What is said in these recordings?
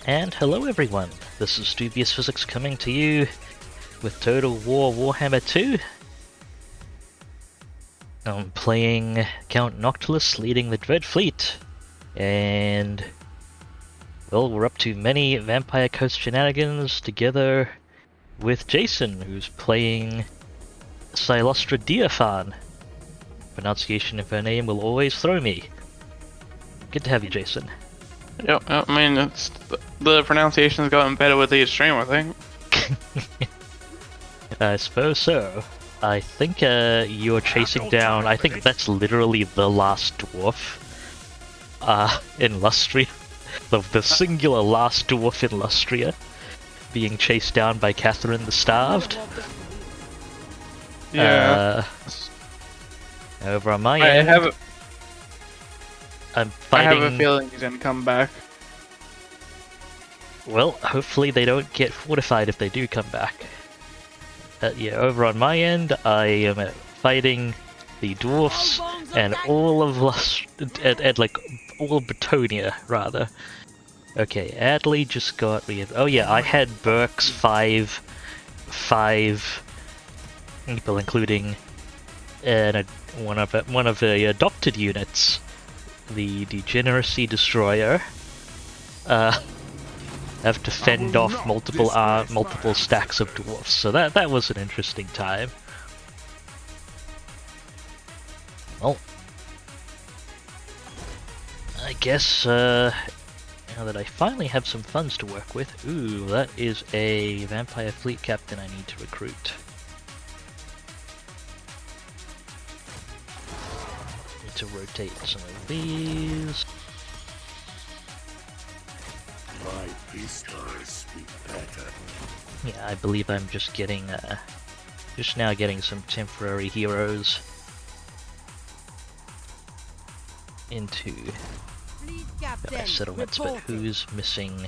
And hello everyone, this is Dubious Physics coming to you with Total War Warhammer 2. I'm playing Count Noctilus leading the Dread Fleet, and well, we're up to many Vampire Coast shenanigans together with Jason, who's playing Cylostra Diaphan. Pronunciation of her name will always throw me. Good to have you, Jason. Yep, I mean, the pronunciation's gotten better with each stream, I think. I suppose so. I think you're chasing down, I think that's literally the last dwarf in Lustria. The singular last dwarf in Lustria being chased down by Catherine the Starved. Yeah. Over on my end, I'm fighting... I have a feeling he's gonna come back. Well, hopefully they don't get fortified if they do come back. Yeah, over on my end, I am fighting the dwarfs and all of all of Bretonia, rather. Okay, Adley just got oh yeah, I had Burke's five people, including one of the adopted units, the Degeneracy Destroyer. Have to fend off multiple stacks of dwarfs, so that was an interesting time. Well, I guess now that I finally have some funds to work with, ooh, that is a vampire fleet captain I need to recruit. Need to rotate some of these. Yeah, I believe I'm just getting, just now getting some temporary heroes into settlements, but who's missing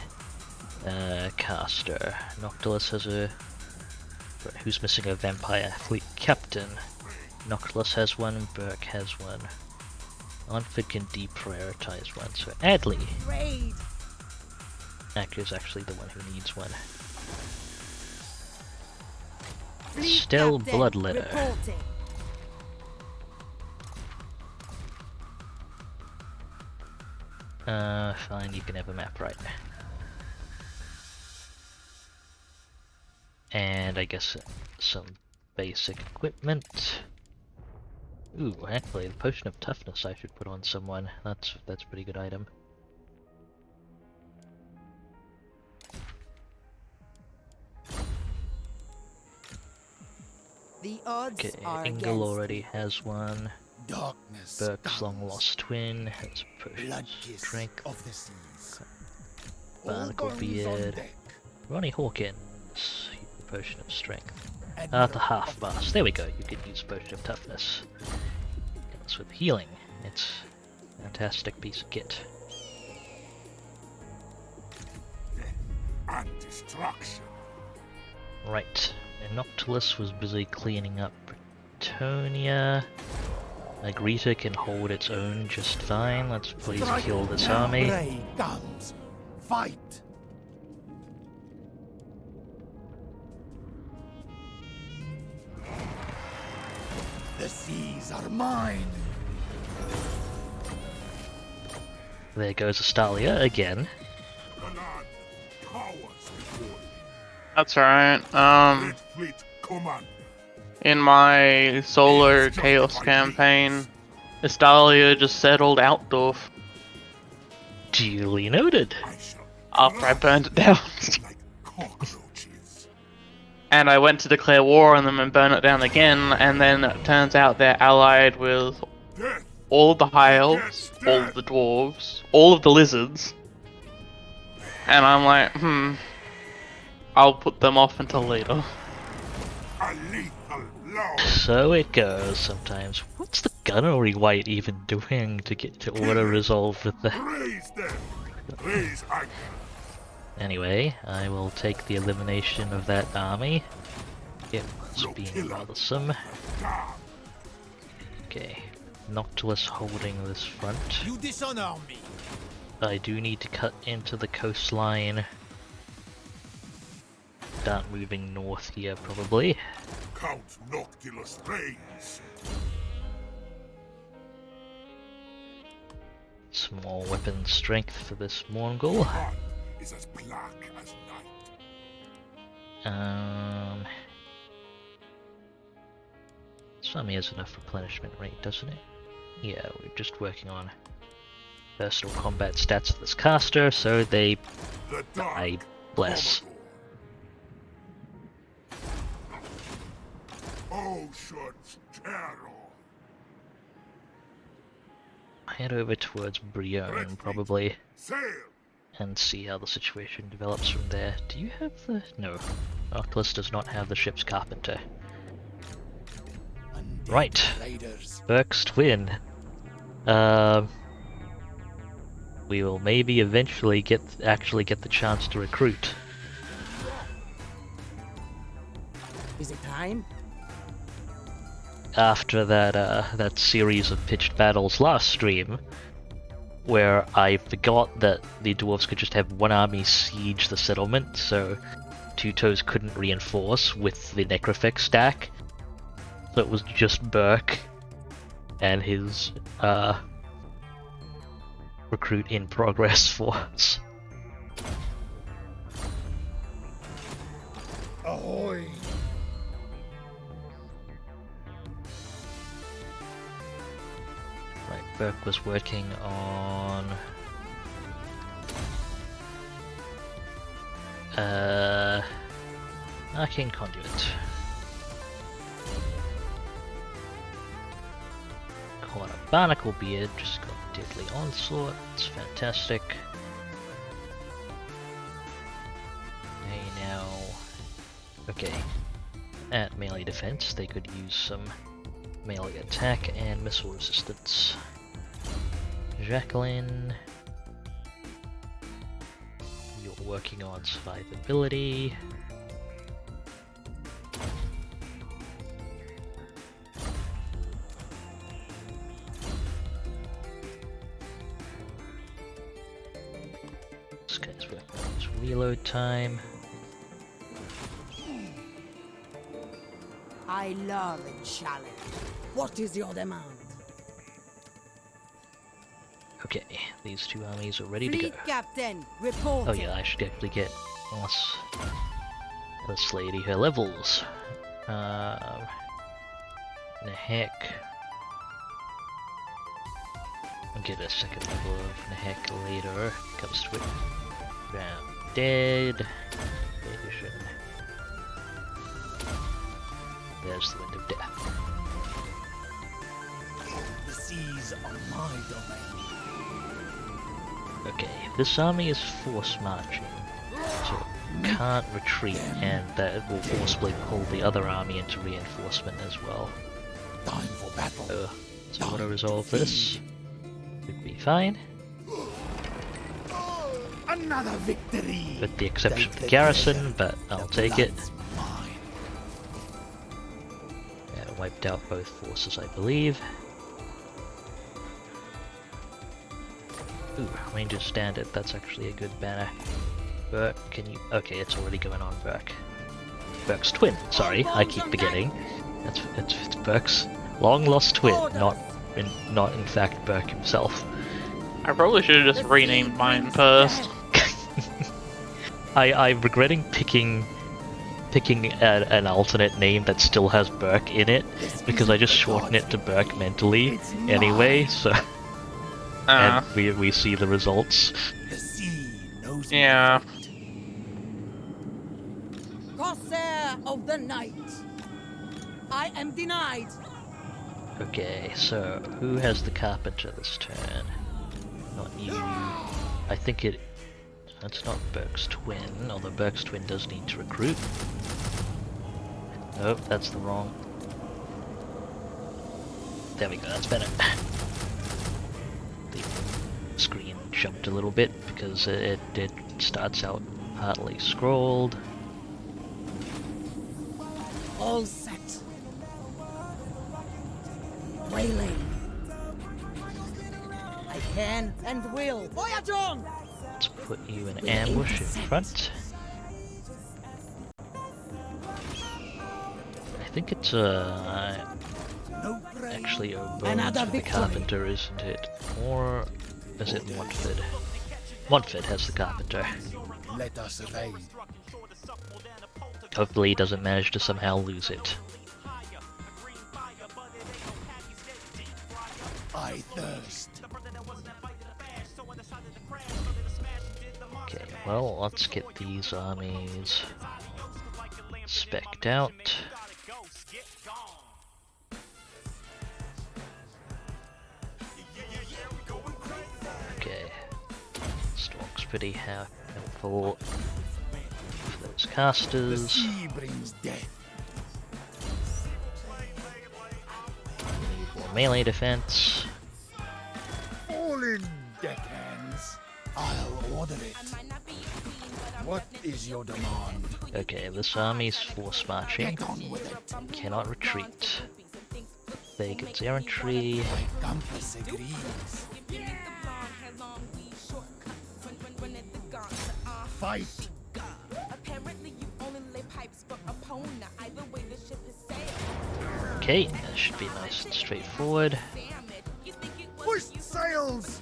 caster? Noctilus has who's missing a vampire fleet captain? Noctilus has one, Burke has one. Onford can deprioritize one, so Adley is actually the one who needs one. Still Bloodletter. Fine, you can have a map, right. And I guess some basic equipment. Ooh, actually, the Potion of Toughness I should put on someone. That's a pretty good item. The odds Okay, are Ingle already has one. Darkness Burke's long lost twin has a potion of strength. of the seas. Barnacle Beard. Ronnie Hawkins, a potion of strength. The half mast. There we go. You could use a potion of toughness. Comes with healing. It's a fantastic piece of kit. And destruction. Right. Noctilus was busy cleaning up Bretonia. Agrita can hold its own just fine. Let's please kill this army. Comes. Fight. The seas are mine. There goes Astalia again. That's alright. In my solo Chaos campaign, Estalia just settled Outdorf Duly noted. after I burned it down. And I went to declare war on them and burn it down again, and then it turns out they're allied with all of the High Elves, all of the Dwarves, all of the Lizards. And I'm like, I'll put them off until later. So it goes sometimes. What's the gunnery white even doing to get to auto resolve with the... Anyway, I will take the elimination of that army. It was being bothersome. Okay, Noctilus holding this front. You dishonor me. I do need to cut into the coastline. Start moving north here, probably. Count Noctilus reigns. Small weapon strength for this Mongol. Blood is as black as night. This army has enough replenishment rate, doesn't it? Yeah, we're just working on personal combat stats of this caster, so they The die dark less. Commodore. Ocean's terror. Head over towards Brion, probably, Sail. and see how the situation develops from there. Do you have the... No. Noctilus does not have the ship's carpenter. Undead Right. raiders. Burke's twin. We will maybe eventually actually get the chance to recruit. Is it time? After that series of pitched battles last stream, where I forgot that the dwarves could just have one army siege the settlement, so Two Toes couldn't reinforce with the Necrophect stack. So it was just Burke and his recruit in progress force. Ahoy. Right, Burke was working on Arcane Conduit. Caught a Barnacle Beard, just got Deadly Onslaught, it's fantastic. Hey now... Okay. At melee defense, they could use some melee attack and missile resistance. Jacqueline... You're working on survivability. This guy's working on his reload time. I love a challenge. What is your demand? Okay, these two armies are ready to Fleet go. Captain, report. Oh yeah, I should actually get this lady her levels. The heck. I'll get a second level of Nahek later. Comes to it. Round dead. Vision. There's the Wind of Death. The seas are my domain. Okay, this army is force marching, so it can't retreat, and that will forcibly pull the other army into reinforcement as well. Time for battle. So I want to resolve this. Should be fine, Another victory. with the exception of the garrison, but I'll take it. Blood's mine. Yeah, wiped out both forces, I believe. Ooh, Rangers Standard, that's actually a good banner. Burke, can you... Okay, it's already going on Burke. Burke's twin, sorry, I keep forgetting. It's Burke's long-lost twin, not in fact Burke himself. I probably should have just renamed mine first. I'm regretting picking an alternate name that still has Burke in it, because I just shorten it to Burke mentally anyway, so... And we see the results. The sea knows Yeah. Corsair of the night. I am denied. Okay, so who has the carpenter this turn? Not you. I think that's not Burke's twin, although Burke's twin does need to recruit. Nope, that's the wrong. There we go, that's better. The screen jumped a little bit because it starts out partly scrolled. All set. Waylaying. I can and will. Voyage on! Let's put you in ambush in front. I think it's No prey. actually a Another Bones for the victory. Carpenter, isn't it? Or is it Montford? Montford has the Carpenter. Let us evade. Hopefully he doesn't manage to somehow lose it. I thirst. Okay, well, let's get these armies spec'd out. Okay, Stork's pretty helpful for those The casters. sea brings death. Need more melee defense. All in, deckhands. I'll order it. What is your demand? Okay, this army's force marching. Get on with it. Cannot retreat. Vagan's errantry. My compass agrees. Fight. Okay, that should be nice and straightforward. Push sails.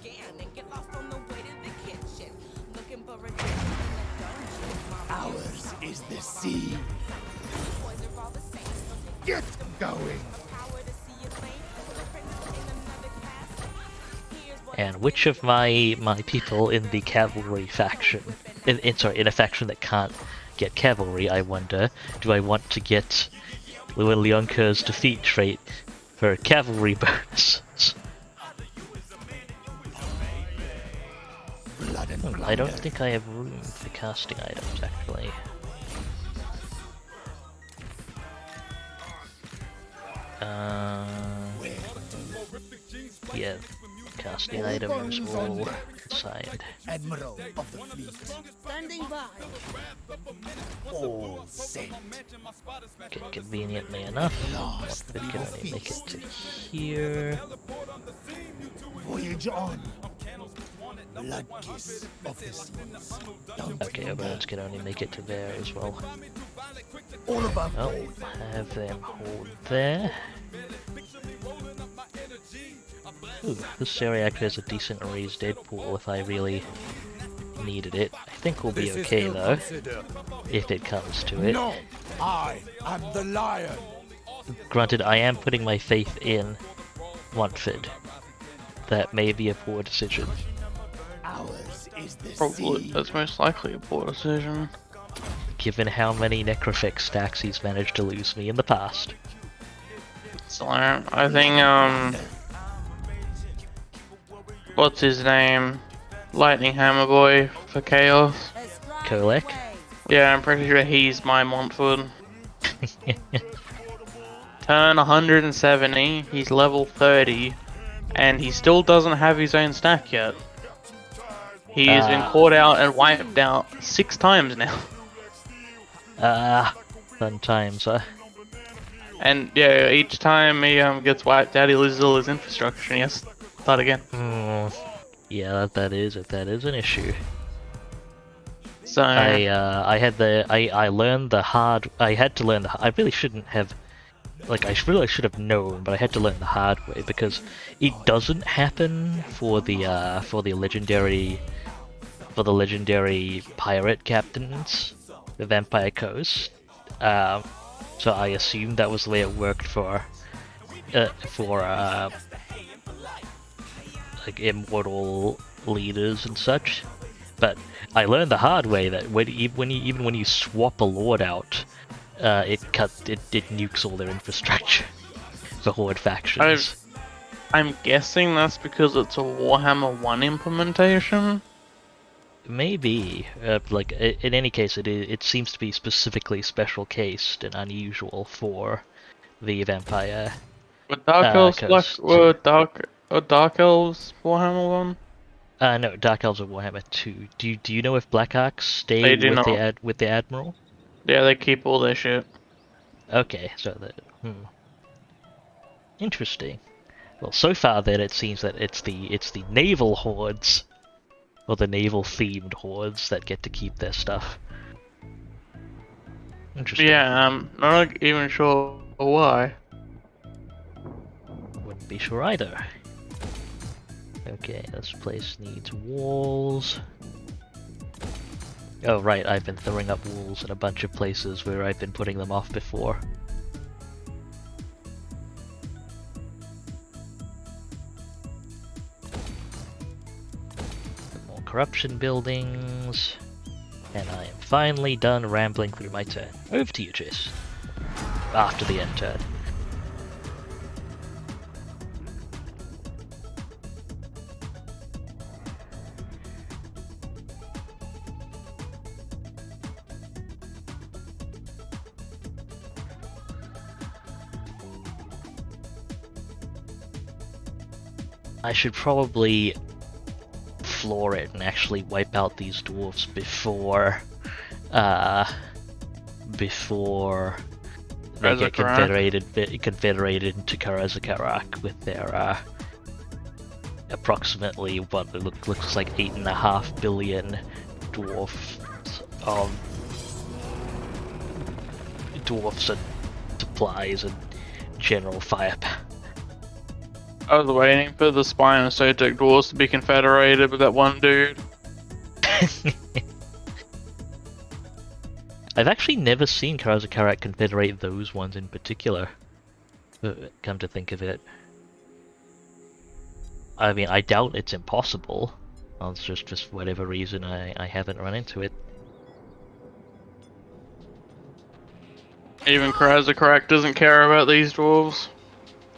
Ours is the sea. Get going. And which of my people in the cavalry faction, in a faction that can't get cavalry, I wonder, do I want to get Leonka's defeat trait for cavalry bonuses? Blood and I don't plunder. think I have room for casting items, actually. Where Yeah, casting items all inside. Admiral of the fleet. Standing by. All set. Okay, conveniently enough, Last it we can will only make it feast. to here. Voyage on. Blood kiss of the seas. Don't Okay, linger. Oberons can only make it to there as well. All above Well, board. have them hold there. Ooh, this area actually has a decent raised dead pool if I really needed it. I think we'll be okay though, if it comes to it. No, I am the lion. Granted, I am putting my faith in Montford. That may be a poor decision. Ours is the Probably, sea. that's most likely a poor decision. Given how many Necrofix stacks he's managed to lose me in the past. So I think what's his name? Lightning Hammer Boy for Chaos. Kolek? Yeah, I'm pretty sure he's my Montford. Turn 170, he's level 30, and he still doesn't have his own stack yet. He has been caught out and wiped out 6 times now. Fun times, huh? And yeah, each time he gets wiped out, he loses all his infrastructure and he has to start again. Yeah, that is an issue. So I learned the hard. I had to learn I really shouldn't have. Like I really should have known, but I had to learn the hard way because it doesn't happen for the legendary pirate captains, the Vampire Coast. So I assumed that was the way it worked for like immortal leaders and such. But I learned the hard way that even when you swap a lord out, it nukes all their infrastructure for horde factions. I'm guessing that's because it's a Warhammer 1 implementation. Maybe, like in any case, it seems to be specifically special cased and unusual for the vampire. Were Dark Elves Coast. Dark Elves Warhammer 1? No, Dark Elves of Warhammer 2. Do you know if Black Arcs stay They do with not. the Admiral? Yeah, they keep all their shit. Okay, so interesting. Well, so far then it seems that it's the naval hordes, or the naval themed hordes that get to keep their stuff. Interesting. Yeah, not even sure why. Wouldn't be sure either. Okay, this place needs walls. Oh right, I've been throwing up walls in a bunch of places where I've been putting them off before. More corruption buildings. And I am finally done rambling through my turn. Over to you, Chase. After the end turn. I should probably floor it and actually wipe out these dwarves before they get confederated into Karazakarak with their approximately what looks like 8.5 billion dwarfs and supplies and general firepower. I was waiting for the Spinosotic dwarves to be confederated with that one dude. I've actually never seen Karazakarak confederate those ones in particular. Come to think of it. I mean, I doubt it's impossible. Well, it's just for whatever reason I haven't run into it. Even Karazakarak doesn't care about these dwarves.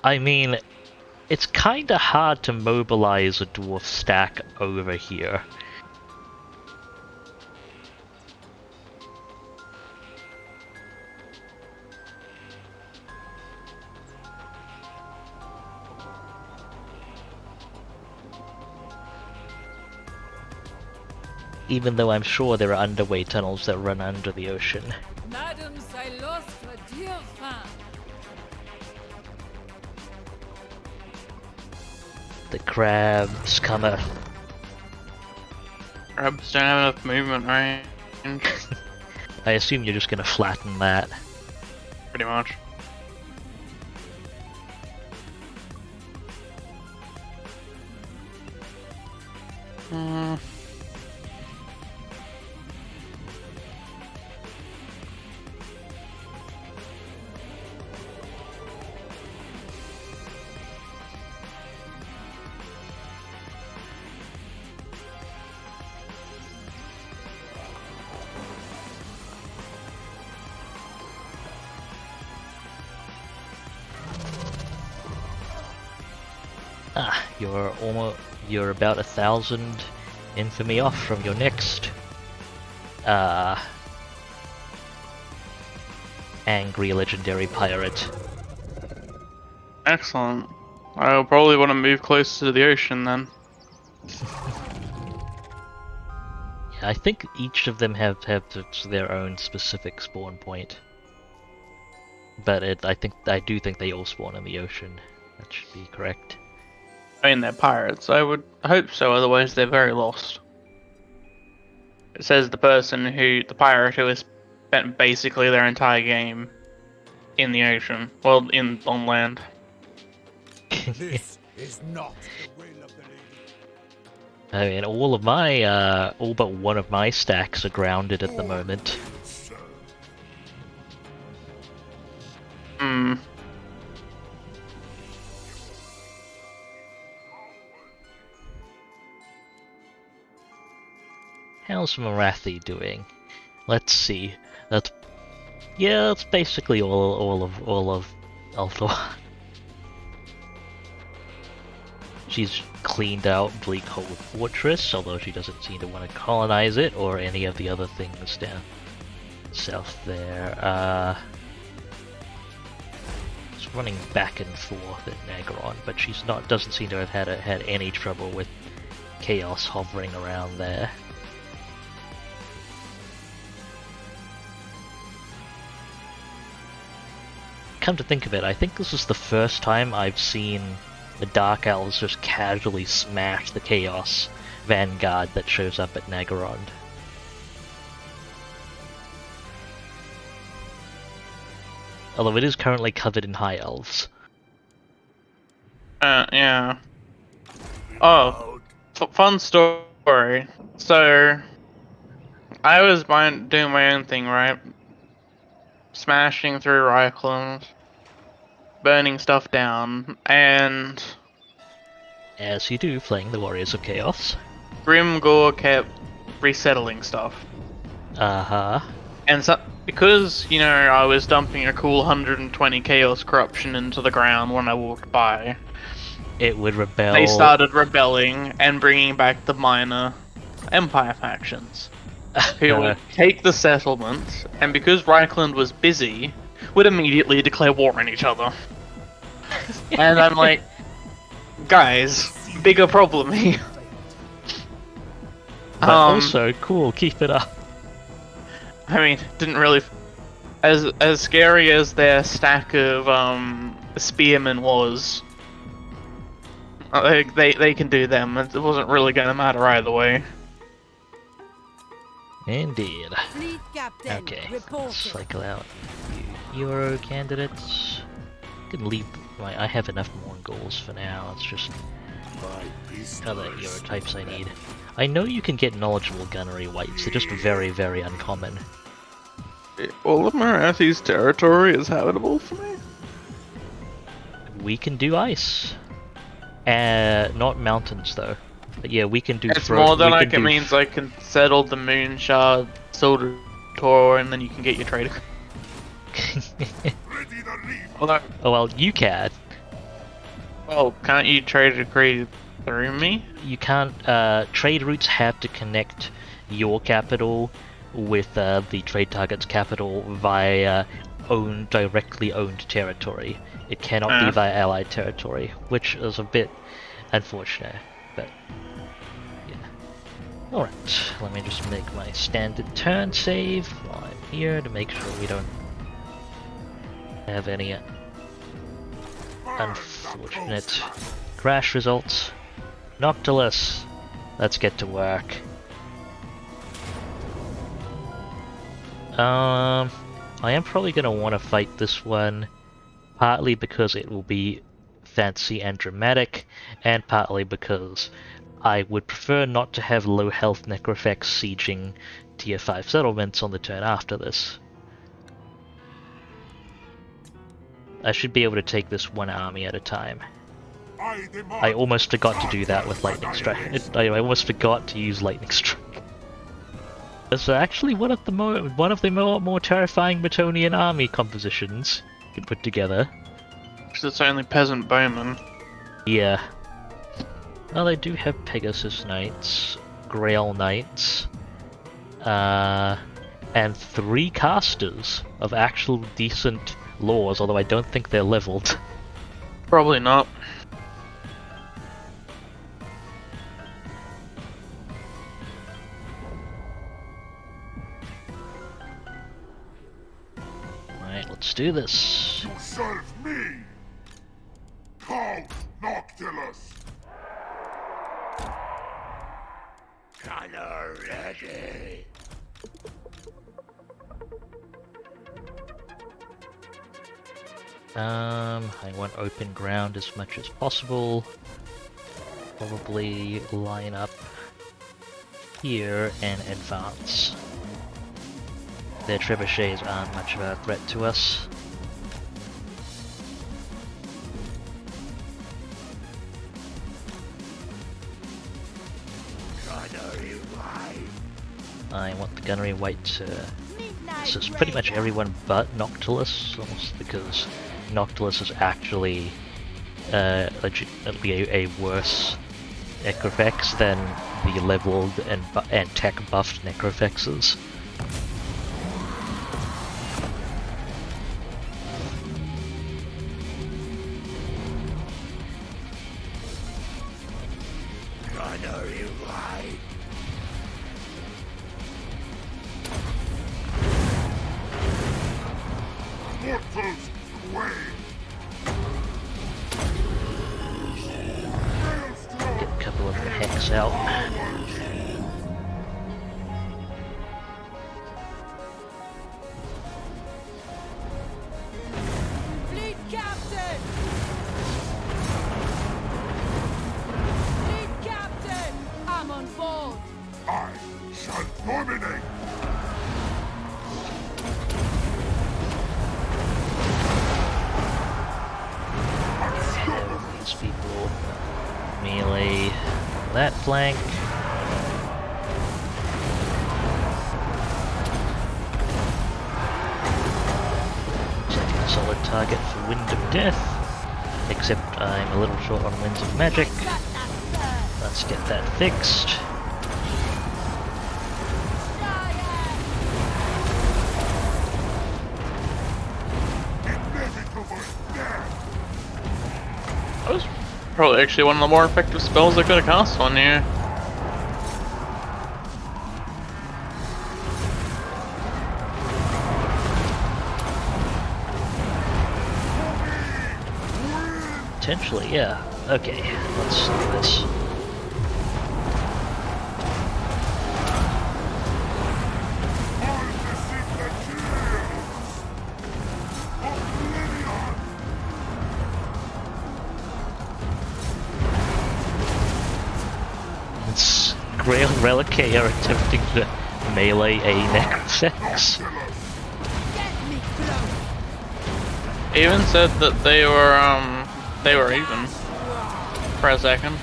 I mean, it's kinda hard to mobilize a dwarf stack over here. Even though I'm sure there are underway tunnels that run under the ocean. Madame Cylostra, dear fan. The crabs come up. Crabs don't have enough movement range. I assume you're just gonna flatten that. Pretty much. Ah, you're about 1,000 infamy off from your next angry legendary pirate. Excellent. I'll probably want to move closer to the ocean then. Yeah, I think each of them have their own specific spawn point. But I do think they all spawn in the ocean. That should be correct. I mean, they're pirates. I would hope so, otherwise they're very lost. It says the pirate who has spent basically their entire game in the ocean. Well, on land. This is not the will of the lady. I mean, all but one of my stacks are grounded at the moment. Hmm. How's Marathi doing? Let's see. That's basically all of Althor. She's cleaned out Bleakhold Fortress, although she doesn't seem to want to colonize it or any of the other things down south there. She's running back and forth at Nagaron, but doesn't seem to have had any trouble with chaos hovering around there. Come to think of it, I think this is the first time I've seen the Dark Elves just casually smash the Chaos Vanguard that shows up at Nagorond. Although it is currently covered in High Elves. Yeah. Oh, fun story. So, I was doing my own thing, right? Smashing through Reichland, burning stuff down, and As you do, playing the Warriors of Chaos. Grimgor kept resettling stuff. Uh-huh. And so, because, you know, I was dumping a cool 120 Chaos Corruption into the ground when I walked by, It would rebel. they started rebelling and bringing back the minor Empire factions, who would take the settlement, and because Reichland was busy, would immediately declare war on each other. And I'm like, guys, bigger problem here. But also, cool, keep it up. I mean, didn't really... As scary as their stack of spearmen was, they can do them. It wasn't really going to matter either way. Indeed. Fleet captain, Okay, reporting. cycle out you Euro candidates. You can leave. Right, I have enough Mongols for now. It's just other Euro types I need. I know you can get knowledgeable gunnery wights. They're just very, very uncommon. All of Marathi's territory is habitable for me? We can do ice. Not mountains though. But yeah, we can do. It's more than like it means I can settle the Moon Shard, Silver Tor, and then you can get your trader. Although, Oh well, you can. well, can't you trade a creed through me? You can't. Trade routes have to connect your capital with the trade target's capital via directly owned territory. It cannot be via allied territory, which is a bit unfortunate, but yeah. Alright, let me just make my standard turn save while I'm here to make sure we don't have any unfortunate crash results. Noctilus, let's get to work. I am probably going to want to fight this one, partly because it will be fancy and dramatic, and partly because I would prefer not to have low health Necrofex sieging tier 5 settlements on the turn after this. I should be able to take this one army at a time. I almost forgot to do that with Lightning Strike. I almost forgot to use Lightning Strike. It's actually one of the more terrifying Bretonnian army compositions you can put together. Because it's only peasant bowmen. Yeah. Well, they do have Pegasus Knights, Grail Knights, and 3 casters of actual decent laws, although I don't think they're leveled. Probably not. Alright, let's do this. You serve me, Count Noctilus. Gunner ready. I want open ground as much as possible. Probably line up here and advance. Their trebuchets aren't much of a threat to us. I want the gunnery white to... This is pretty much everyone but Noctilus, almost because Noctilus is actually legitimately a worse Necrofex than the leveled and tech buffed Necrofexes. Mortals away. shall dominate. These people melee that flank. Looks like a solid target for Wind of Death, except I'm a little short on Winds of Magic. Let's get that fixed. That was probably actually one of the more effective spells I could have cast on you. Potentially, yeah. Okay, let's do this. It's Grail Relicae are attempting to melee a Necrosex. Even said that they were even for a second.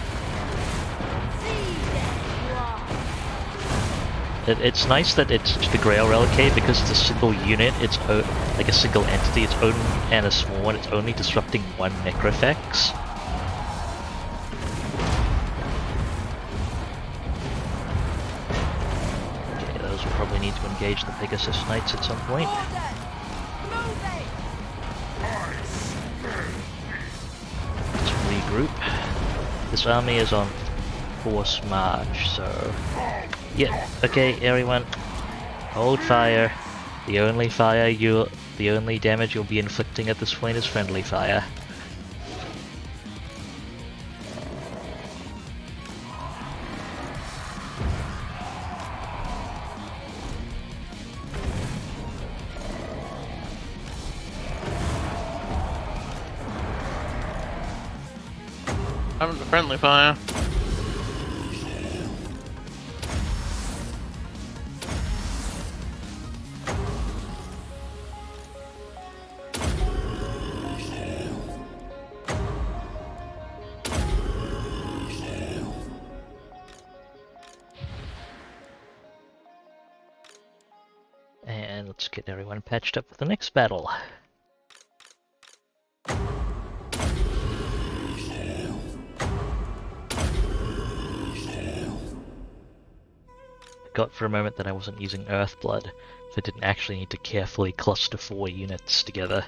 It's nice that it's the Grail Relicae because it's a single unit, it's like a single entity, it's only, and a small one, it's only disrupting one Necrofex. Okay, those will probably need to engage the Pegasus Knights at some point. Let's regroup. This army is on force march, so yeah, okay, everyone, hold fire. The only damage you'll be inflicting at this point is friendly fire. I'm the friendly fire. And let's get everyone patched up for the next battle. Got for a moment that I wasn't using Earthblood, so I didn't actually need to carefully cluster 4 units together.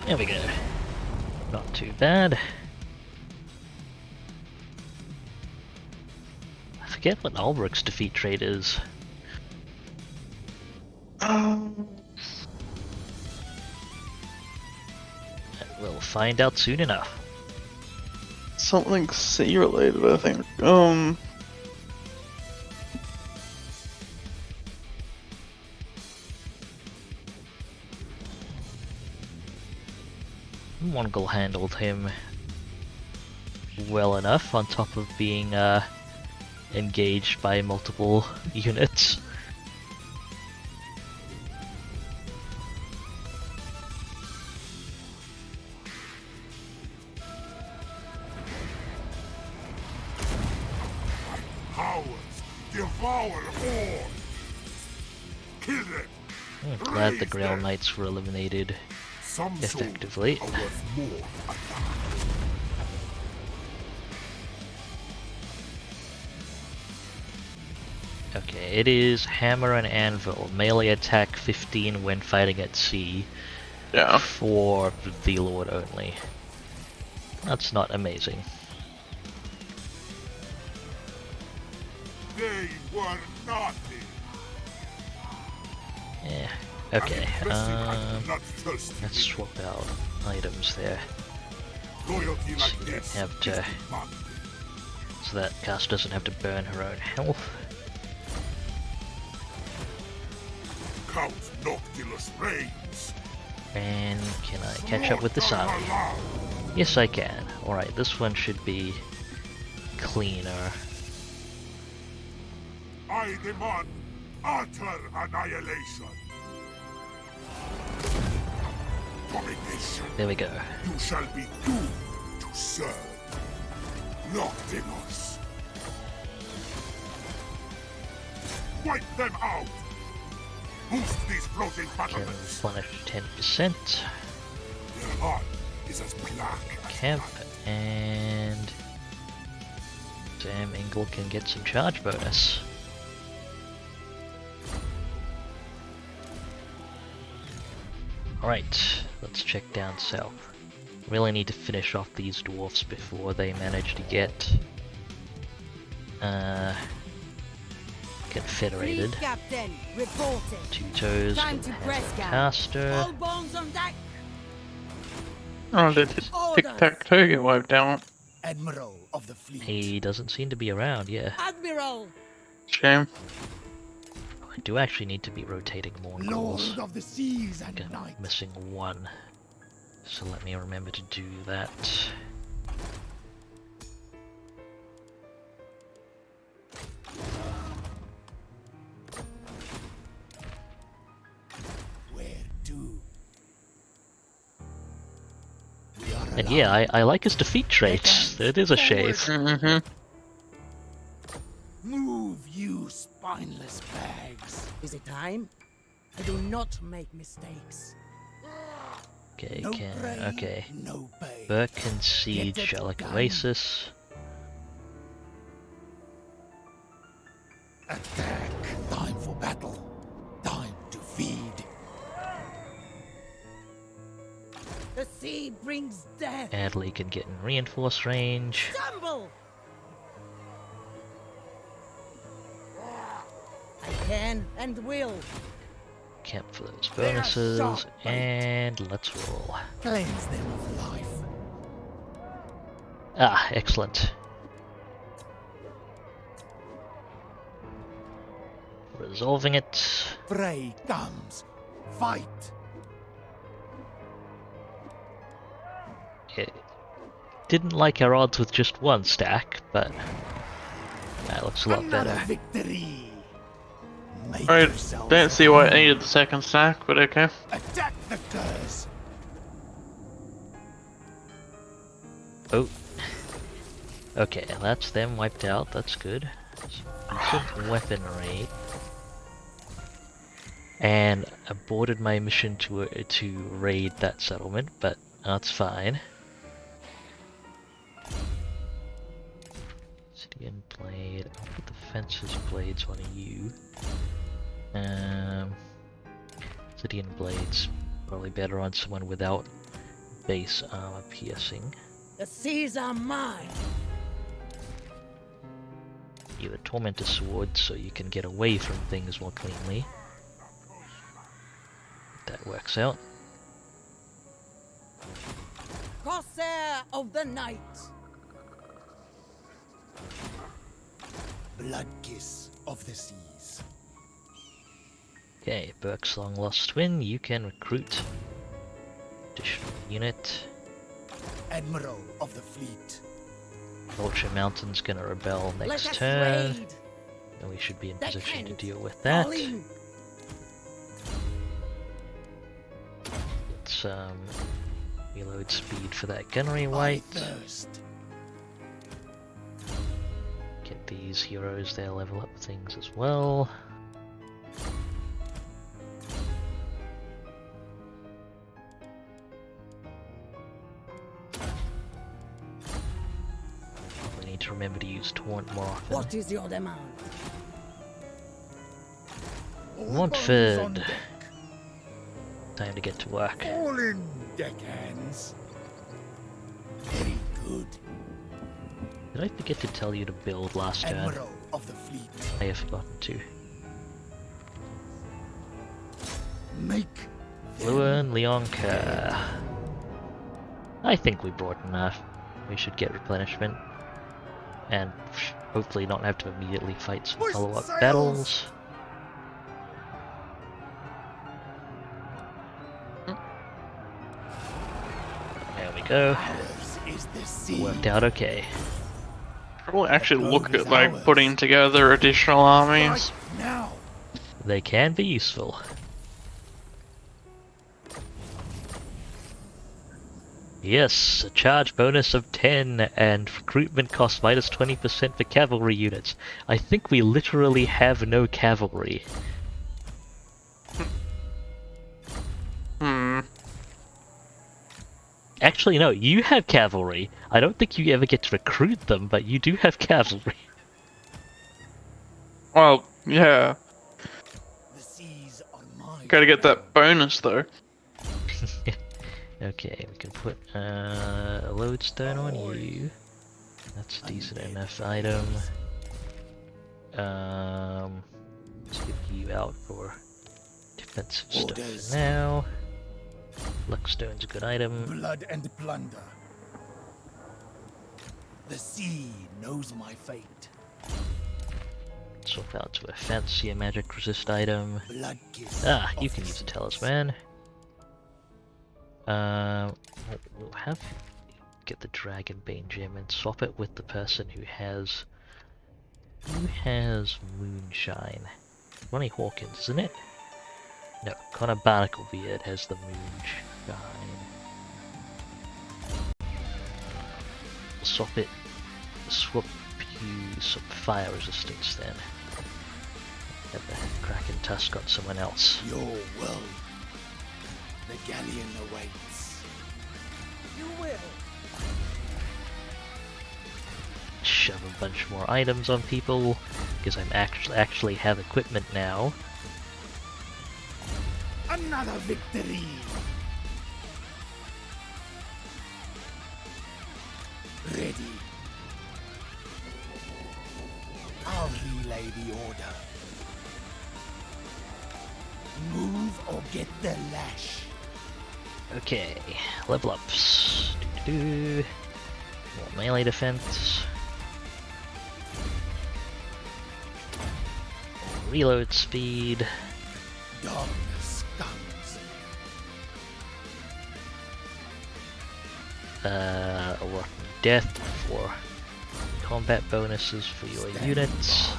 There we go. Not too bad. I forget what Ulbrich's defeat rate is. We'll find out soon enough. Something C related, I think. Mongol handled him well enough, on top of being engaged by multiple units. Cowards, devour all. Kill them. I'm glad the Grail Knights were eliminated Some effectively. souls are worth more. Okay, it is Hammer and Anvil, melee attack 15 when fighting at sea, Yeah. for the Lord only. That's not amazing. They were nothing. Yeah, okay, Not thirsty. let's swap out items there. Loyalty like So you this have to is demanded. so that Cass doesn't have to burn her own health. Count Noctilus reigns. And can I catch up with this army? Yes, I can. Alright, this one should be cleaner. I demand utter annihilation. Domination. There we go. You shall be doomed to serve. Noctilus. Wipe them out. Boost these floating Can battlements. replenish 10%. Their heart is as black as Camp, night. and damn, Engel can get some charge bonus. Alright, let's check down south. Really need to finish off these dwarfs before they manage to get confederated. Fleet captain, reporting. Two Toes Time will to have press a gun. caster. All bones on deck. Oh, did Tic-Tac-Toe get wiped out? Admiral of the fleet. He doesn't seem to be around, yeah. Admiral. Shame. I do actually need to be rotating more goals. Lord of the seas and I'm night. missing one. So let me remember to do that. Where to? And yeah, I like his defeat traits. It is a shame. Mm-hmm. Move, you spineless bags. Is it time? I do not make mistakes. Okay, No can prey, okay. no pay. Burke can siege Get it Shellick done. Oasis. Attack. Time for battle. Time to feed. The sea brings death. Adley can get in reinforce range. Stumble. I can and will. Camp for those They are bonuses, sharp, right? and let's roll. Cleanse them of life. Ah, excellent. Resolving it. Fray comes. Fight. Okay. Didn't like our odds with just one stack, but that looks a lot Another better. victory. Make Alright, yourselves don't see why it needed the second stack, but okay. Attack the curse. Oh. Okay, that's them wiped out, that's good. Decent weaponry. And aborted my mission to raid that settlement, but that's fine. Obsidian blade. I'll put the fences blades on you. Obsidian blades probably better on someone without base armor piercing. The seas are mine. You a Tormentor sword so you can get away from things more cleanly. That works out. Corsair of the night. Blood kiss of the seas. Okay, Burke's long lost twin, you can recruit additional unit. Admiral of the fleet. Vulture Mountain's gonna rebel Let next us turn, raid. and we should be in That position to hand. deal with that. Fall in. Let's reload speed for that gunnery I white. thirst. Get these heroes, they'll level up things as well. We need to remember to use Taunt more often. What is your demand? All Montford. hands on deck. Time to get to work. All in, deckhands. Very good. Did I forget to tell you to build last turn? Admiral of the fleet. I have forgotten to. Make Luan, Leonka. I think we brought enough. We should get replenishment. and hopefully not have to immediately fight some Hoist follow-up sails! battles. There we go. Ours is the sea. Worked out okay. Probably actually The look road at is like ours. putting together additional armies. Right now. They can be useful. Yes, a charge bonus of 10 and recruitment cost minus 20% for cavalry units. I think we literally have no cavalry. Hmm. Actually, no, you have cavalry. I don't think you ever get to recruit them, but you do have cavalry. Well, yeah. The seas are mine. Gotta get that bonus though. Okay, we can put a lodestone on you. That's a decent enough item. Let's get you out for defensive stuff Orders. for now. Luckstone's a good item. Blood and plunder. The sea knows my fate. Swap out to a fancier magic resist item. Blood kiss. Ah, you can use a talisman. We'll have get the Dragonbane gem and swap it with the person who has moonshine. Ronnie Hawkins, isn't it? No, Connor Barnaclebeard has the moonshine. Swap you some fire resistance then. Have the Kraken Tusk on someone else. Your will. The galleon awaits. You will. Shove a bunch more items on people because I'm actually have equipment now. Another victory. Ready. I'll relay the order. Move or get the lash. Okay, level ups. More melee defense. More reload speed. Darkness comes. A rotten death for combat bonuses for your Stand units. by.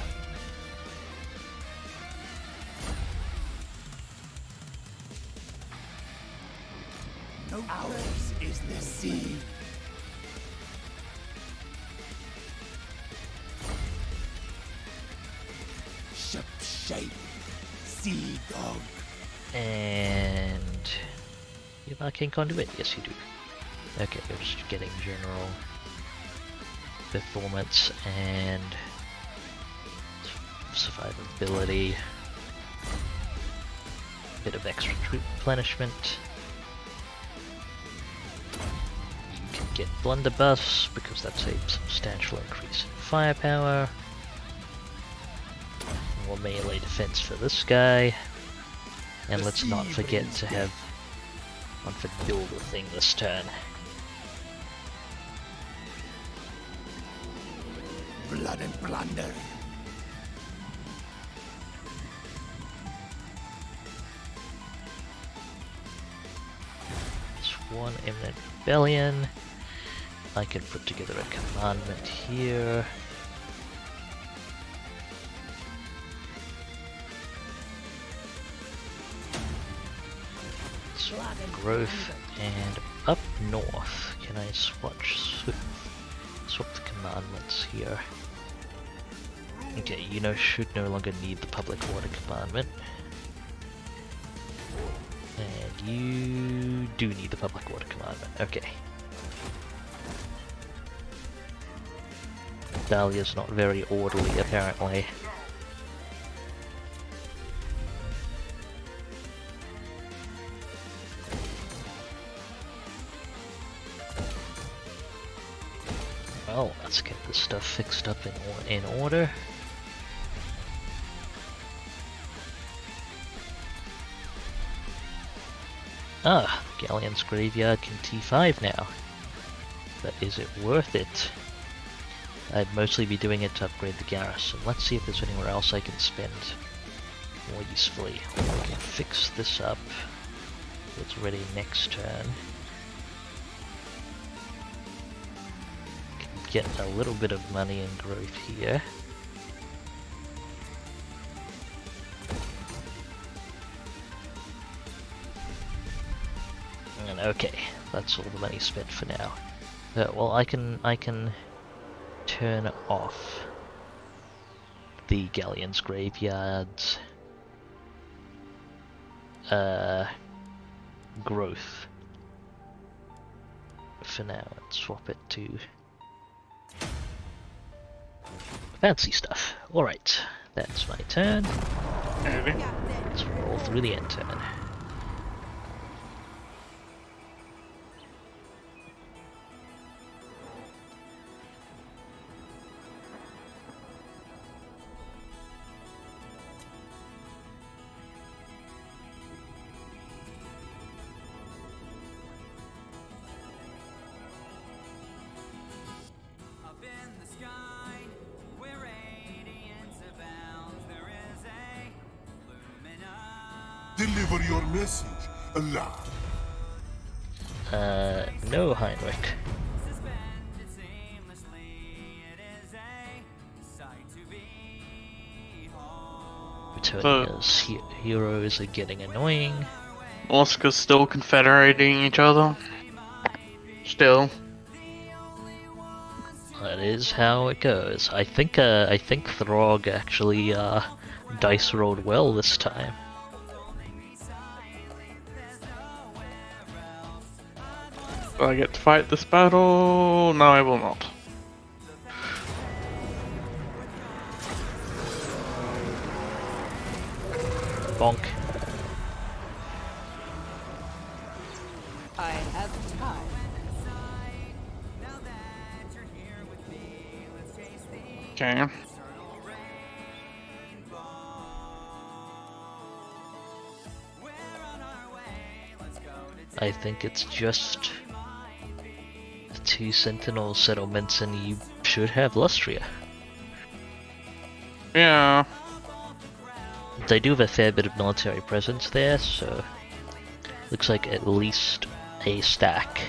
No ours is the sea. Ship shape. Sea dog. And you have Arcane Conduit? Yes, you do. Okay, we're just getting general performance and survivability. Bit of extra troop replenishment. You can get blunderbuss because that's a substantial increase in firepower. More melee defense for this guy. And let's not forget to have one for build a thing this turn. Blood and plunder. It's one imminent rebellion. I can put together a commandment here. Growth and up north. Can I swap the commandments here? Okay, you should no longer need the public order commandment. And you do need the public order commandment. Okay. Dahlia's not very orderly apparently. Well, let's get this stuff fixed up in order. Ah, Galleon's Graveyard can T5 now. But is it worth it? I'd mostly be doing it to upgrade the garrison. Let's see if there's anywhere else I can spend more usefully. I can fix this up. It's ready next turn. Can get a little bit of money and growth here. And okay, that's all the money spent for now. Well, I can turn off the galleon's graveyard's growth for now and swap it to fancy stuff. Alright, that's my turn. Let's roll through the end turn. Deliver your message, Allah. No, Heinrich. Bretonia's heroes are getting annoying. Oscar's still confederating each other. Still. That is how it goes. I think Throg actually dice rolled well this time. Do I get to fight this battle? No, I will not. Bonk. I have time. Okay. I think it's just the 2 Sentinel settlements and you should have Lustria. Yeah. They do have a fair bit of military presence there, so looks like at least a stack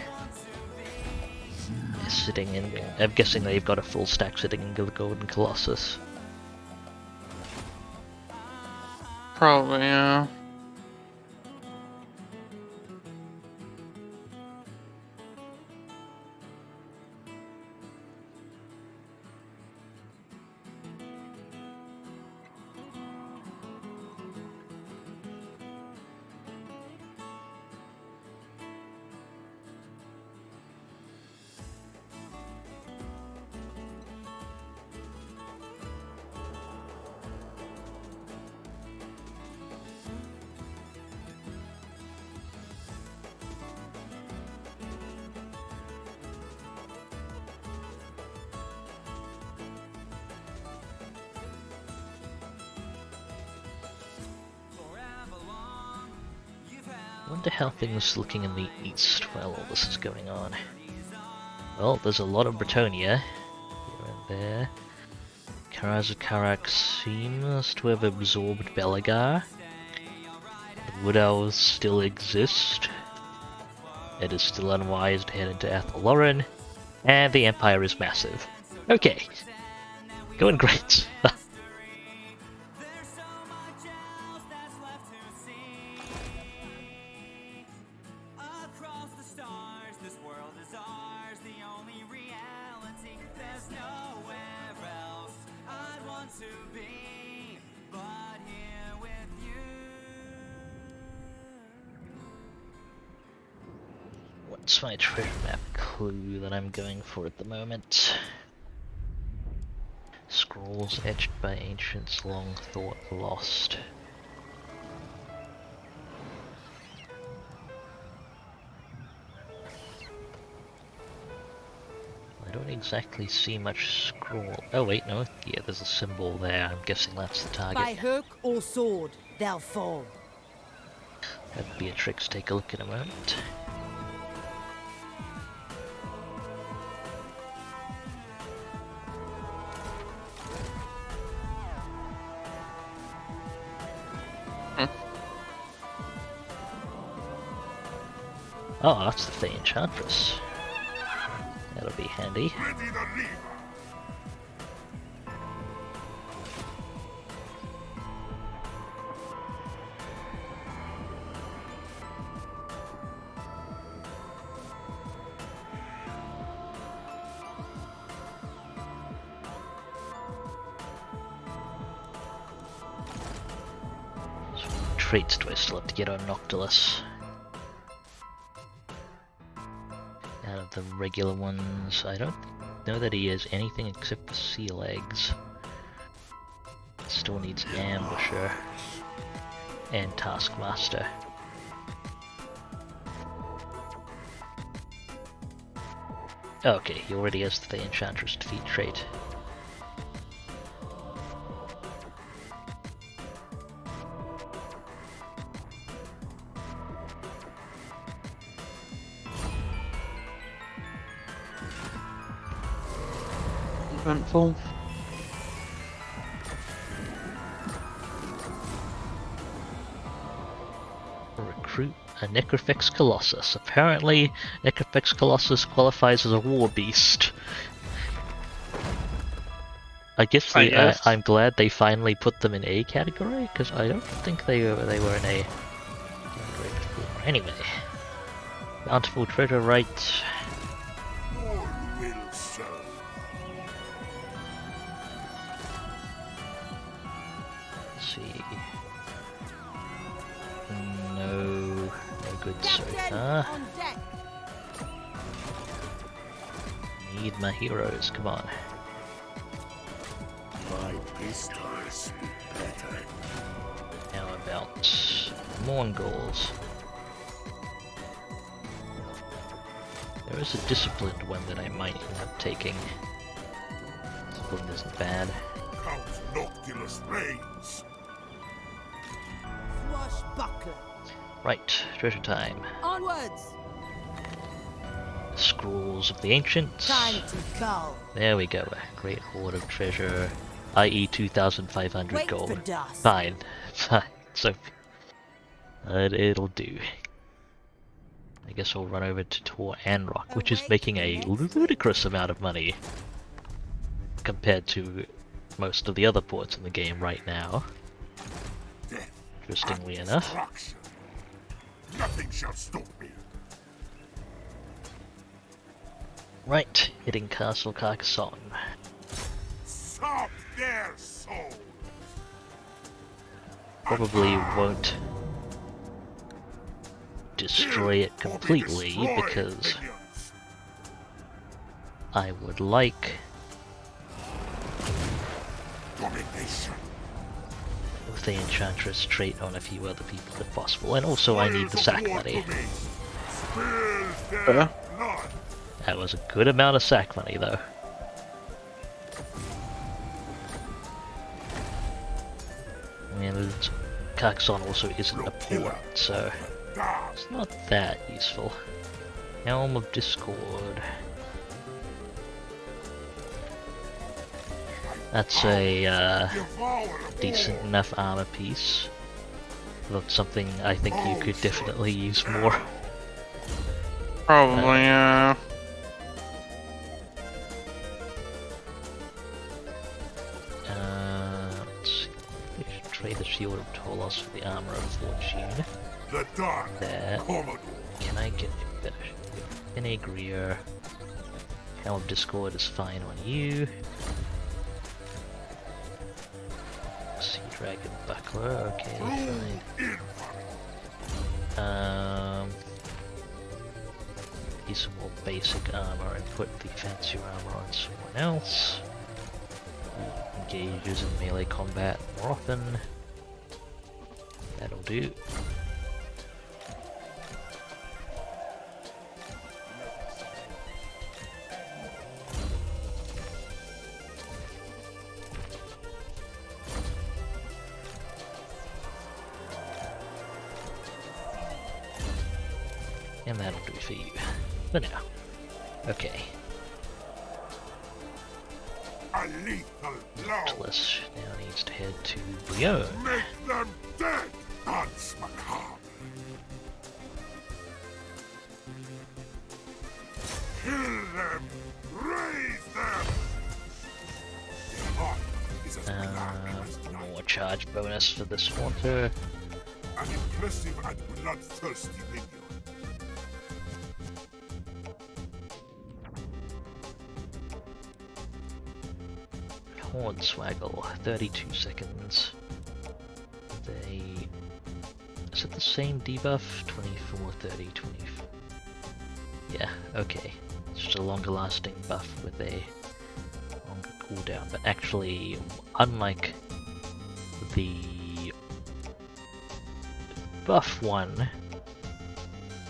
is sitting in. I'm guessing they've got a full stack sitting in the Golden Colossus. Probably, yeah. Wonder how things are looking in the east while all this is going on. Well, there's a lot of Bretonia here and there. Karazakarak seems to have absorbed Belagar. The Wood Owls still exist. It is still unwise to head into Athaloran. And the Empire is massive. Okay. Going great. What's my treasure map clue that I'm going for at the moment? Scrolls etched by ancients long thought lost. I don't exactly see much scroll. Oh wait, no, yeah, there's a symbol there. I'm guessing that's the target. By hook or sword, they'll fall. Have Beatrix take a look in a moment. Oh, that's the Fey Enchantress. That'll be handy. Ready the lever. So what traits do I still have to get on Noctilus? Out of the regular ones, I don't know that he has anything except the seal eggs. Still needs Ambusher and Taskmaster. Okay, he already has the Enchantress defeat trait. Eventful. Recruit a Necrofex Colossus. Apparently, Necrofex Colossus qualifies as a war beast. I guess I guess. I'm glad they finally put them in A category, because I don't think they were in A category before. Anyway, bountiful treasure right. All will serve. Let's see. No good so far. On deck. Need my heroes, come on. My pistols be better. How about Mongols? There is a disciplined one that I might end up taking. Discipline isn't bad. Count Noctilus reigns. Swashbuckler. Right, treasure time. Onwards. Scrolls of the Ancients. Time to cull. There we go. Great hoard of treasure. I.e. 2,500 Wait gold. for dust. Fine. Fine. So, it'll do. I guess I'll run over to Tor Anrock, which is making a ludicrous amount of money compared to most of the other ports in the game right now. Death Interestingly and enough. destruction. Nothing shall stop me. Right, hitting Castle Carcassonne. Sop their souls. Probably won't destroy it completely because I would like Domination. with the Enchantress trait on a few other people if possible, and also I need the sack money. Fair. That was a good amount of sack money though. And Carcassonne also isn't a port, so it's not that useful. Helm of Discord. That's a decent enough armor piece. That's something I think you could definitely use more. Probably, yeah. Let's see. We should trade the Shield of Tolos for the Armor of Fortune. The Dark There. Commodore. Can I get a better Shield? Greer. Helm of Discord is fine on you. Sea Dragon Buckler, okay, fine. Use some more basic armor and put the fancier armor on someone else. Who engages in melee combat more often. That'll do. And that'll do for you. For now. Okay. A lethal blow. Noctilus now needs to head to Brion. Make them dead. Dance macabre. is as black as night. More charge bonus for this water. An impressive and bloodthirsty minion. Hornswaggle, 32 seconds. Is it the same debuff? 24, 30, 24. Yeah, okay. It's just a longer lasting buff with a longer cooldown, but actually, unlike the buff one,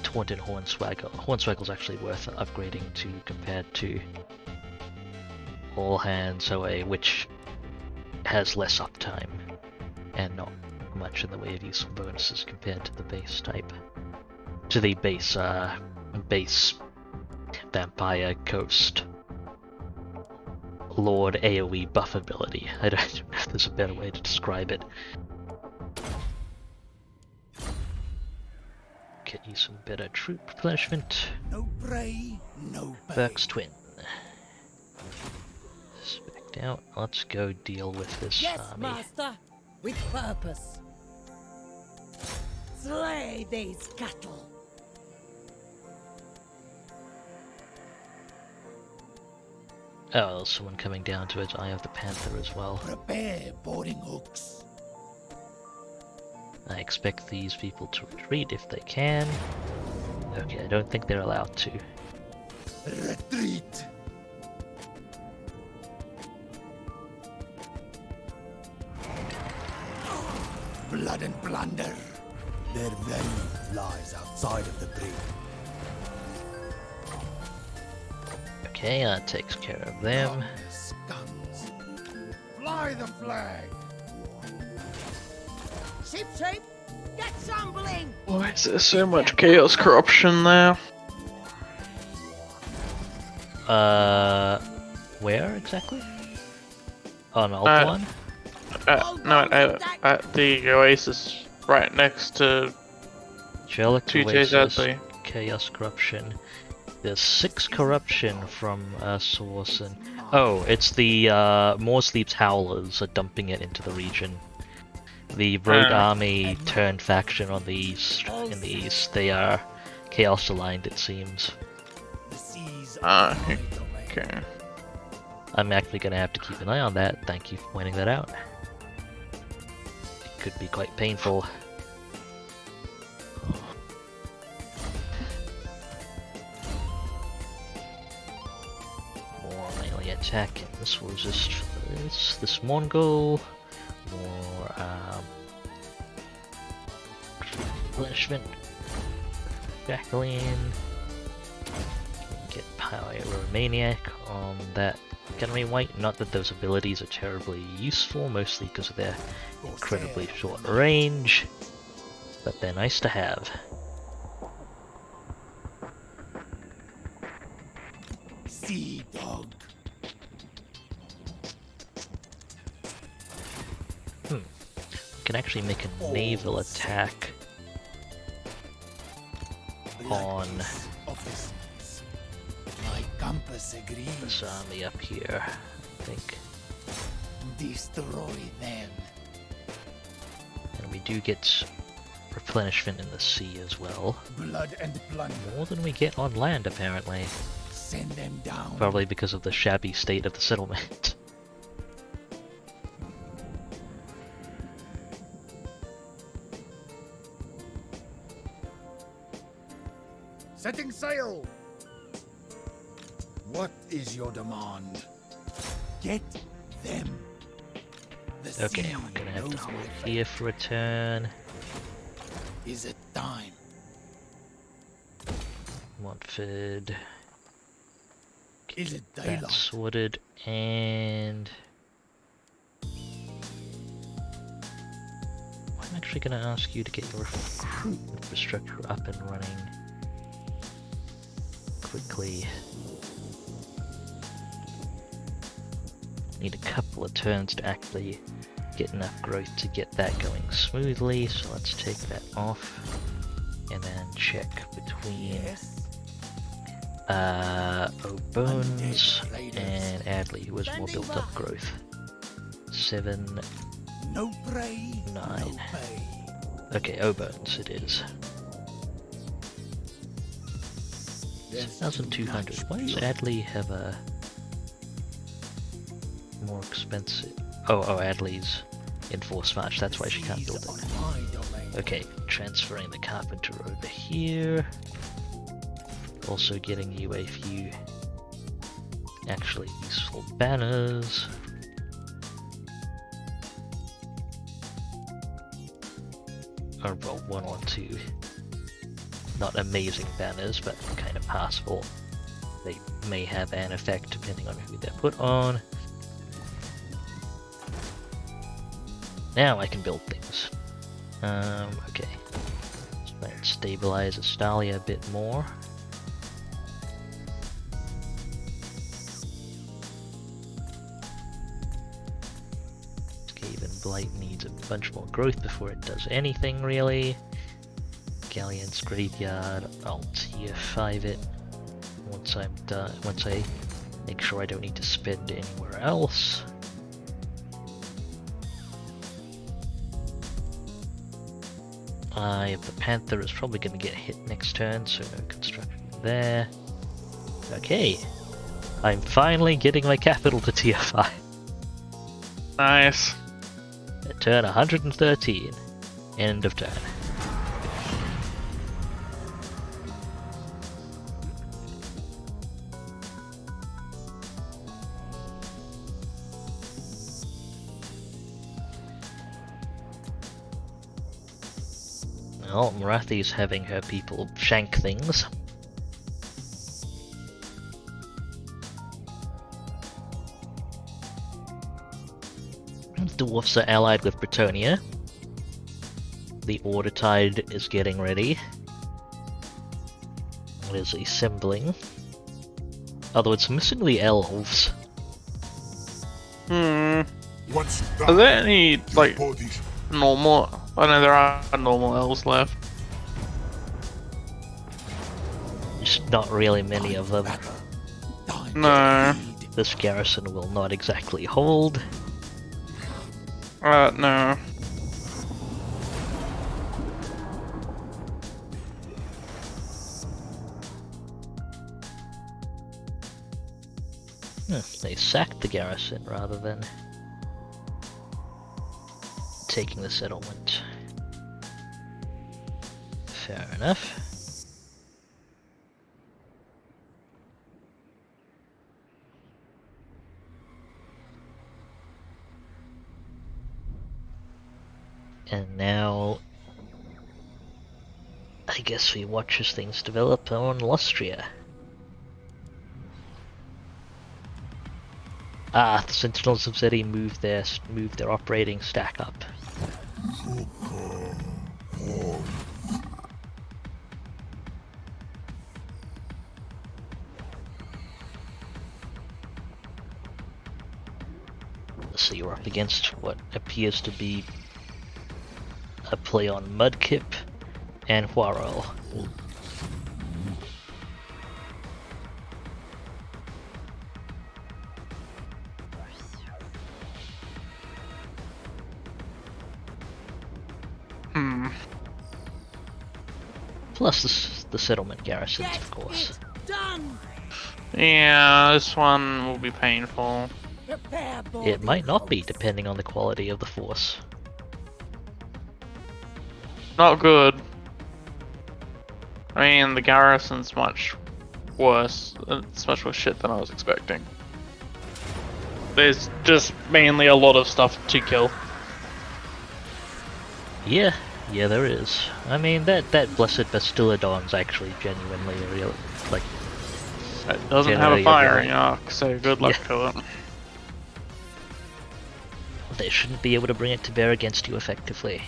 Taunted Hornswaggle, Hornswaggle's actually worth upgrading to compared to All Hands OA, which has less uptime and not much in the way of useful bonuses compared to the base type. To the base Vampire Coast Lord AoE buff ability. I don't know if there's a better way to describe it. Get you some better troop replenishment. No prey, no pay. Burke's Twin. Spec'd out. Let's go deal with this Yes, army. master, with purpose. Slay these cattle. Oh, there's someone coming down to his Eye of the Panther as well. Prepare boarding hooks. I expect these people to retreat if they can. Okay, I don't think they're allowed to. Retreat. Blood and plunder. Their venom lies outside of the brig. Okay, that takes care of them. Scums. Fly the flag. Ship shape, get shambling. Why is there so much chaos corruption there? Where exactly? On Alpine? No, at the Oasis right next to Angelic 2J Oasis, Dudley. Chaos Corruption. There's 6 corruption from source, and oh, it's the Moorsleep's Howlers are dumping it into the region. The Rogue Army turned faction on the east. In the east, they are Chaos aligned, it seems. The seas Ah, are my domain. okay. I'm actually going to have to keep an eye on that. Thank you for pointing that out. It could be quite painful. More melee attack, and this will just this Mongol. More replenishment. Jacqueline. Get Pyromaniac on that Gunnery White. Not that those abilities are terribly useful, mostly because of their incredibly short range, but they're nice to have. Sea dog. We can actually make a naval attack on Of the seas. My compass agrees. this army up here, I think. Destroy them. And we do get replenishment in the sea as well. Blood and plunder. More than we get on land, apparently. Send them down. Probably because of the shabby state of the settlement. Setting sail. What is your demand? Get them. The Okay, sea we're gonna have to knows hold my here for a turn. fate. Is it time? Montford. Is it That daylight? sorted, and I'm actually going to ask you to get your recruit infrastructure up and running quickly. Need a couple of turns to actually get enough growth to get that going smoothly, so let's take that off and then check between Yes. O'Bones and Adley, who has more built up growth. 7, No prey, 9. no pay. Okay, Oberns it is. 6,200. Why does Adley have a more expensive? Oh, Adley's in Force March, that's why she can't build it. Okay, transferring the Carpenter over here. Also getting you a few actually useful banners. Or well, 1 or 2. Not amazing banners, but kind of passable. They may have an effect depending on who they're put on. Now I can build things. Okay. Let's stabilize Astalia a bit more. Skaven Blight needs a bunch more growth before it does anything, really. Galleon's Graveyard, I'll tier 5 it once I'm done. Once I make sure I don't need to spend anywhere else. The Panther is probably going to get hit next turn, so no construction there. Okay, I'm finally getting my capital to tier 5. Nice. Turn 113. End of turn. Well, Marathi's having her people shank things. Dwarfs are allied with Bretonnia. The Order Tide is getting ready. It is assembling. Although it's missing the elves. What's Are there any, like, bodies? normal... I know there are normal elves left. Just not really many of them. No. This garrison will not exactly hold. No. They sacked the garrison rather than taking the settlement. Fair enough. And now, I guess we watch as things develop on Lustria. Ah, the Sentinels of Zeddy moved their operating stack up. So you're up against what appears to be a play on Mudkip and Huarl. Plus the settlement garrisons, of course. Done. Yeah, this one will be painful. Prepare It might not be, depending on the quality of the force. Not good. I mean, the garrison's much worse. It's much worse shit than I was expecting. There's just mainly a lot of stuff to kill. Yeah, there is. I mean, that Blessed Bastiladon's actually genuinely a real, like... It doesn't have generally a firing real- arc, so good luck Yeah. to it. They shouldn't be able to bring it to bear against you effectively.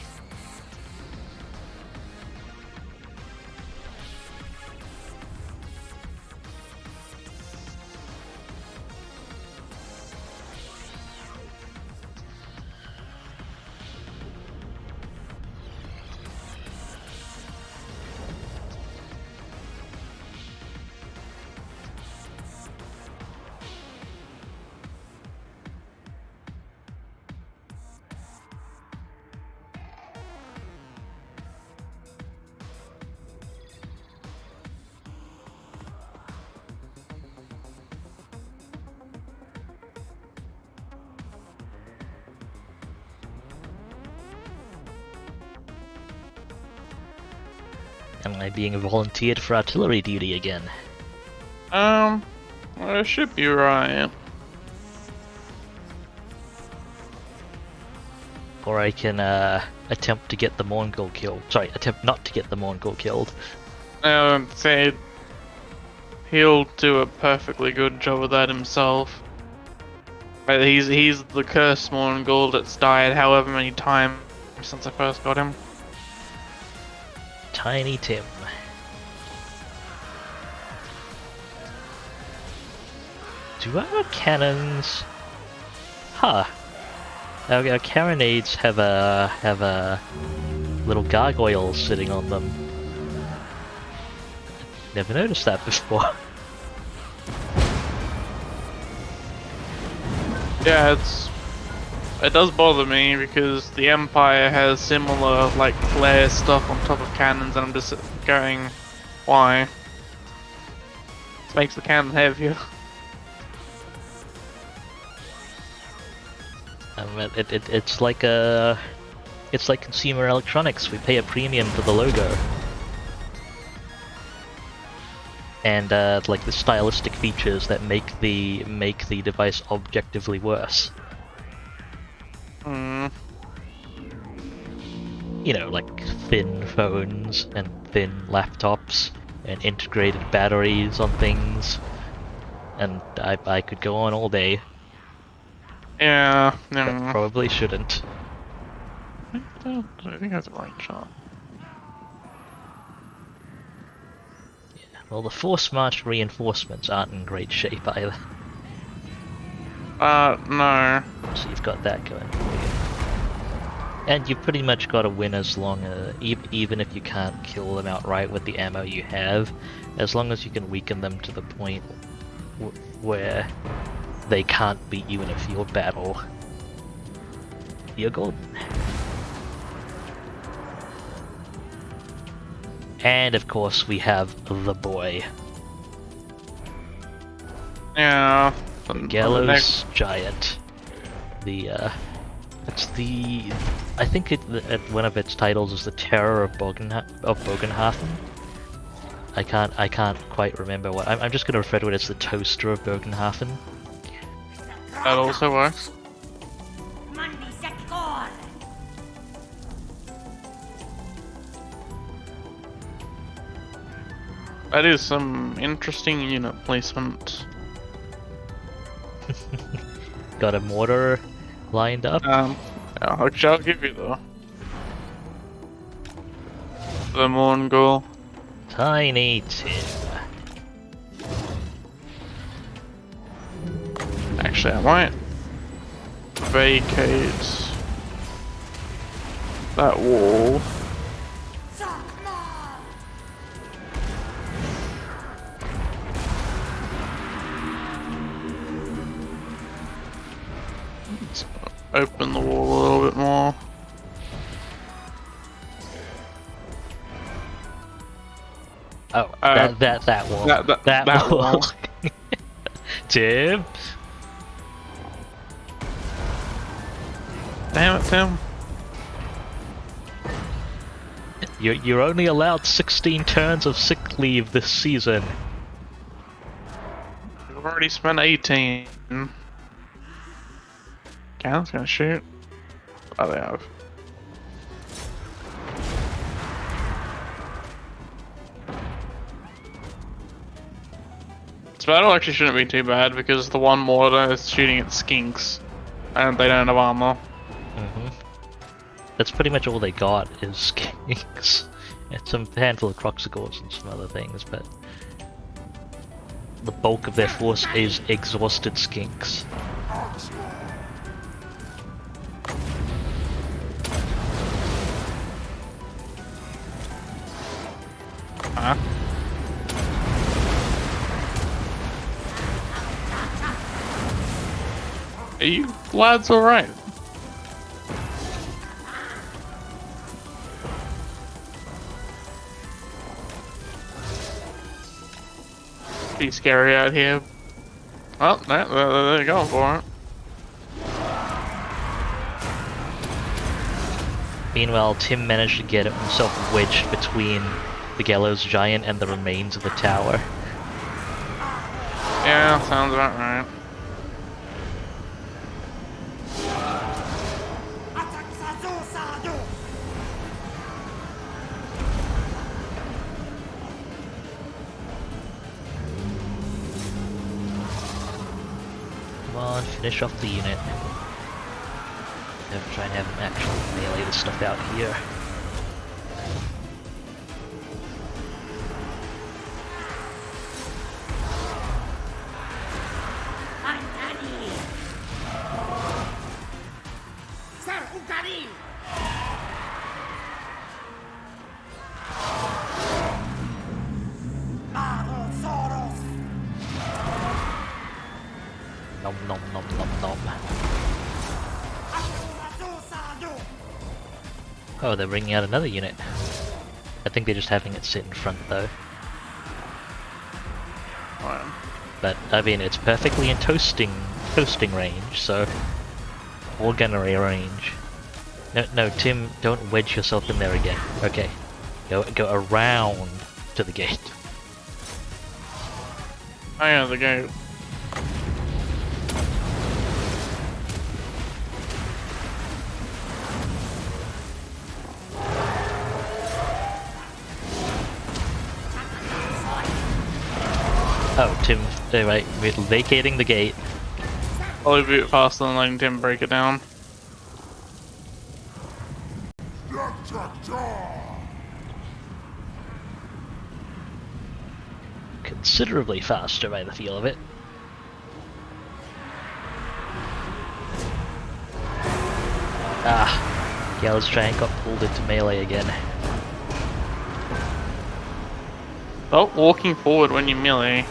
Am I being volunteered for artillery duty again? Well, it should be right. Or I can attempt to get the Mongol killed. Sorry, attempt not to get the Mongol killed. Say he'll do a perfectly good job of that himself. But he's the cursed Mongol that's died however many times since I first got him. Tiny Tim. Do our cannons? Huh. Our carronades have a little gargoyle sitting on them. Never noticed that before. Yeah, it does bother me because the Empire has similar like flare stuff on top of cannons, and I'm just going, why? This makes the cannon heavier. It's like it's like consumer electronics. We pay a premium for the logo, and like the stylistic features that make the device objectively worse. Hmm. You know, like thin phones and thin laptops and integrated batteries on things, and I could go on all day. Yeah. But No. probably shouldn't. I think that's the right shot. Well, the force march reinforcements aren't in great shape either. No. So you've got that going for you. And you've pretty much got to win as long as, even if you can't kill them outright with the ammo you have, as long as you can weaken them to the point where they can't beat you in a field battle, you're golden. And of course we have the boy. Yeah. The Gallows Giant. It's the... I think one of its titles is the Terror of Bogenhafen. I can't quite remember what... I'm just gonna refer to it as the Toaster of Bogenhafen. That also works. That is some interesting unit placement. Got a mortar lined up. Yeah, which I'll give you though. The Mongol. Tiny Tim. Actually, I might vacate that wall. Let's open the wall a little bit more. Oh, that wall. That wall. wall. Tim. Damn it, Tim. You're only allowed 16 turns of sick leave this season. We've already spent 18. Cannon's gonna shoot. Oh, they have. This battle actually shouldn't be too bad because the one mortar is shooting at skinks and they don't have armor. That's pretty much all they got is skinks. And some handful of Croxicores and some other things, but the bulk of their force is exhausted skinks. Huh? Are you lads alright? Pretty scary out here. Well, they're going for it. Meanwhile, Tim managed to get himself wedged between the gallows giant and the remains of the tower. Yeah, sounds about right. Come on, finish off the unit. Don't try and have them actually melee the stuff out here. Nom nom nom nom nom. Oh, they're bringing out another unit. I think they're just having it sit in front though. Right. But I mean, it's perfectly in toasting range, so or gunnery range. No, Tim, don't wedge yourself in there again. Okay, go around to the gate. Oh yeah, the gate. Oh, Tim, right, we're vacating the gate. Probably be a bit faster than letting Tim break it down. Considerably faster by the feel of it. Ah, Gal's Giant got pulled into melee again. Stop walking forward when you melee.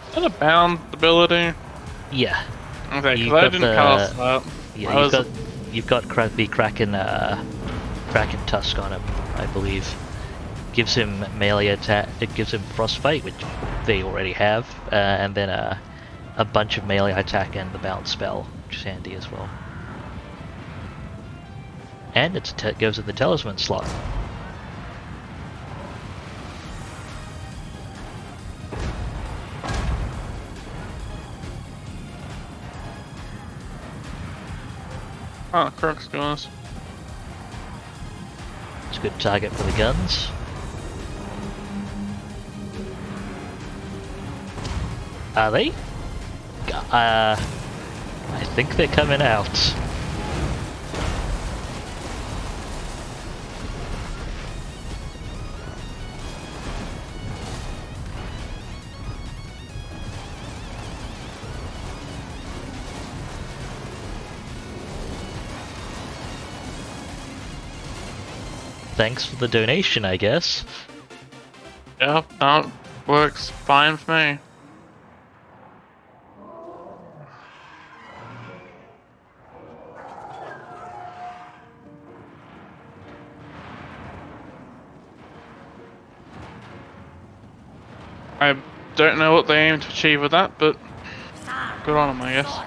Is that a bound ability? Yeah. Okay, You've because I got didn't the- cast that. Yeah, you've got the Kraken Tusk on him, I believe. Gives him melee attack. It gives him frostbite, which they already have, and then a bunch of melee attack and the bound spell, which is handy as well. And it goes in the talisman slot. Oh, Crux goes. It's a good target for the guns. Are they? I think they're coming out. Thanks for the donation, I guess. Yep, that works fine for me. I don't know what they aim to achieve with that, but good on them, I guess.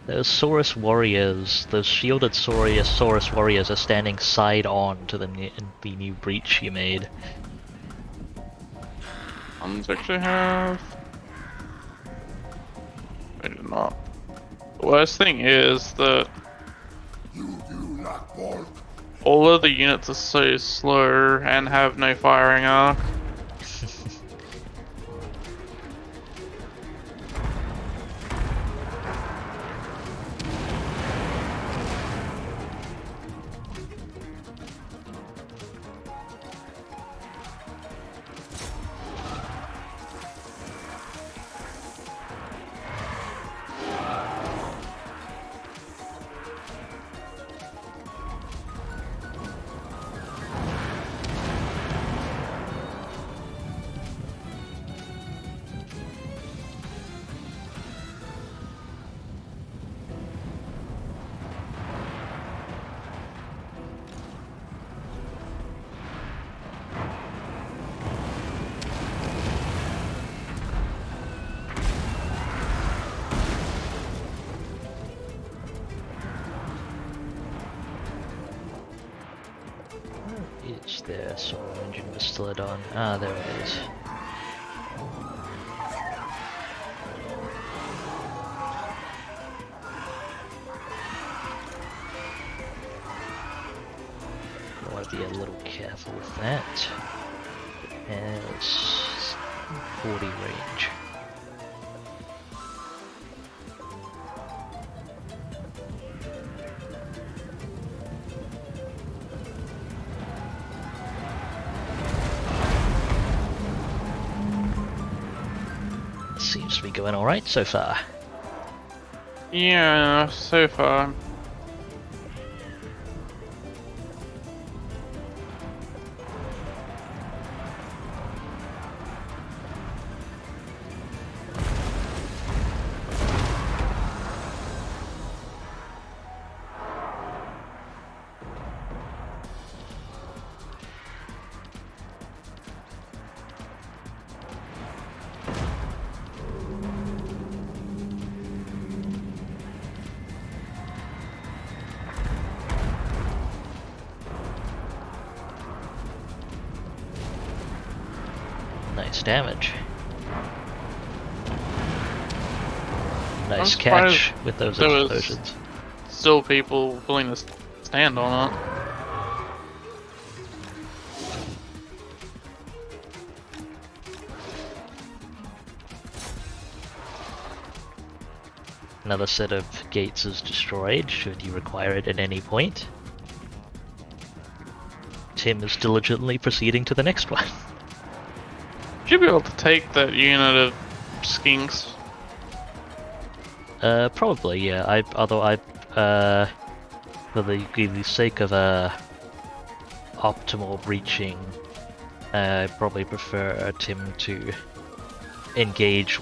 Those Saurus warriors, those shielded Saurus warriors are standing side on to the new breach you made. Ones actually have. They did not. The worst thing is that all of the units are so slow and have no firing arc. Is there some engine Bastillodon? Ah, there it is. I want to be a little careful with that. It has 40 range. Seems to be going alright so far. Yeah, so far. Nice damage. Nice I'm catch surprised with those there was- explosions. Still people willing to stand on it. Another set of gates is destroyed, should you require it at any point. Tim is diligently proceeding to the next one. Should be able to take that unit of skinks. Probably, yeah. For the sake of optimal breaching, I probably prefer Tim to engage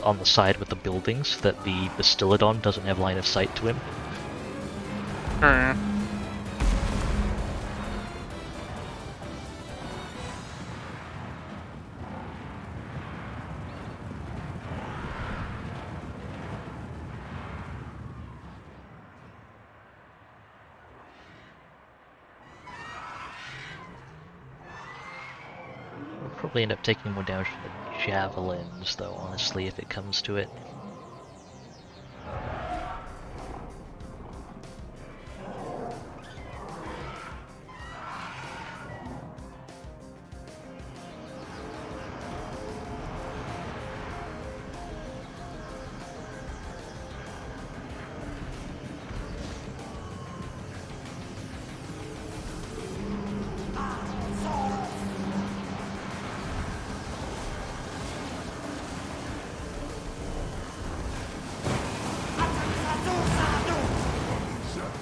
on the side with the buildings that the Bastillodon doesn't have line of sight to him. Sure. We'll probably end up taking more damage from the javelins, though, honestly, if it comes to it.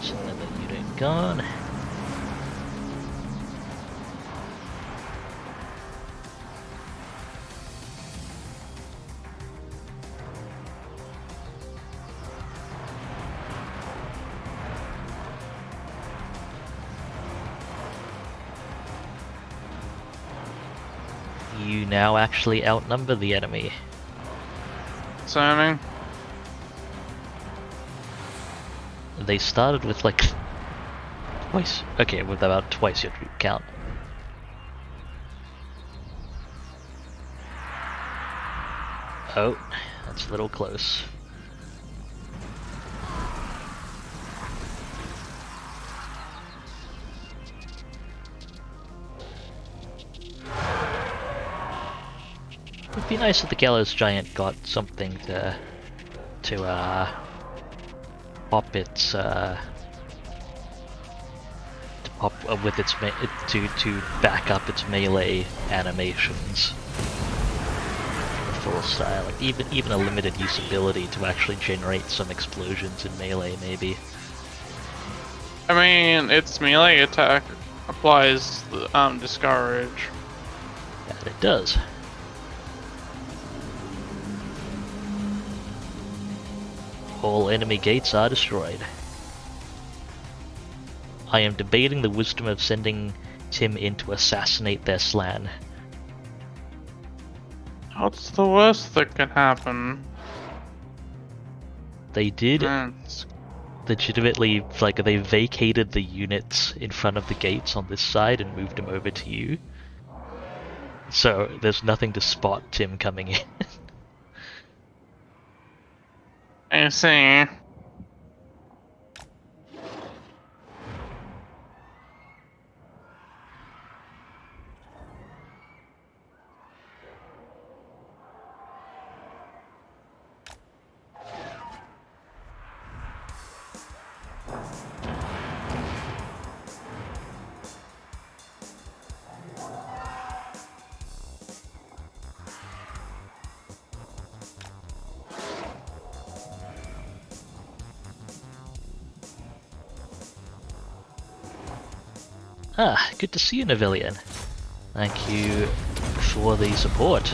So another unit gone. You now actually outnumber the enemy. Concerning. They started with like twice. Okay, with about twice your troop count. Oh, that's a little close. It'd be nice if the Gallows Giant got something to pop its to pop with its to back up its melee animations. Full style, like even a limited use ability to actually generate some explosions in melee, maybe. I mean, its melee attack applies the discourage. That it does. All enemy gates are destroyed. I am debating the wisdom of sending Tim in to assassinate their Slan. What's the worst that can happen? They did Mm, legitimately, like, they vacated the units in front of the gates on this side and moved them over to you. So there's nothing to spot Tim coming in. I see. Ah, good to see you, Navillion. Thank you for the support.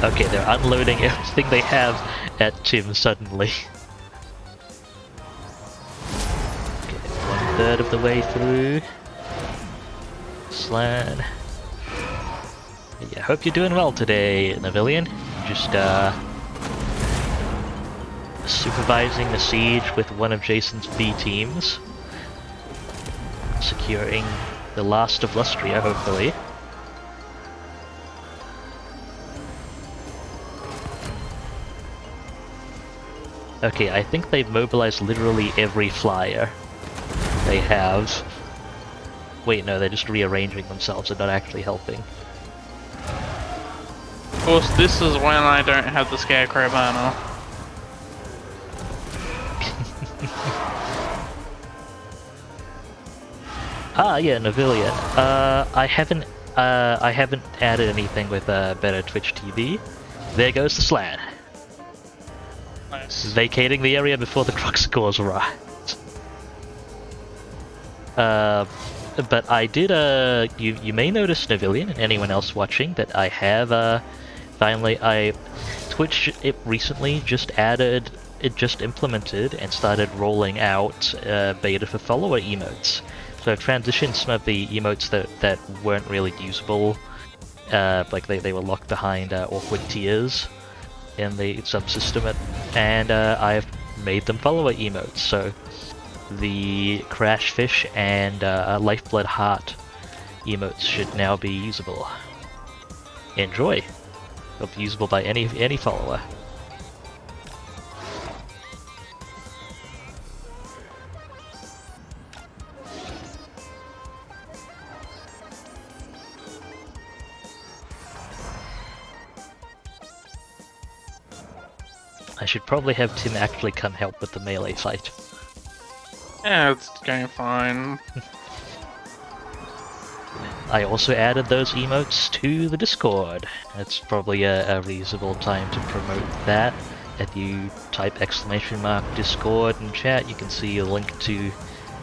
Okay, they're unloading everything they have at Tim suddenly. Okay, 1/3 of the way through. Slan. Yeah, hope you're doing well today, Navillion. Just, supervising the siege with one of Jason's B teams. Securing the last of Lustria, hopefully. Okay, I think they've mobilized literally every flyer they have. Wait, no, they're just rearranging themselves and not actually helping. Of course, this is when I don't have the Scarecrow banner. Ah, yeah, Navillion. I haven't added anything with better Twitch TV. There goes the Slan. Nice. Vacating the area before the Croxicores arrive. But I did, you may notice, Navillion, and anyone else watching, that I have, finally, Twitch it recently just implemented and started rolling out, beta for follower emotes. So I've transitioned some of the emotes that weren't really usable, like they were locked behind, awkward tiers in the subsystem, and I've made them follower emotes, so the Crash Fish and Lifeblood Heart emotes should now be usable. Enjoy! They'll be usable by any follower. I should probably have Tim actually come help with the melee fight. Yeah, it's going fine. I also added those emotes to the Discord. It's probably a reasonable time to promote that. If you type !Discord in chat, you can see a link to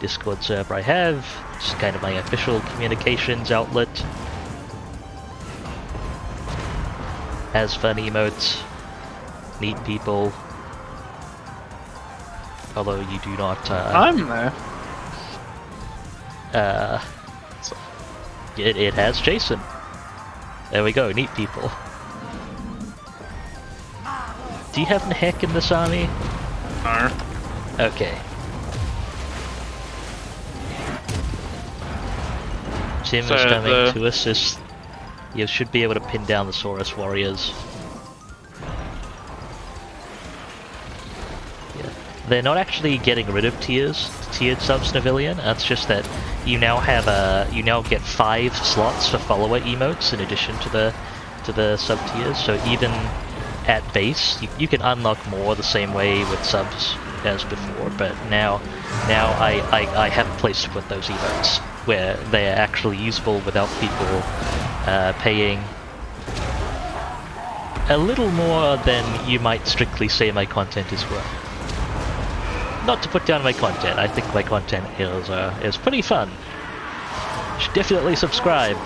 Discord server I have. It's kind of my official communications outlet. Has fun emotes, neat people. Although you do not, I'm there. It has Jason. There we go, neat people. Do you have Heck in this army? No. Okay. Tim So is coming to assist. You should be able to pin down the Saurus warriors. Yeah. They're not actually getting rid of tiered subs, Navillion. That's just that you now have you now get 5 slots for follower emotes in addition to the sub tiers. So even at base, you can unlock more the same way with subs as before. But now I have a place to put those emotes where they are actually usable without people paying a little more than you might strictly say my content is worth. Not to put down my content, I think my content is pretty fun. You should definitely subscribe.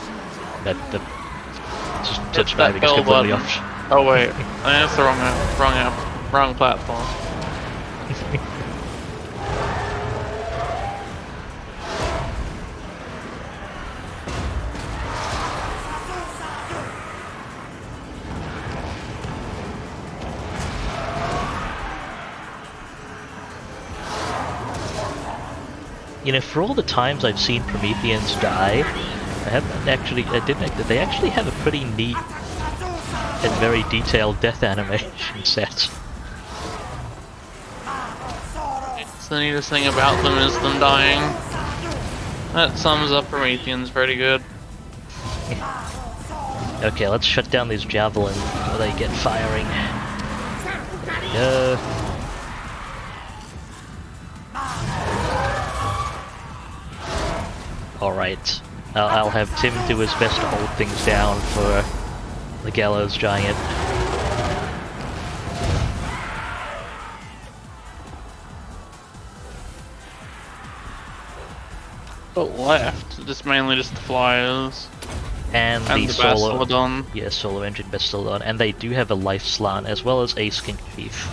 Subscribing is completely optional. Oh wait, I think that's the wrong platform. you know, for all the times I've seen Prometheans die, I haven't actually, they actually have a pretty neat and very detailed death animation set. It's the neatest thing about them is them dying. That sums up Prometheans pretty good. Okay, let's shut down these javelins before they get firing. There we go. Alright, I'll have Tim do his best to hold things down for the Gallows Giant. But left, just mainly just the flyers. And the Bastillodon. Solar Engine Bastillodon, and they do have a life slant as well as a Skink Chief.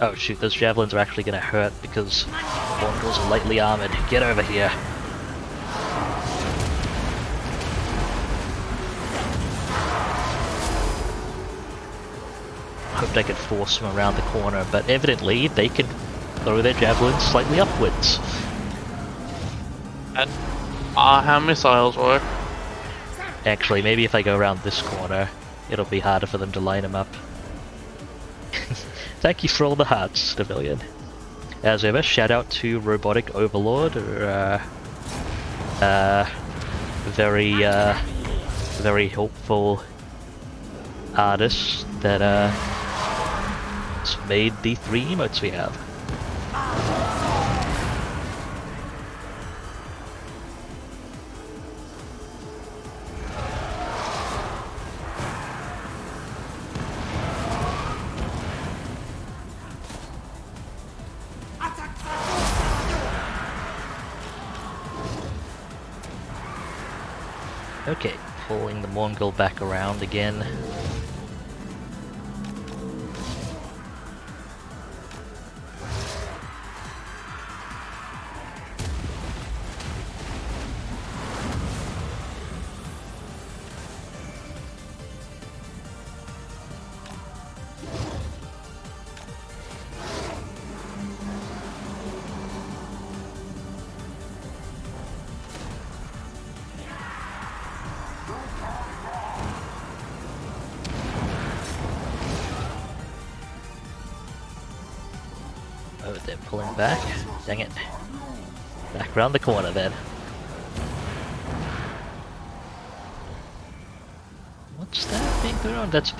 Oh shoot, those javelins are actually gonna hurt because Morgul's are lightly armored. Get over here. Hoped I could force them around the corner, but evidently they can throw their javelins slightly upwards. And how missiles work. Actually, maybe if I go around this corner, it'll be harder for them to line them up. Thank you for all the hearts, civilian. As ever, shout out to Robotic Overlord, or very helpful artist that made the 3 emotes we have. Okay, pulling the Mongol back around again. Oh, they're pulling back. Dang it. Back around the corner then. What's that being thrown? That's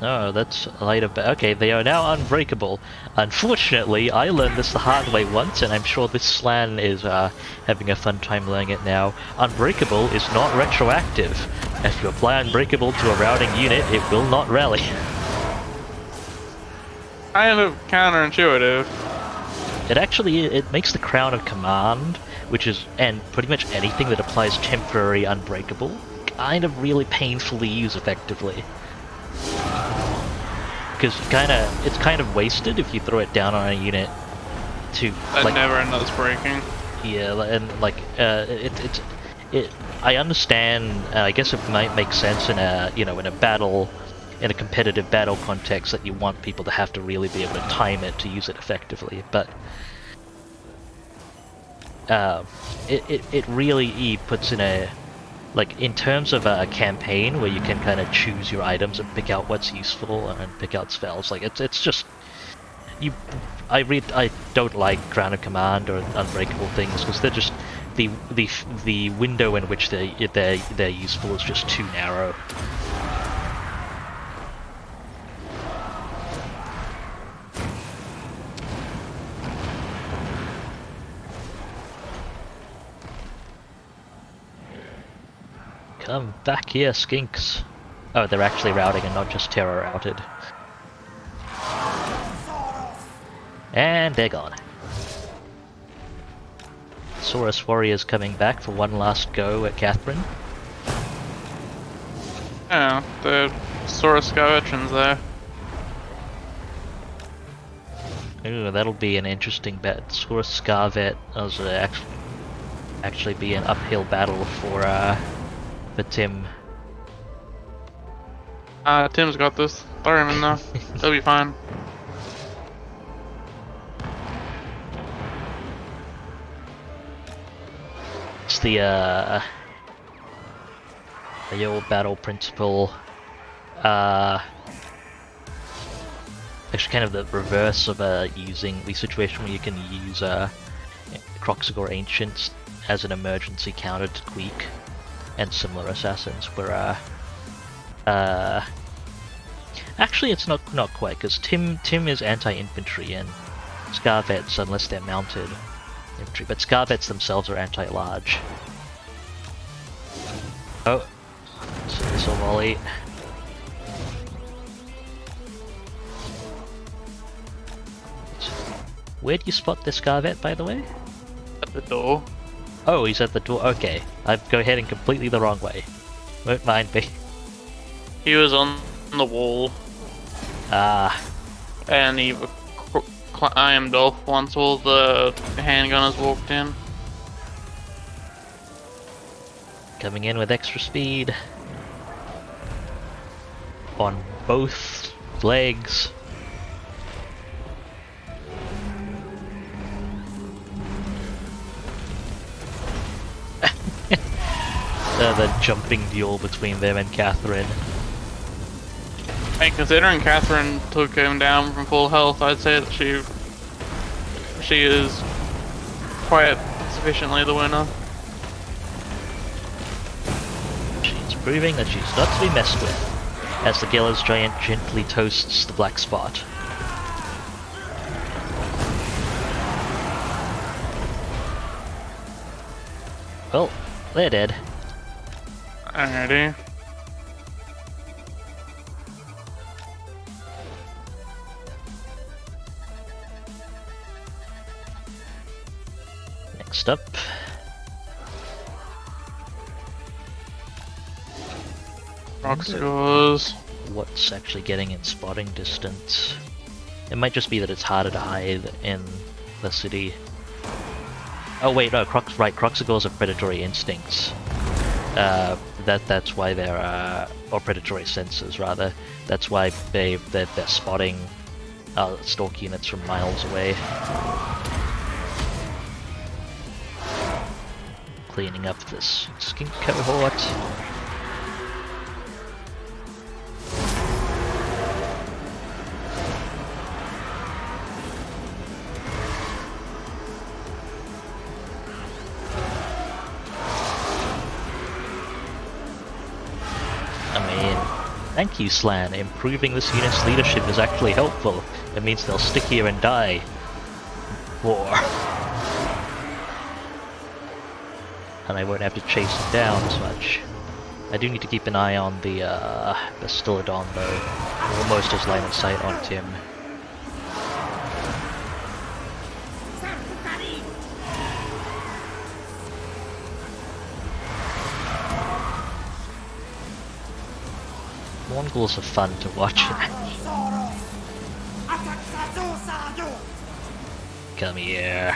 no, that's light of okay, they are now unbreakable. Unfortunately, I learned this the hard way once, and I'm sure this slan is having a fun time learning it now. Unbreakable is not retroactive. If you apply Unbreakable to a routing unit, it will not rally. Kind of counterintuitive. It makes the Crown of Command, which is, and pretty much anything that applies temporary Unbreakable, kind of really painfully use effectively. Because it's kind of wasted if you throw it down on a unit to That like, never ends up breaking. yeah, and like I understand. I guess it might make sense in a in a battle, in a competitive battle context, that you want people to have to really be able to time it to use it effectively, but it really puts in a, like, in terms of a campaign where you can kind of choose your items and pick out what's useful and pick out spells, like it's just I don't like Crown of Command or Unbreakable things because they're just the window in which they're useful is just too narrow. Come back here, skinks. Oh, they're actually routing and not just terror routed. And they're gone. Saurus warriors coming back for one last go at Catherine. Yeah, the Saurus veterans there. Ooh, that'll be an interesting bet. Saurus Scarvet as actually be an uphill battle for Tim. Tim's got this. Throw him in there. He'll be fine. it's the old battle principle. Actually, kind of the reverse of using the situation where you can use Kroxigor Ancients as an emergency counter to Queek and similar assassins, where actually it's not quite, because Tim is anti-infantry and Scarvets, unless they're mounted infantry, but Scarvets themselves are anti-large. Oh, so this will volley. Where do you spot this Scarvet, by the way? At the door. Oh, he's at the door. Okay, I've go heading completely the wrong way. Won't mind me. He was on the wall. Ah, And he climbed off once all the handgunners walked in. coming in with extra speed. On both legs. The jumping duel between them and Catherine. And considering Catherine took him down from full health, I'd say that she is quite sufficiently the winner. She's proving that she's not to be messed with, as the Gallows Giant gently toasts the black spot. Well, they're dead. Alrighty. Next up. Rock scores. What's actually getting in spotting distance? It might just be that it's harder to hide in the city. Oh wait, no, Kroxigors have predatory instincts. That's why they're or predatory senses rather. That's why they're spotting stalk units from miles away. Cleaning up this skink cohort. Thank you, Slan. Improving this unit's leadership is actually helpful. It means they'll stick here and die. War. And I won't have to chase them down as much. I do need to keep an eye on the Stilodon though. Almost has line of sight on Tim. Mongols are fun to watch. Come here.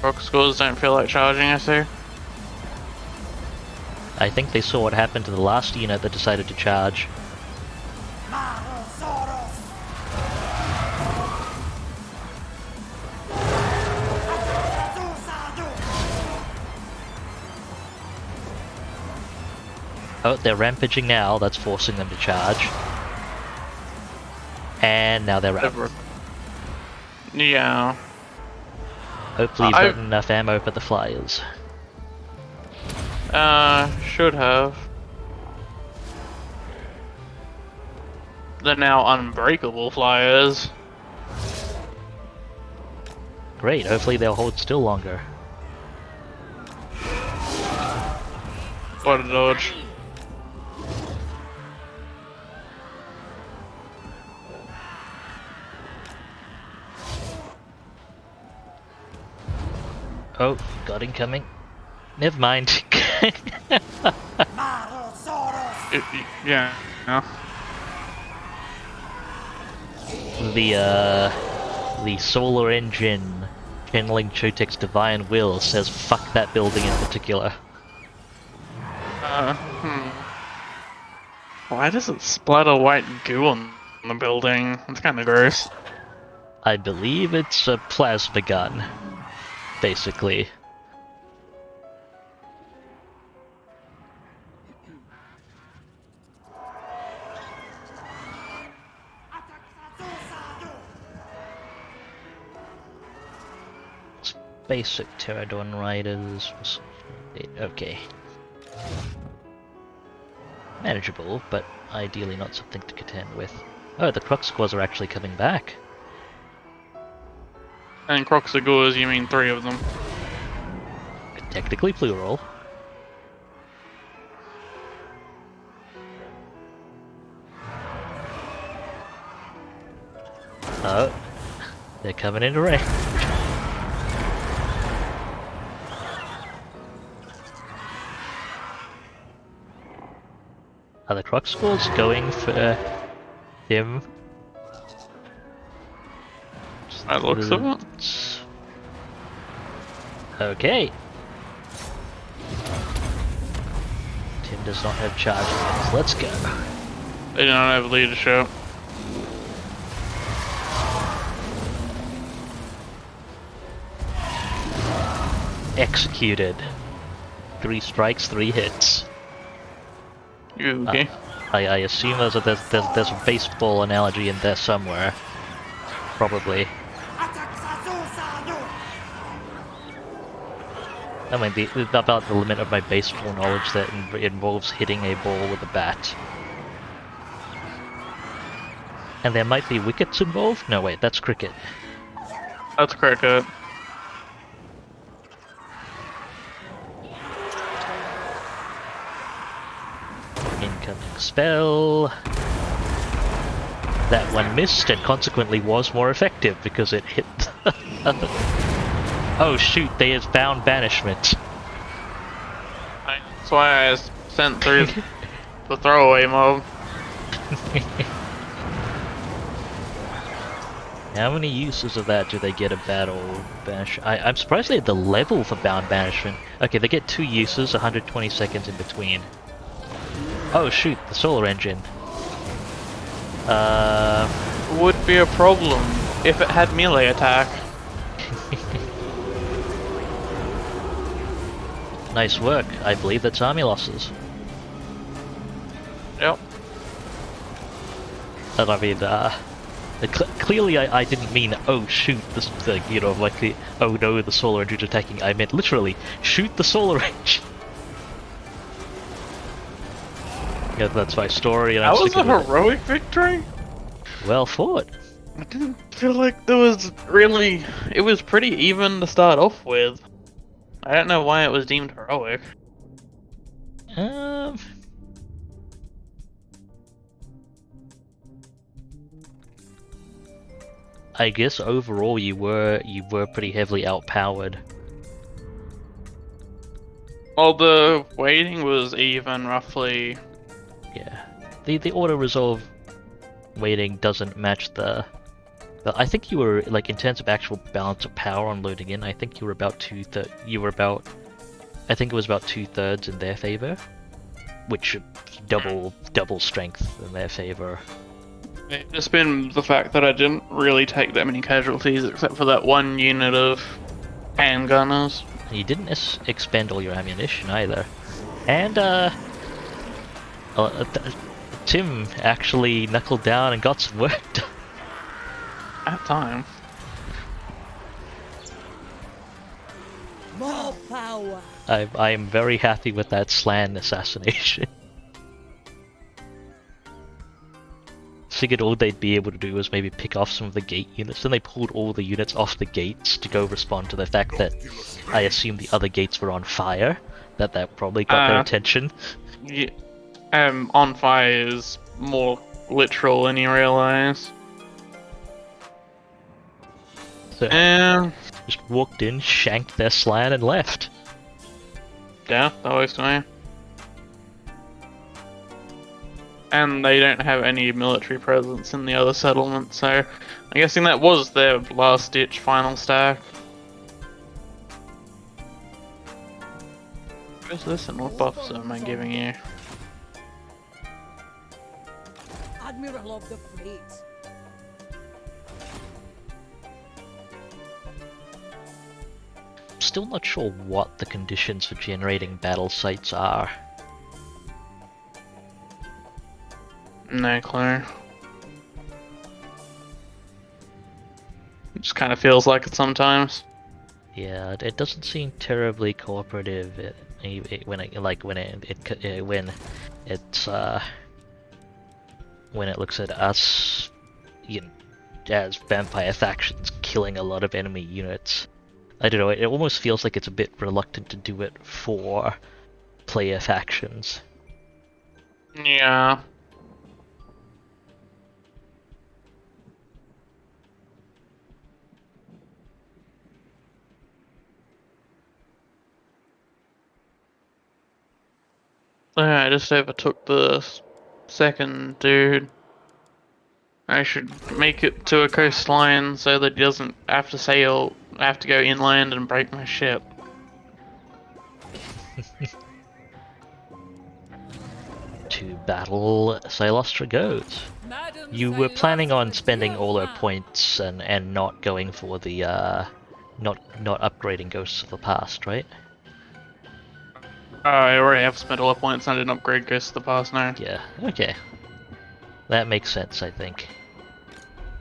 Rock scores don't feel like charging, I see. I think they saw what happened to the last unit that decided to charge. Oh, they're rampaging now, that's forcing them to charge. And now they're rampaging. Yeah. Hopefully you've got enough ammo for the flyers. Should have. They're now unbreakable flyers. Great, hopefully they'll hold still longer. What a dodge. Oh, got incoming. Never mind. Yeah. The solar engine channeling Chotek's divine will says fuck that building in particular. Why does it splatter white goo on the building? It's kind of gross. I believe it's a plasma gun, basically. It's basic Pterodon Riders. Okay. Manageable, but ideally not something to contend with. Oh, the Crux Squaws are actually coming back. And Croxagores, you mean 3 of them. Technically plural. Oh, they're coming into range. Are the Crux Squaws going for him? That looks of it. Okay. Tim does not have charge units. Let's go. They do not have leadership. Executed. 3 strikes, 3 hits. You okay? I assume there's a baseball analogy in there somewhere. Probably. That might be about the limit of my baseball knowledge that involves hitting a ball with a bat. And there might be wickets involved? No, wait, that's cricket. That's cricket. Incoming spell. That one missed and consequently was more effective because it hit the Oh shoot, they have found banishment. That's why I sent through the throwaway mob. How many uses of that do they get a battle banish? I'm surprised they had the level for bound banishment. Okay, they get 2 uses, 120 seconds in between. Oh shoot, the solar engine. Would be a problem if it had melee attack. Nice work. I believe that's army losses. Yep. And I mean, clearly I didn't mean, oh shoot, this thing, you know, like the, oh no, the solar engine's attacking. I meant literally, shoot the solar engine. Yeah, that's my story, and That I'm was a sticking with it. heroic victory? Well fought. I didn't feel like there was really... It was pretty even to start off with. I don't know why it was deemed heroic. I guess overall you were pretty heavily outpowered. Well, the weighting was even, roughly. Yeah. The auto resolve weighting doesn't match the I think you were, like, in terms of actual balance of power on loading in, I think you were about I think it was about 2/3 in their favor, which double strength in their favor. It's just been the fact that I didn't really take that many casualties except for that one unit of handgunners. You didn't expend all your ammunition either. And, Tim actually knuckled down and got some work done. At time. More power. I am very happy with that Slan assassination. Figured all they'd be able to do was maybe pick off some of the gate units, and they pulled all the units off the gates to go respond to the fact that I assume the other gates were on fire. That probably got their attention. Yeah, on fire is more literal than you realize. So just walked in, shanked their Slan, and left. Yeah, that works for me. And they don't have any military presence in the other settlement, so I'm guessing that was their last-ditch final stack. What's this and what buffs am I giving you? Admiral of the fleet. still not sure what the conditions for generating battle sites are. No clue. It just kind of feels like it sometimes. Yeah, it doesn't seem terribly cooperative when it looks at us, you know, as vampire factions killing a lot of enemy units. I don't know, it almost feels like it's a bit reluctant to do it for player factions. Yeah. I just overtook the second dude. I should make it to a coastline so that he doesn't have to sail, have to go inland and break my ship. To battle Cylostra goes. You were planning on spending all her points and not going for the not upgrading Ghosts of the Past, right? I already have spent all the points and I didn't upgrade Ghost of the Past now. Yeah, okay. That makes sense, I think.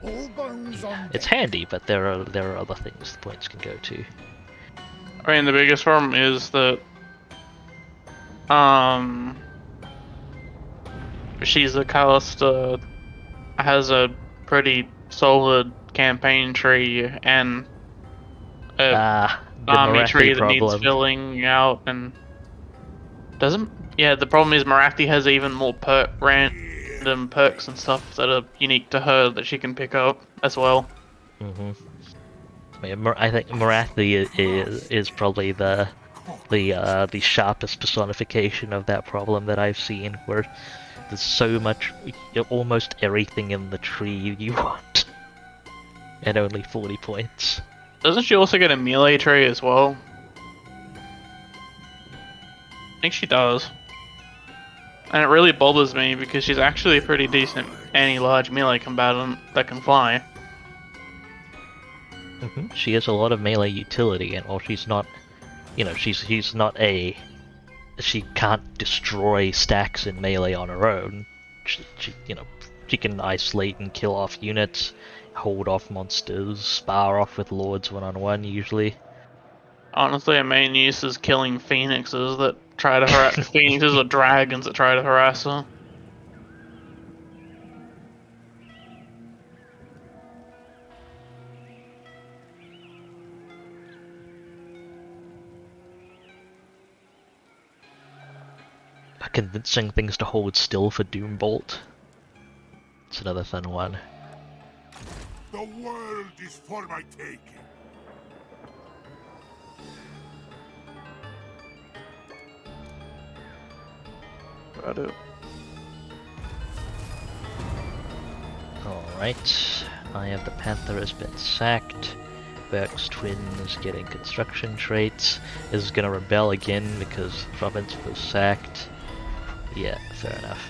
All bones on It's deck. handy, but there are other things the points can go to. I mean, the biggest problem is that, she's a Cylostra, has a pretty solid campaign tree and a The army tree Marathi that needs problem. filling out and doesn't. Yeah, the problem is Marathi has even more random perks and stuff that are unique to her that she can pick up as well. I think Marathi is probably the sharpest personification of that problem that I've seen, where there's so much, almost everything in the tree you want, and only 40 points. Doesn't she also get a melee tree as well? I think she does. And it really bothers me because she's actually a pretty decent anti-large melee combatant that can fly. She has a lot of melee utility, and while she's not, she's not she can't destroy stacks in melee on her own. She can isolate and kill off units, hold off monsters, spar off with lords one-on-one usually. Honestly, her main use is killing phoenixes that try to harass phoenixes or dragons that try to harass her. Convincing things to hold still for Doombolt. It's another fun one. The world is for my taking. Got it. Alright, Eye of the Panther has been sacked. Burke's twins getting construction traits. Is gonna rebel again because province was sacked. Yeah, fair enough.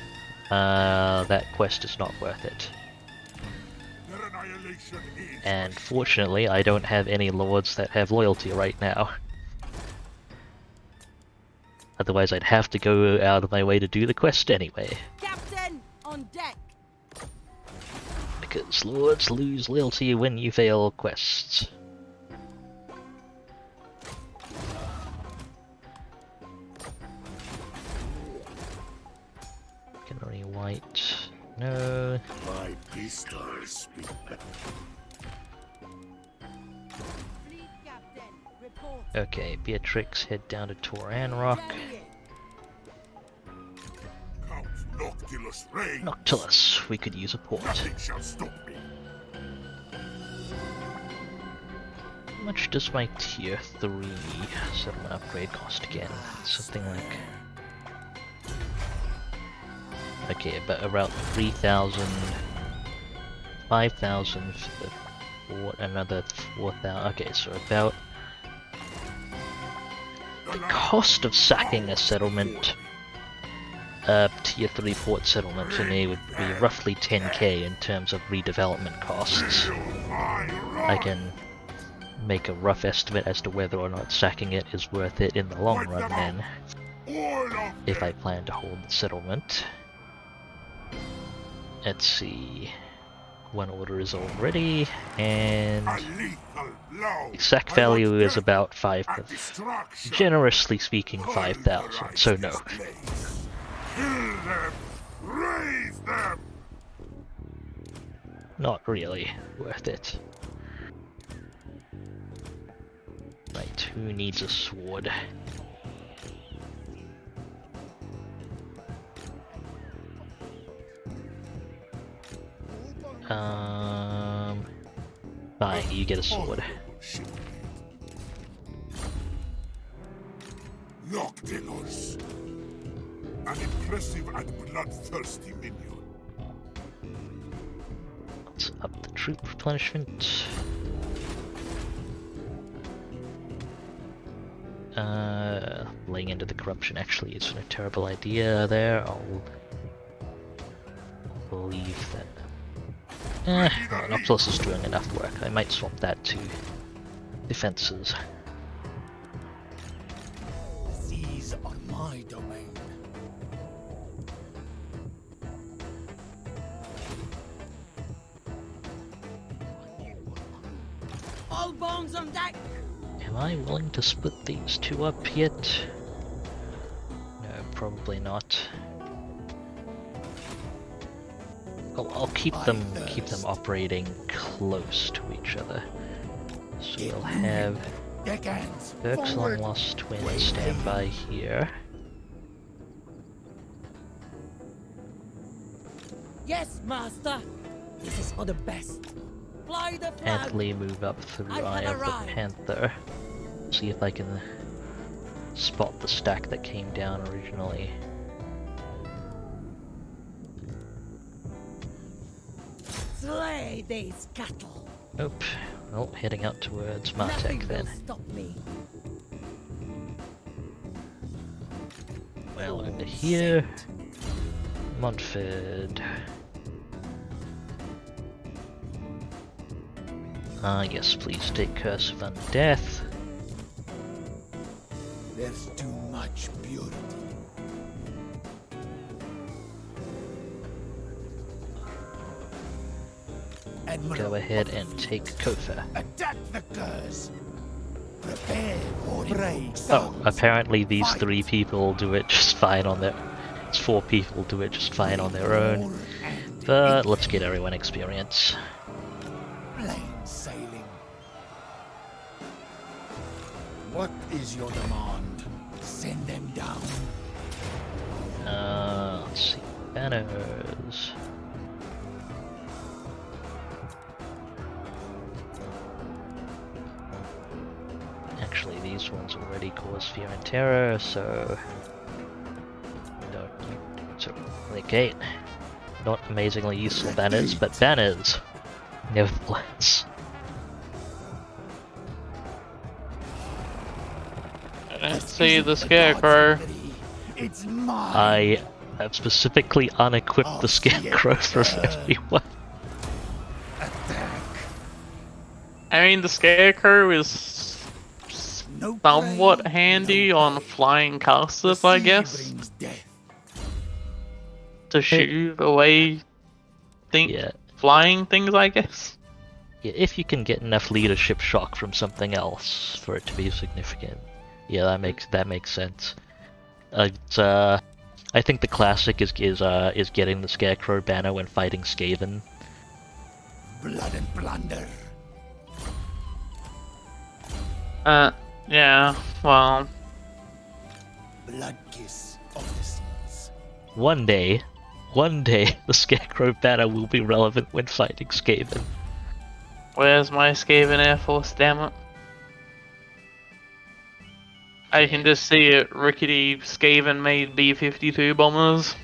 That quest is not worth it. Their annihilation is And fortunately, I don't have any lords that have loyalty right now. Otherwise, I'd have to go out of my way to do the quest anyway. Captain, on deck. Because lords lose loyalty when you fail quests. Canary White. No. my pistols speak better. Fleet captain, report. Okay, Beatrix, head down to Toran Rock. Count Noctilus reigns. Noctilus, we could use a port. Nothing shall stop me. How much does my tier 3 settlement upgrade cost again? Something like... Okay, but around 3,000... 5,000 for another 4,000... Okay, so about... The cost of sacking a settlement... tier 3 port settlement for me would be roughly 10k in terms of redevelopment costs. I can make a rough estimate as to whether or not sacking it is worth it in the long run then, if I plan to hold the settlement. Let's see. One order is all ready, and the sack value is about 5,000. Generously speaking, 5,000, so no. Not really worth it. Right, who needs a sword? Fine, you get a sword. Noctilus, an impressive and bloodthirsty minion. Let's up the troop replenishment. Laying into the corruption actually isn't a terrible idea there. I'll leave that. Well, Noctilus is doing enough work. I might swap that to defenses. These are my domain. All bombs on deck! Am I willing to split these two up yet? No, probably not. I'll keep them operating close to each other. So we'll have Burke's Long Lost Twin stand by here. Yes, master! This is for the best. Fly the flag! Antley move up through I Eye have of the arrived. Panther. See if I can spot the stack that came down originally. Slay these cattle! Nope. Well, heading out towards Nothing Martek will then. stop me. Well, over here. Montford. Yes, please take Curse of Undeath. There's too much purity. Go ahead and take Kofa. Attack the curse. Prepare for break. Oh, apparently these three people do it just fine on their... It's four people do it just fine on their own. But let's get everyone experience. Plain sailing. What is your demand? Send them down. Let's see. Banners. Actually, these ones already cause fear and terror, so... Okay. Not amazingly useful banners, but banners! Nevertheless. I don't see the scarecrow. It's mine. I have specifically unequipped the scarecrow for everyone. Attack. I mean, the scarecrow is No somewhat prey, handy no on prey. flying The casters, I sea guess, brings death. to shoot away Yeah. flying things, I guess. Yeah, if you can get enough leadership shock from something else for it to be significant. Yeah, that makes sense. I think the classic is getting the Scarecrow banner when fighting Skaven. Blood and plunder. Yeah, well, Blood kiss of the seas. One day, the Scarecrow banner will be relevant when fighting Skaven. where's my Skaven Air Force, damn it? I can just see it, rickety Skaven-made B-52 bombers.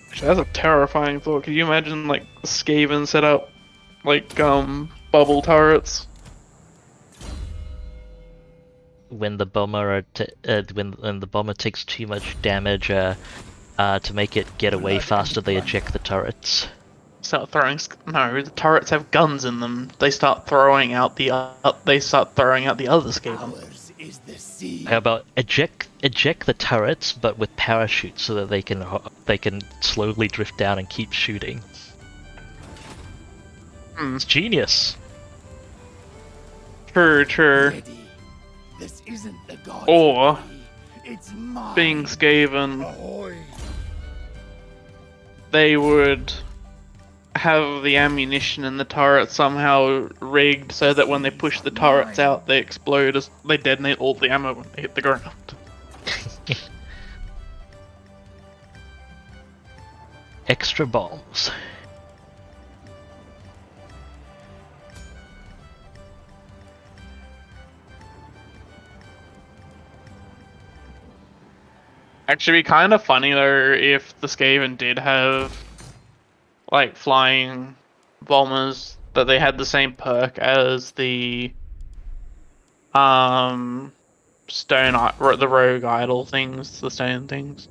Actually, that's a terrifying thought. Could you imagine, like, Skaven set up, like, bubble turrets? When the bomber when the bomber takes too much damage, to make it get away faster, they eject the turrets. start throwing. No, the turrets have guns in them. They start throwing out the. They start throwing out the other Skaven. Ours is the sea. How about eject the turrets, but with parachutes, so that they can slowly drift down and keep shooting. It's genius. True, true. Ready. This isn't the god. Or It's mine. being Skaven, Ahoy. they would have the ammunition in the turret somehow rigged so that when they push the turrets out, they explode as they detonate all the ammo when they hit the ground. Extra bombs. Actually, it'd be kind of funny though if the Skaven did have like flying bombers that they had the same perk as the the rogue idol things, the stone things.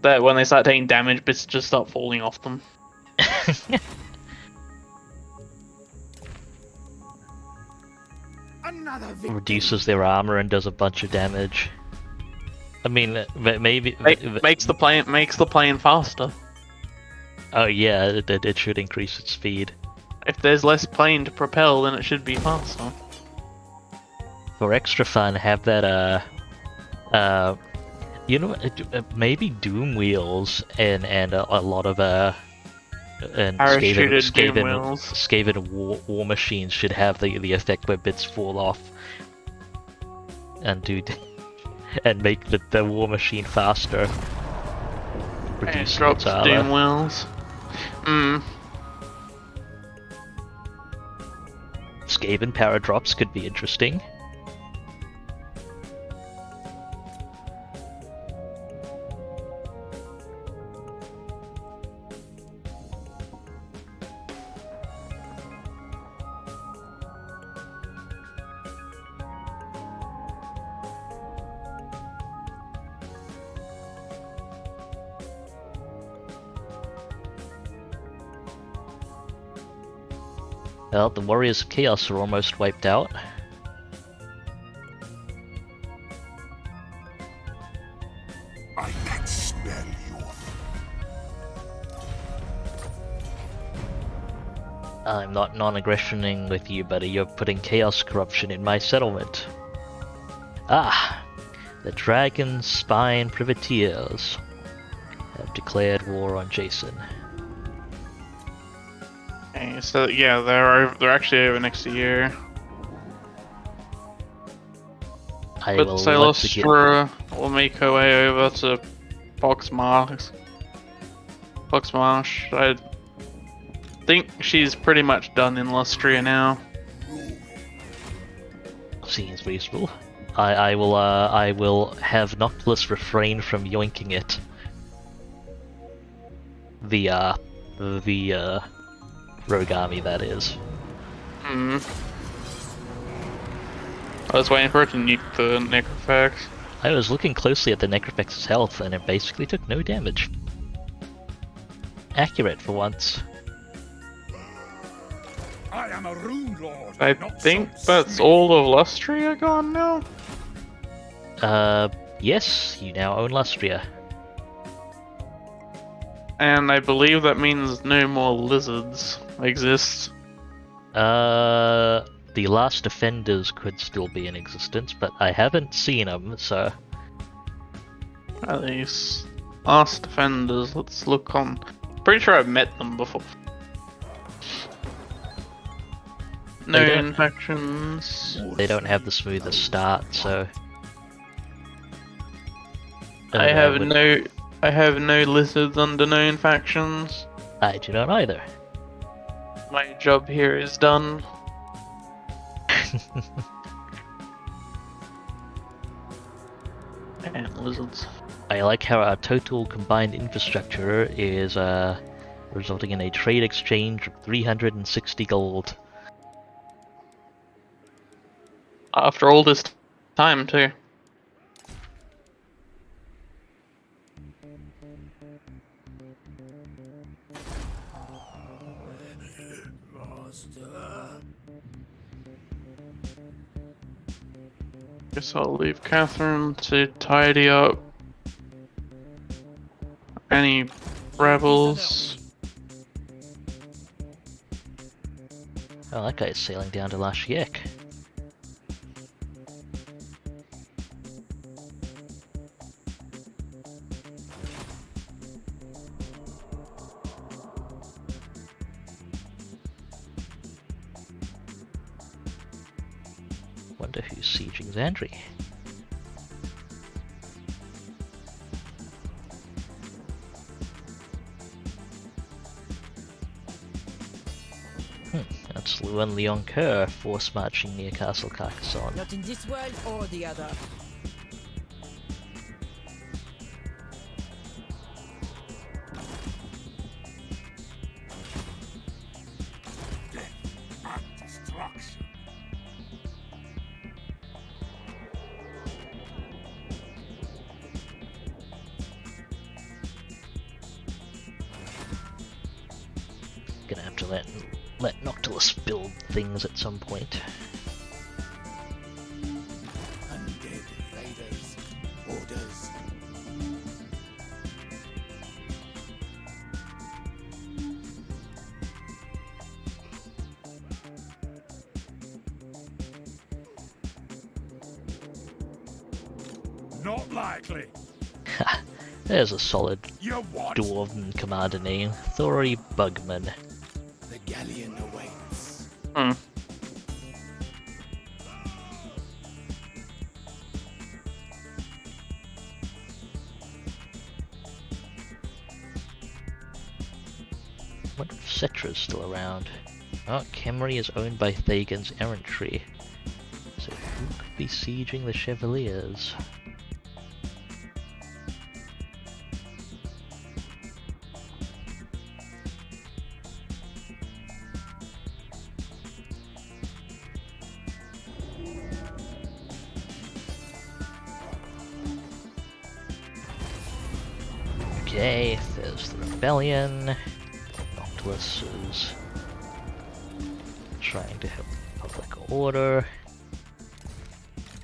That when they start taking damage, bits just start falling off them. Another victory. Reduces their armor and does a bunch of damage. I mean, maybe Makes the plane faster. Oh yeah, it should increase its speed. If there's less plane to propel, then it should be faster. For extra fun, have that you know, maybe Doom wheels and a lot of and Parachuted Doom wheels. Skaven war machines should have the effect where bits fall off and and make the war machine faster. And Reduce drops its armor. Doom wheels. Skaven paradrops could be interesting. Well, the Warriors of Chaos are almost wiped out. I can smell you. I'm not non-aggressioning with you, buddy. You're putting chaos corruption in my settlement. Ah! The Dragon Spine Privateers have declared war on Jason. Okay, so yeah, they're actually over next year. I But will let the game- Cylostra will make her way over to Foxmarsh. I think she's pretty much done in Lustria now. Seems reasonable. I will have Noctilus refrain from yoinking it. The rogue army, that is. I was waiting for it to nuke the Necrophax. I was looking closely at the Necrophex's health, and it basically took no damage. Accurate for once. I am a rune lord. I not think some that's smith. all of Lustria gone now. Yes, you now own Lustria. And I believe that means no more lizards exist. The last defenders could still be in existence, but I haven't seen them, so... At least. Last defenders, let's look on. Pretty sure I've met them before. No They don't- infections. They don't have the smoothest start, so... I have would- no lizards under known factions. I do not either. My job here is done. And lizards. I like how our total combined infrastructure is resulting in a trade exchange of 360 gold. After all this time, too. master. Guess I'll leave Catherine to tidy up any rebels. Oh, that guy's sailing down to Lashiek. Wonder who's sieging Zandri. That's Luan Leon Kerr force marching near Castle Carcassonne. Not in this world or the other. Death and destruction. Gonna have to let Noctilus build things at some point. Undead raiders. Orders. Not likely. There's a solid You what? dwarven commander name, Thori Bugman. The galleon awaits. Hmm. Wonder if Cetra's still around. Oh, Khemri is owned by Thagan's errantry. So who could be sieging the Chevaliers? Okay, there's the rebellion. Noctilus is trying to help public order.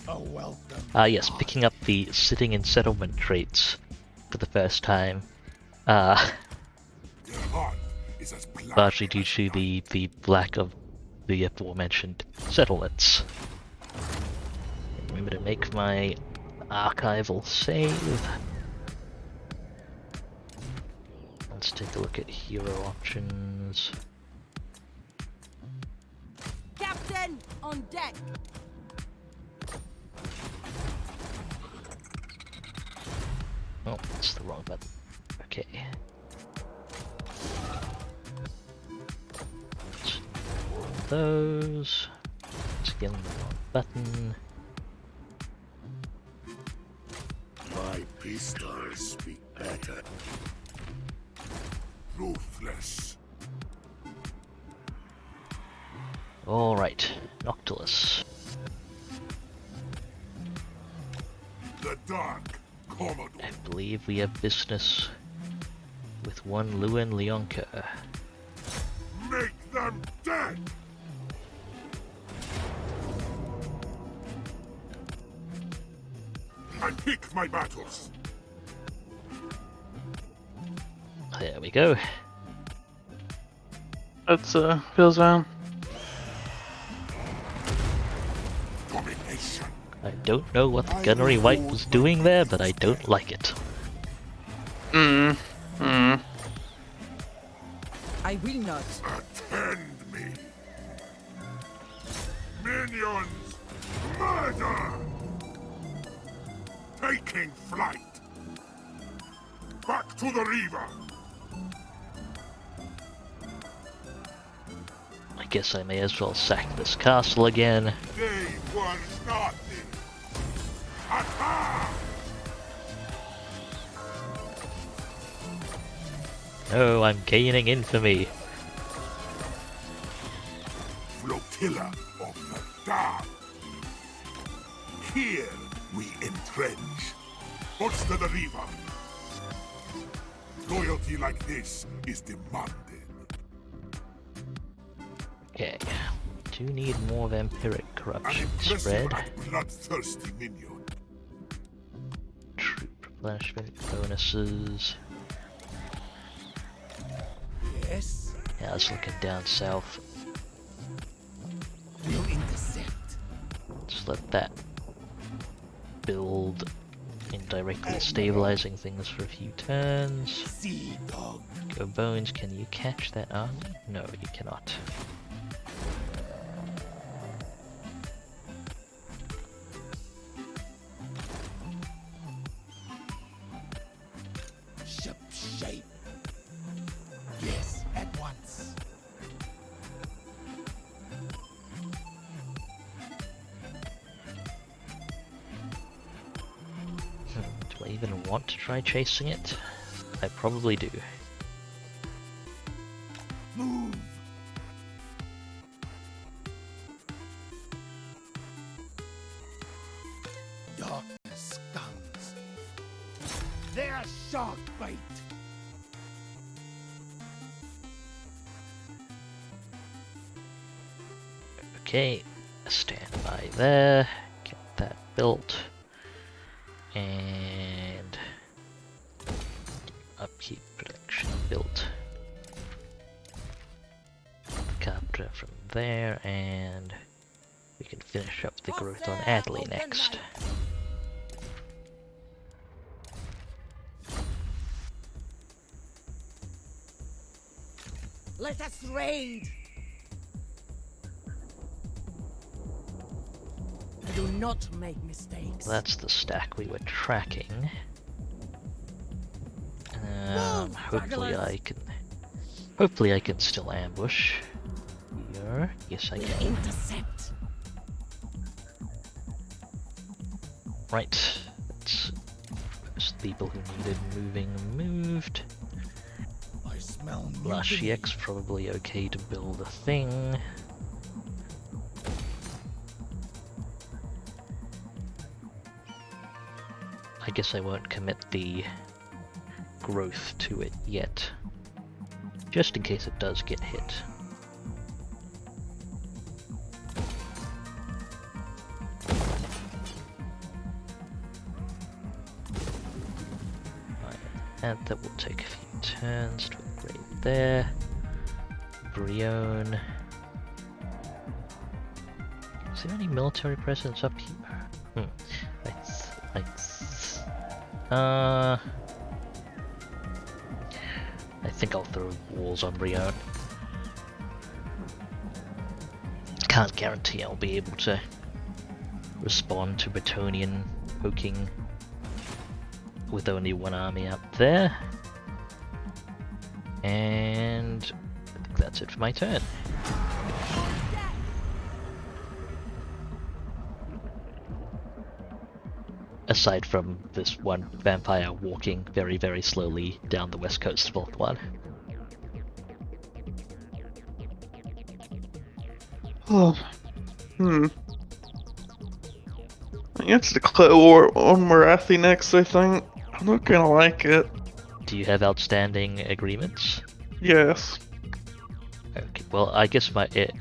A welcome. Ah yes, picking up the sitting in settlement traits for the first time. Their heart is as black Largely due as to night. the lack of the aforementioned settlements. Remember to make my archival save. Let's take a look at hero options. Captain, on deck! Oh, that's the wrong button. Okay. Let's do all of those. Once again, the wrong button. My pistols speak better. Ruthless. Alright, Noctilus. The dark Commodore. I believe we have business with one Luan Leonka. Make them dead. I pick my battles. There we go. That's feels down. Domination. I don't know what the Gunnery White was doing there, but I don't like it. Hmm. I will not. Attend me. Minions, murder. Taking flight. Back to the river. I guess I may as well sack this castle again. They were nothing. Attack! No, I'm gaining infamy. Flotilla of the dark. Here we entrench. What's to the river? Loyalty like this is demanded. Okay. Do need more vampiric corruption spread. Bloodthirsty minion. Troop replenishment bonuses. Yes. Yeah, I was looking down south. We'll intercept. Just let that build, indirectly stabilizing things for a few turns. Sea dog. Go Bones, can you catch that army? No, you cannot. Ship shape. Yes, at once. Do I even want to try chasing it? I probably do. Move. Darkness comes. They're shark bait. Okay, stand by there, get that built, and upkeep production built. Carpenter from there, and we can finish up the growth on Adley next. Let us raid! Do not make mistakes. That's the stack we were tracking. Move, Hopefully stragglers. hopefully I can still ambush. Here. Yes, I We'll can. intercept. Right. Most people who needed moving moved. I smell Lashiek's probably okay to build a thing. I guess I won't commit the growth to it yet, just in case it does get hit. And that will take a few turns to upgrade there. Brion. Is there any military presence up here? I think I'll throw walls on Brion. Can't guarantee I'll be able to respond to Bretonnian poking with only one army up there. And I think that's it for my turn. Aside from this one vampire walking very, very slowly down the west coast of Ulthuan. Oh. I have to declare war on Marathi next, I think. I'm not gonna like it. Do you have outstanding agreements? Yes. Okay, well, I guess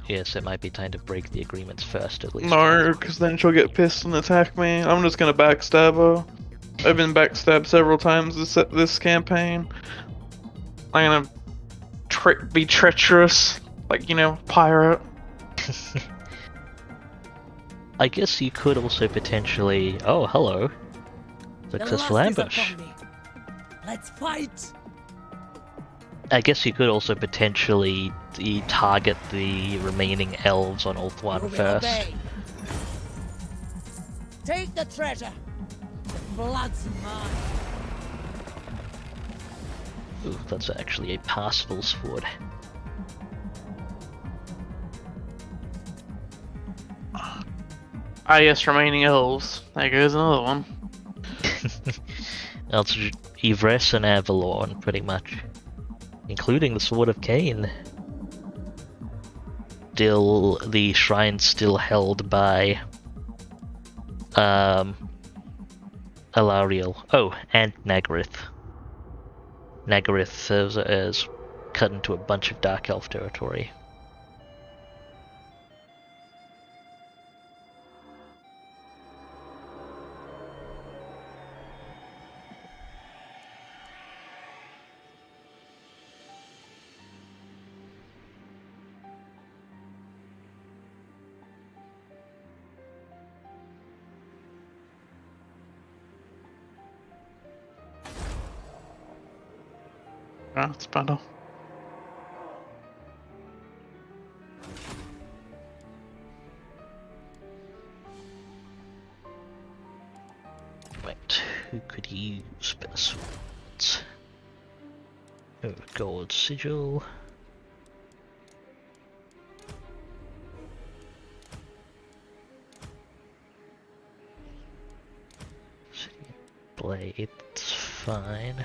yes, it might be time to break the agreements first, at least. No, because then she'll get pissed and attack me. I'm just gonna backstab her. I've been backstabbed several times this campaign. I'm gonna be treacherous, like, you know, pirate. I guess you could also potentially... Oh, hello. The Successful last is ambush. upon me. Let's fight! I guess you could also potentially target the remaining elves on You Ulthuan will first. obey. Take the treasure. The blood's mine. Ooh, that's actually a passable sword. Ah yes, remaining elves. There goes another one. That's Ivres and Avalon, pretty much. Including the Sword of Cain. Still, the shrine's still held by Alariel. Oh, and Nagaryth. Nagaryth is cut into a bunch of Dark Elf territory. That's better. Right, who could use better swords? Oh, gold sigil. Blade's fine.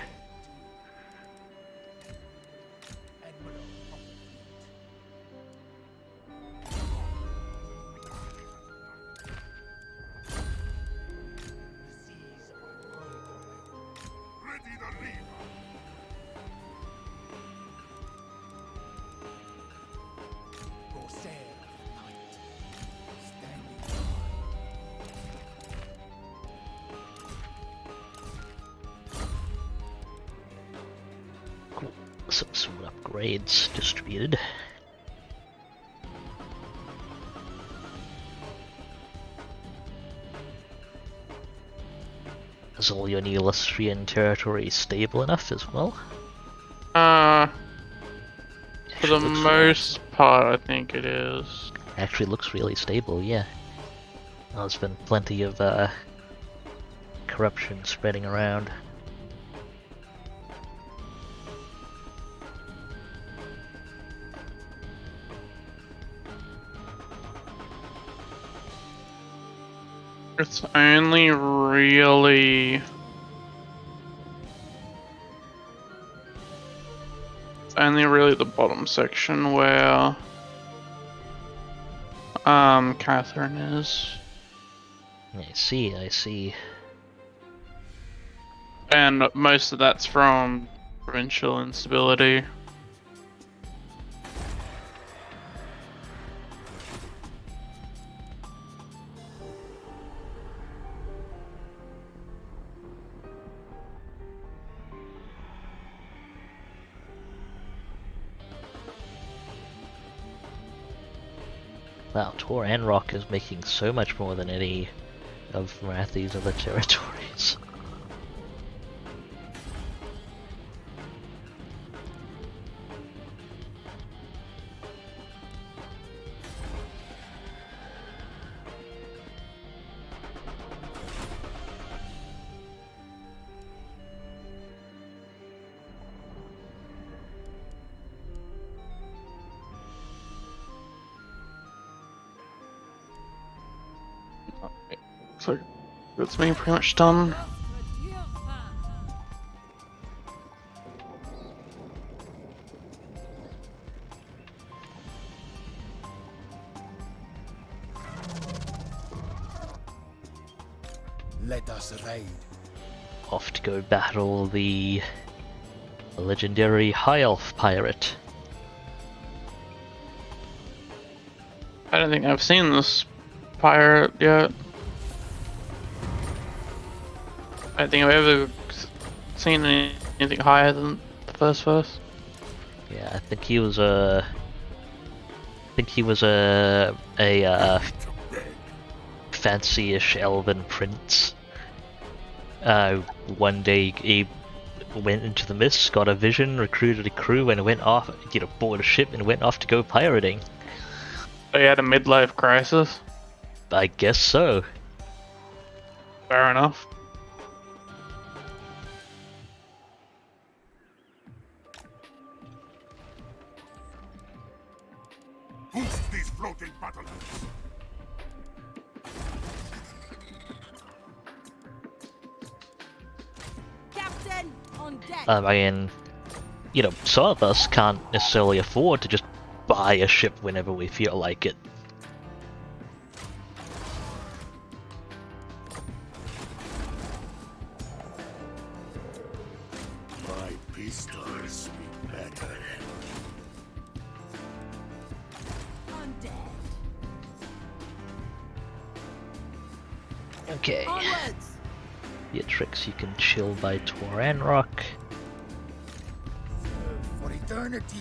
Some sword upgrades distributed. Is all your new Lustrian territory stable enough as well? For the most part, I think it is. Actually looks really stable, yeah. There's been plenty of corruption spreading around. It's only really... It's only really the bottom section where... Catherine is. I see, I see. And most of that's from provincial instability. Wow, Tor Anrock is making so much more than any of Marathi's other territories. So that's me pretty much done. Let us raid. Off to go battle the legendary High Elf pirate. I don't think I've seen this pirate yet. I don't think I've ever seen anything higher than the first verse. Yeah, I think he was a fancy-ish elven prince. One day he went into the mists, got a vision, recruited a crew, and went off, board a ship and went off to go pirating. They had a midlife crisis. I guess so. Fair enough. Boost these floating battlements. Captain, on deck. I mean, some of us can't necessarily afford to just buy a ship whenever we feel like it. My pistols be better. On deck. Okay. Onwards. Beatrix, you can chill by Tor Anrock. For eternity.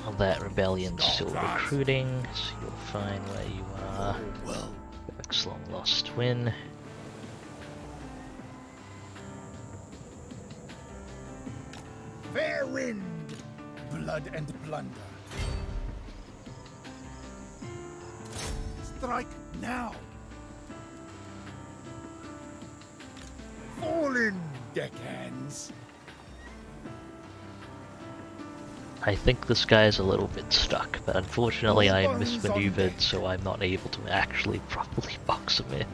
Well, that rebellion's still recruiting, so you'll find where you are. Well, Quebec's long lost win. wind. Blood and plunder. Strike now. Fall in, deckhands. I think this guy's a little bit stuck, but unfortunately I All guns on mismaneuvered, deck. so I'm not able to actually properly box him in.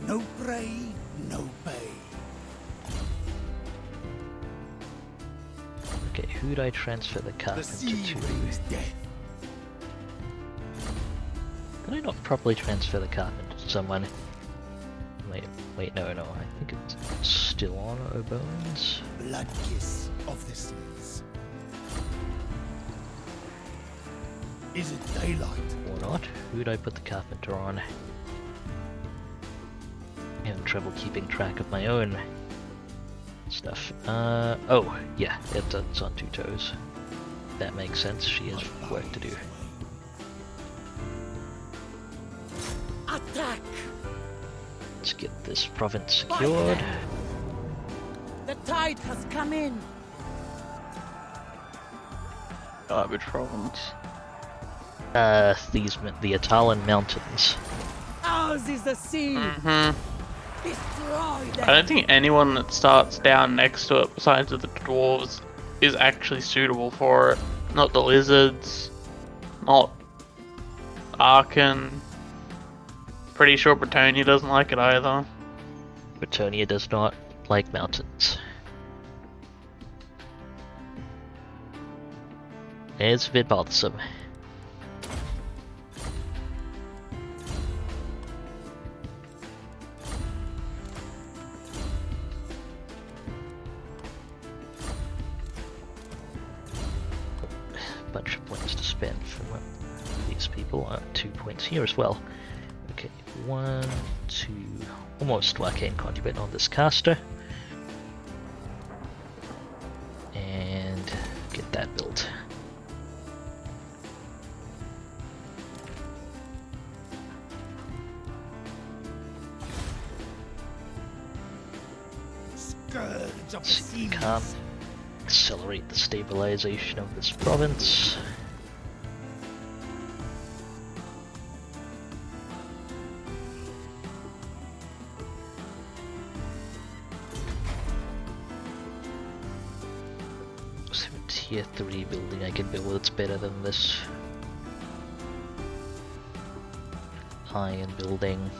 No prey, no pay. Okay, who'd I transfer the The carpenter sea to? brings death. Did I not properly transfer the carpenter to someone? Wait, no, I think it's still on O'Bones. Blood kiss of the seas. Is it daylight? Or not? Who'd I put the carpenter on? I'm having trouble keeping track of my own stuff. Oh, yeah, it's on 2 toes. That makes sense, she has work to do. Attack! Let's get this province secured. The tide has come in. Garbage province. The Atalan Mountains. Ours is the sea. Destroy them. I don't think anyone that starts down next to it, besides the dwarves, is actually suitable for it. Not the lizards, not Arkan. Pretty sure Bretonia doesn't like it either. Bretonia does not like mountains. It's a bit bothersome. Bunch of points to spend from these people. 2 points here as well. Okay, 1, 2, almost Arcane Conduit on this caster. And get that built. Scourge of the Let's see, seas. calm. Accelerate the stabilization of this province. So a tier 3 building I can build that's better than this. Iron building.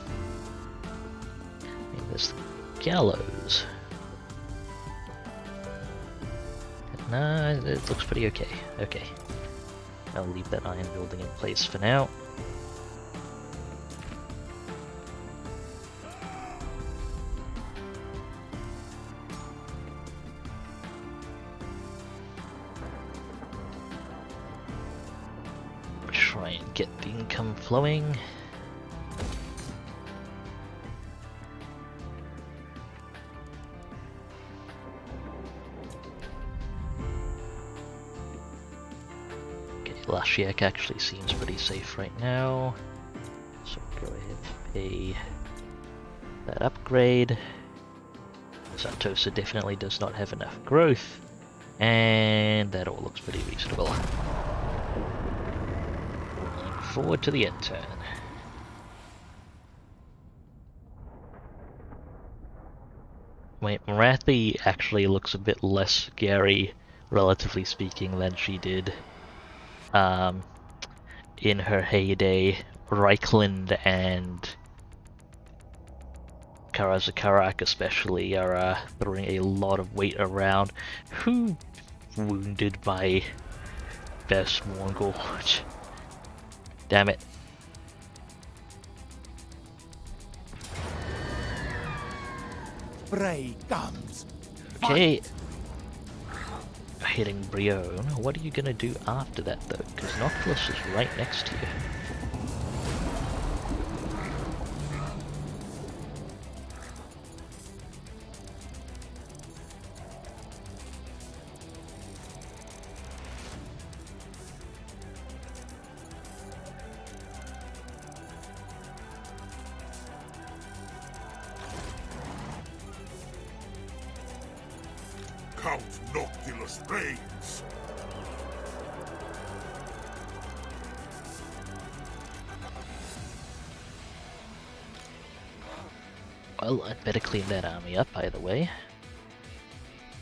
And there's the gallows. Nah, it looks pretty okay. Okay. I'll leave that iron building in place for now. Try and get the income flowing. Lashiak actually seems pretty safe right now, so go ahead and pay that upgrade. Santosa definitely does not have enough growth, and that all looks pretty reasonable. Looking forward to the end turn. Wait, Marathi actually looks a bit less scary, relatively speaking, than she did in her heyday. Reichland and Karazakarak especially are throwing a lot of weight around. Who wounded my best Mongol? Damn it. Prey comes. Okay. Fight. Hitting Brion. What are you gonna do after that though? Because Noctilus is right next to you. Count Noctilus reigns. Well, I'd better clean that army up either way.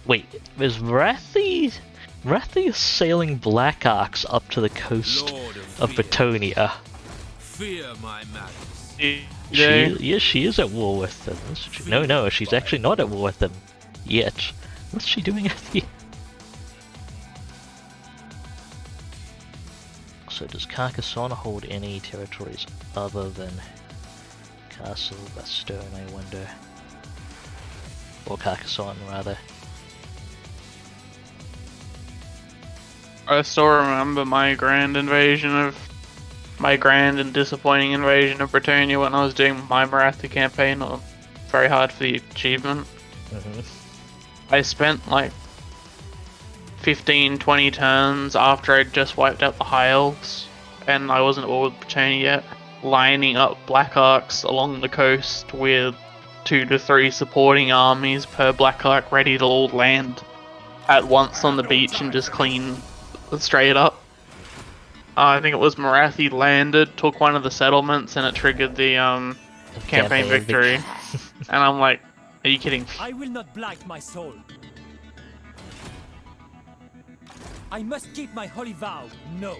Wait, is Wrathy sailing Black Arcs up to the coast of Bretonia? Fear my majesty. Yeah. She is at war with them. No, she's actually not at war with them yet. What's she doing at the... So does Carcassonne hold any territories other than Castle Bastone, I wonder? Or Carcassonne, rather. I still remember my grand and disappointing invasion of Britannia when I was doing my Marathi campaign. Very hard for the achievement. I spent like 15-20 turns after I'd just wiped out the High Elves, and I wasn't at war with Britannia yet, lining up Black Arcs along the coast with 2 to 3 supporting armies per Black Arc ready to all land at once on the beach and just clean straight up. I think it was Marathi landed, took one of the settlements, and it triggered the campaign victory. And I'm like, are you kidding? I will not blight my soul. I must keep my holy vow. No.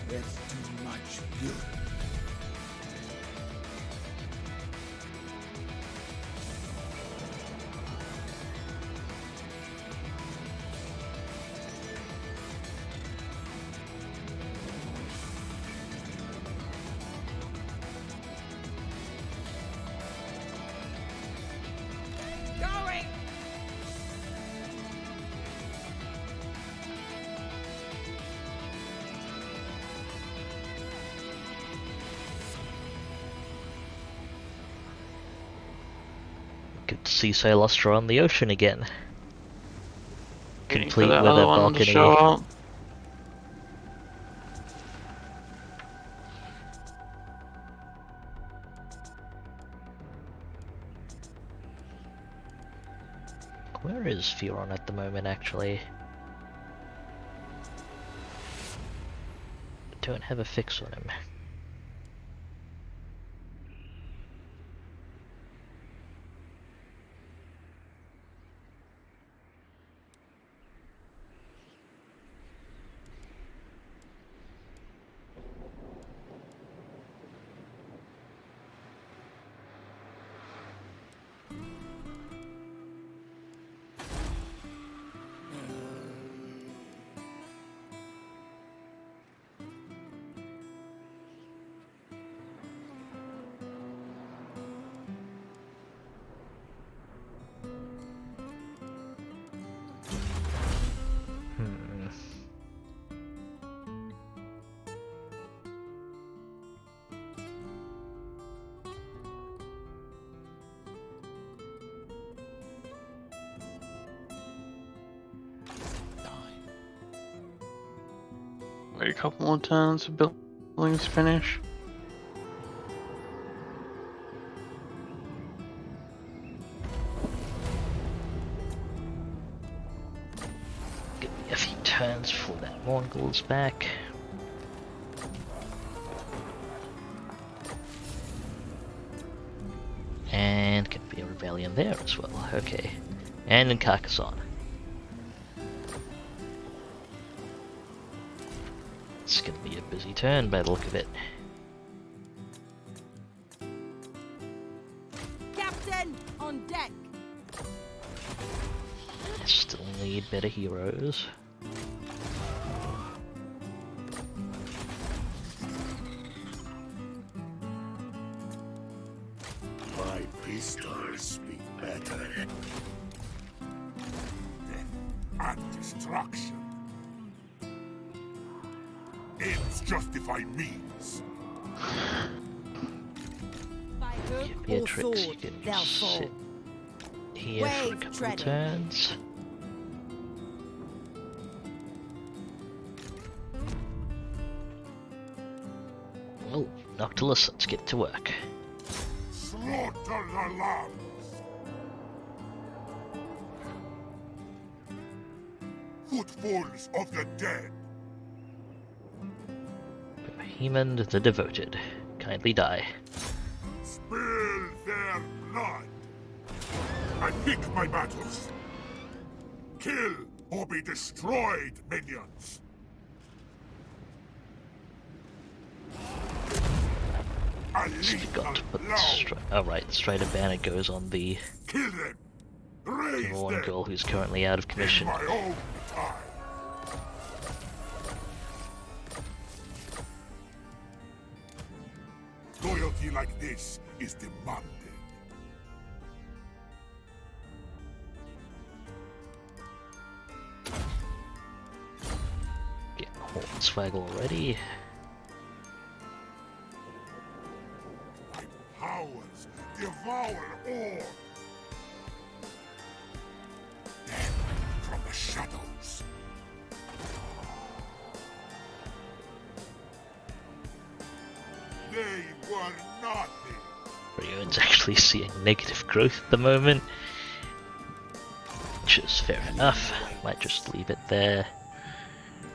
There's too much blood. Going. Good to see Cylostra on the ocean again. Waiting for Complete that with other a one to balcony. show up. Where is Furon at the moment, actually? Don't have a fix on him. Wait a couple more turns for buildings to finish. Give me a few turns for that Mongol's back. And can be a rebellion there as well, okay. And in Carcassonne. It's gonna be a busy turn by the look of it. Captain, on deck. Still need better heroes. My pistols speak better. Death and destruction. Ends justify means. By hook or Beatrix, you sword, can they'll fall. sit here for a Wave couple of treading. turns. Well, Noctilus, let's get to work. Slaughter. Slaughter the lambs! Footfalls of the dead! Hemond the Devoted. Kindly die. Spill their blood! I pick my battles! Kill or be destroyed, minions! A Forgot to lethal put the blow! oh right, the Strider banner goes on the Kill them! Raise number one them! girl who's currently out of In commission. my own time! Loyalty like this is demanded. Getting Hornswaggle already. My powers devour all. Death from the shadows. They were nothing. Brion's actually seeing negative growth at the moment. Which is fair enough. Might just leave it there.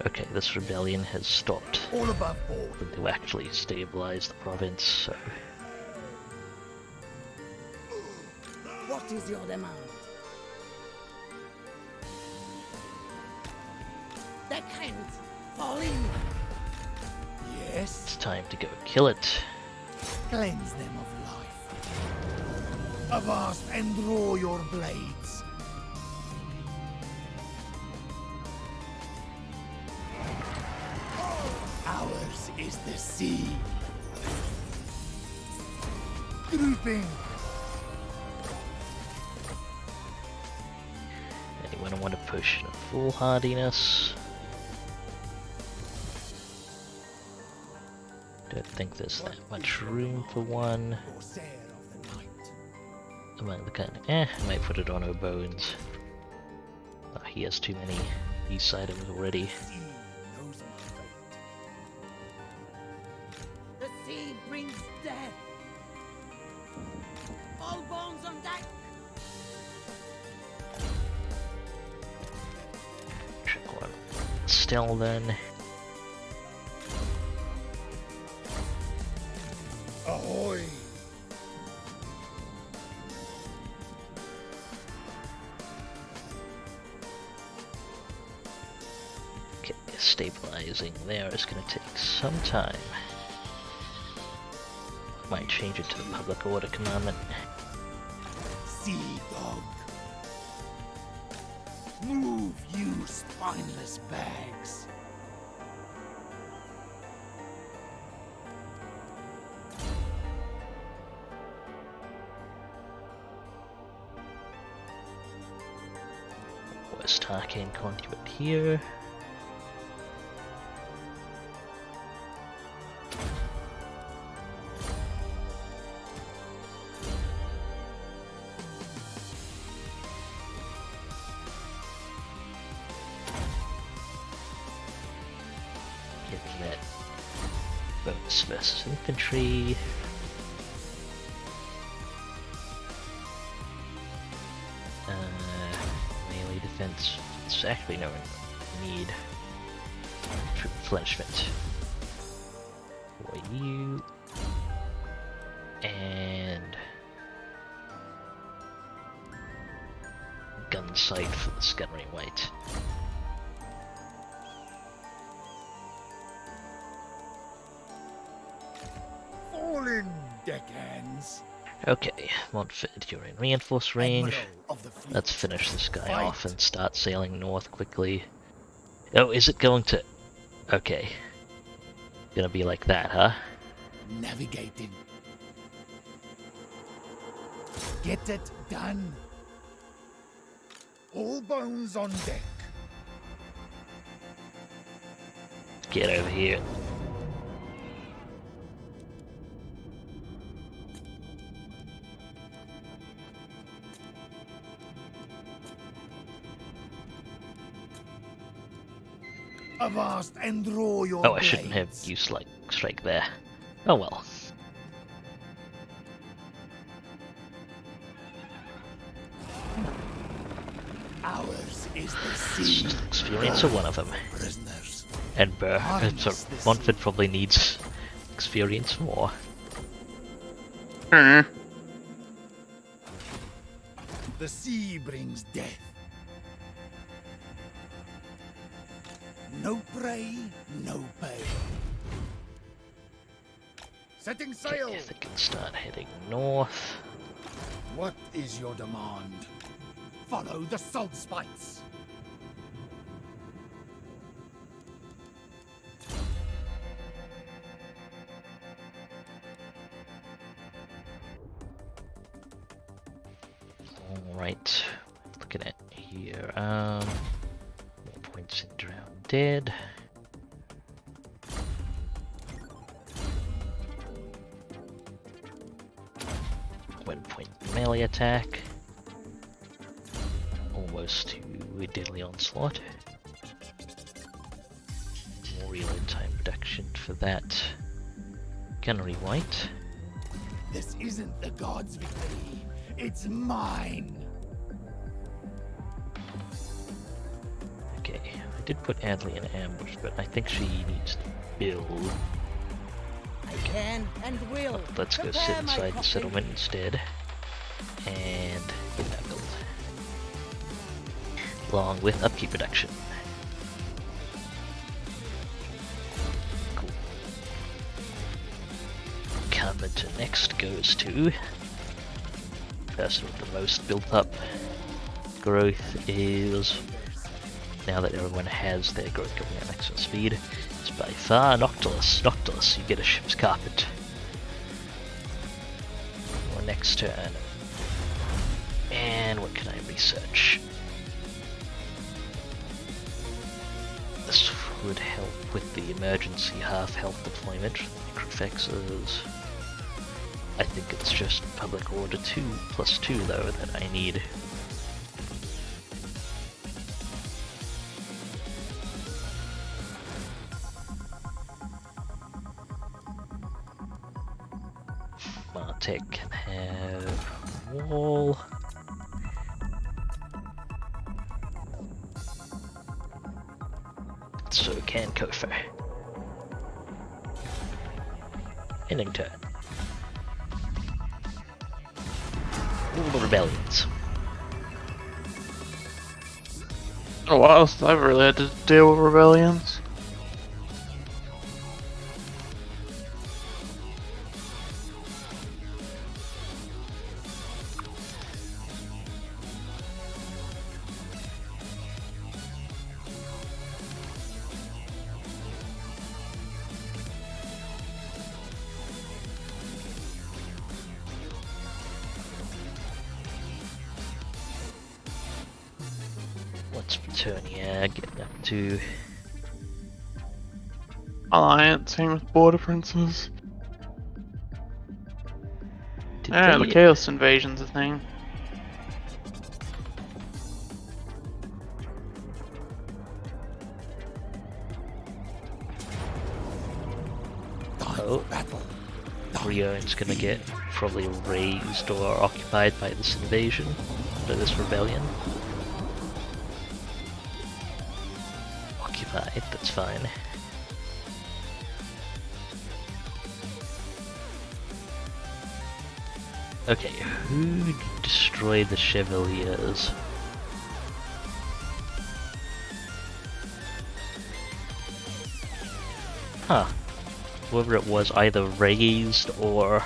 Okay, this rebellion has stopped. All above board. But to actually stabilize the province, so What is your demand? They can't fall in. Yes. it's time to go kill it. Cleanse them of life. Avast and draw your blades. Ours is the sea. Grouping. Anyone want to push in a full hardiness? Don't think there's that much room for one. Corsair of the night. Among the kind of, I might put it on our bones. Oh, he has too many use items already. Sea knows my fate. The sea brings death. All bones on deck. Check one. Still then. Ahoy! Okay, stabilizing there is going to take some time. Might change it to the public order commandment. Sea dog. Move, you spineless bags. West Arcane Conduit here. Getting that bonus versus infantry. Melee defense. It's actually no need for replenishment. For you. And gun sight for the Scuttering White. Fallen deckhands. Okay, Montfort, you're in reinforced range. Admiral of the fleet. Let's finish this guy Fight. off and start sailing north quickly. Oh, is it going to... Okay. Gonna be like that, huh? Navigating. Get it done. All bones on deck. Get over here. Avast and draw your Oh, I shouldn't have blades. used like strike there. Oh well. Ours is the It's sea. just experience of one of them. Prisoners. And Montford probably needs experience more. Hmm. The sea brings death. No prey, no pay. Setting sail. Okay, they can start heading north. What is your demand? Follow the salt spikes. Alright, looking at here, more points in Drown Dead. One point melee attack. Almost to a deadly onslaught. More reload time reduction for that. Gunnery white. This isn't the god's victory. It's mine. Okay, I did put Adley in ambush, but I think she needs to build. I can and will. Let's go sit Prepare my inside the coffee. settlement instead. And get that build. Along with upkeep reduction. Cool. Carpenter next goes to person with the most built up growth is, now that everyone has their growth going at maximum speed, it's by far Noctilus. Noctilus, you get a ship's carpet. Or next turn. And what can I research? This would help with the emergency half health deployment. Necrofexes. I think it's just Public Order 2 plus 2 though that I need. Martech can have wall. So can Kofa. Ending turn. All the rebellions. Oh wow, so I've really had to deal with rebellions. What's Paternia getting up to? Alliance, same with border princes. Did Yeah, they- the Chaos Invasion's a thing. Oh, Rion's gonna get probably raised or occupied by this invasion, by this rebellion. Occupied, that's fine. Okay, who destroyed the Chevaliers? Huh. Whoever it was either raised or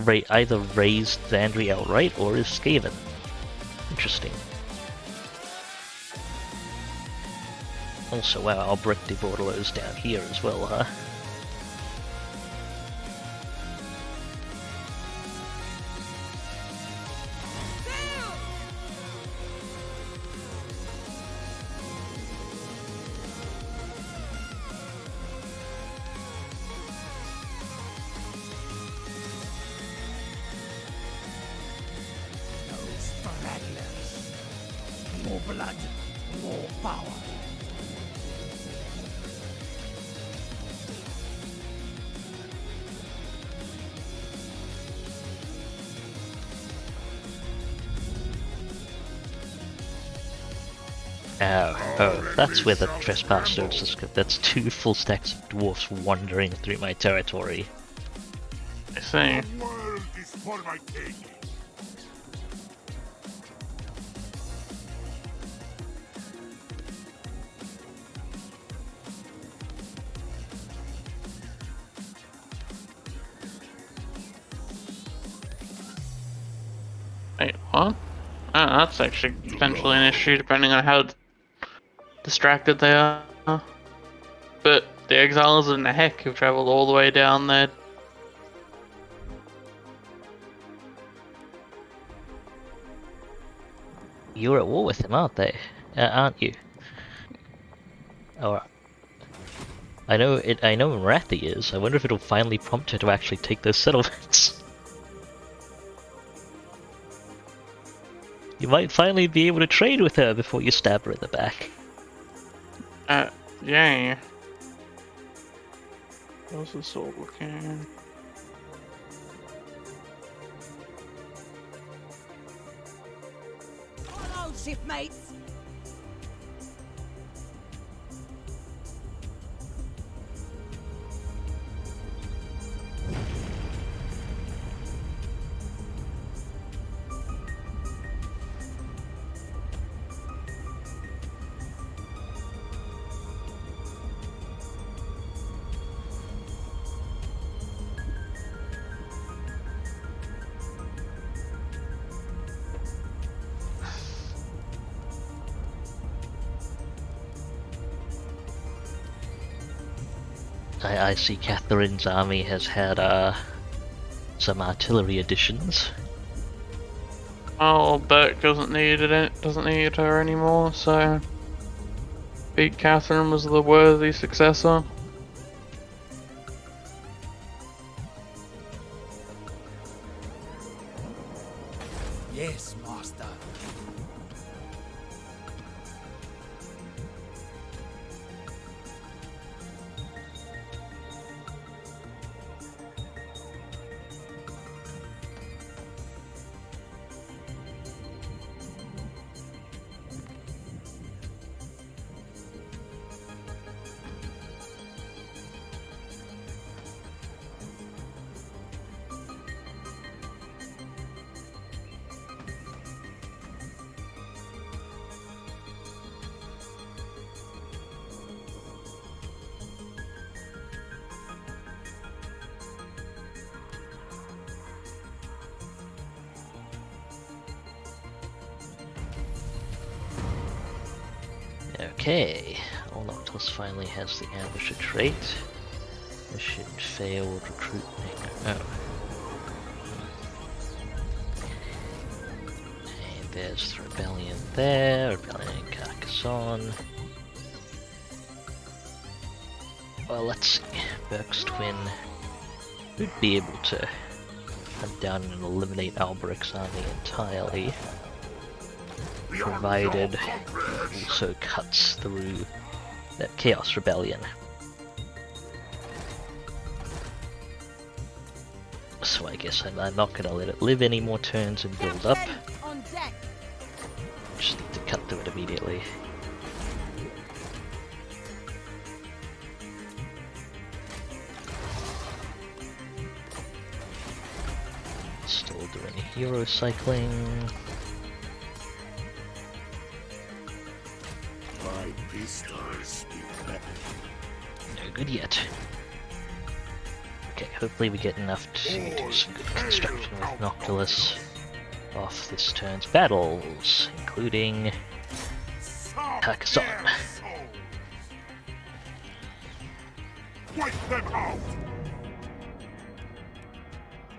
either raised Zandri outright or is Skaven. Interesting. Also, wow, I'll brick the Bordelos down here as well, huh? No stragglers. More blood, more power. Oh, that's where the trespass notices go. That's 2 full stacks of dwarfs wandering through my territory. I see. The world is for my taking. Wait, what? Oh, that's actually potentially an issue depending on how distracted they are. But the exiles in the heck have traveled all the way down there. You're at war with them, aren't they? Aren't you? Or I know Marathi is. I wonder if it'll finally prompt her to actually take those settlements. You might finally be able to trade with her before you stab her in the back. Yeah. How's the sword looking? Hello, shipmates. I see Catherine's army has had some artillery additions. Oh, Burke doesn't need her anymore, so Big Catherine was the worthy successor. Yes, master. Okay, Noctilus finally has the ambusher trait. Mission failed recruiting. Oh. And there's the rebellion there, rebellion in Carcassonne. Well, let's see. Burke's twin would be able to hunt down and eliminate Alberic's army entirely, provided it also cuts through that Chaos Rebellion. So I guess I'm not going to let it live any more turns and build up. On deck. Just need to cut through it immediately. Still doing hero cycling. My pistols speak better. No good yet. Okay, hopefully we get enough to do some good construction with Noctilus off this turn's battles, including Carcassonne. Wipe them out!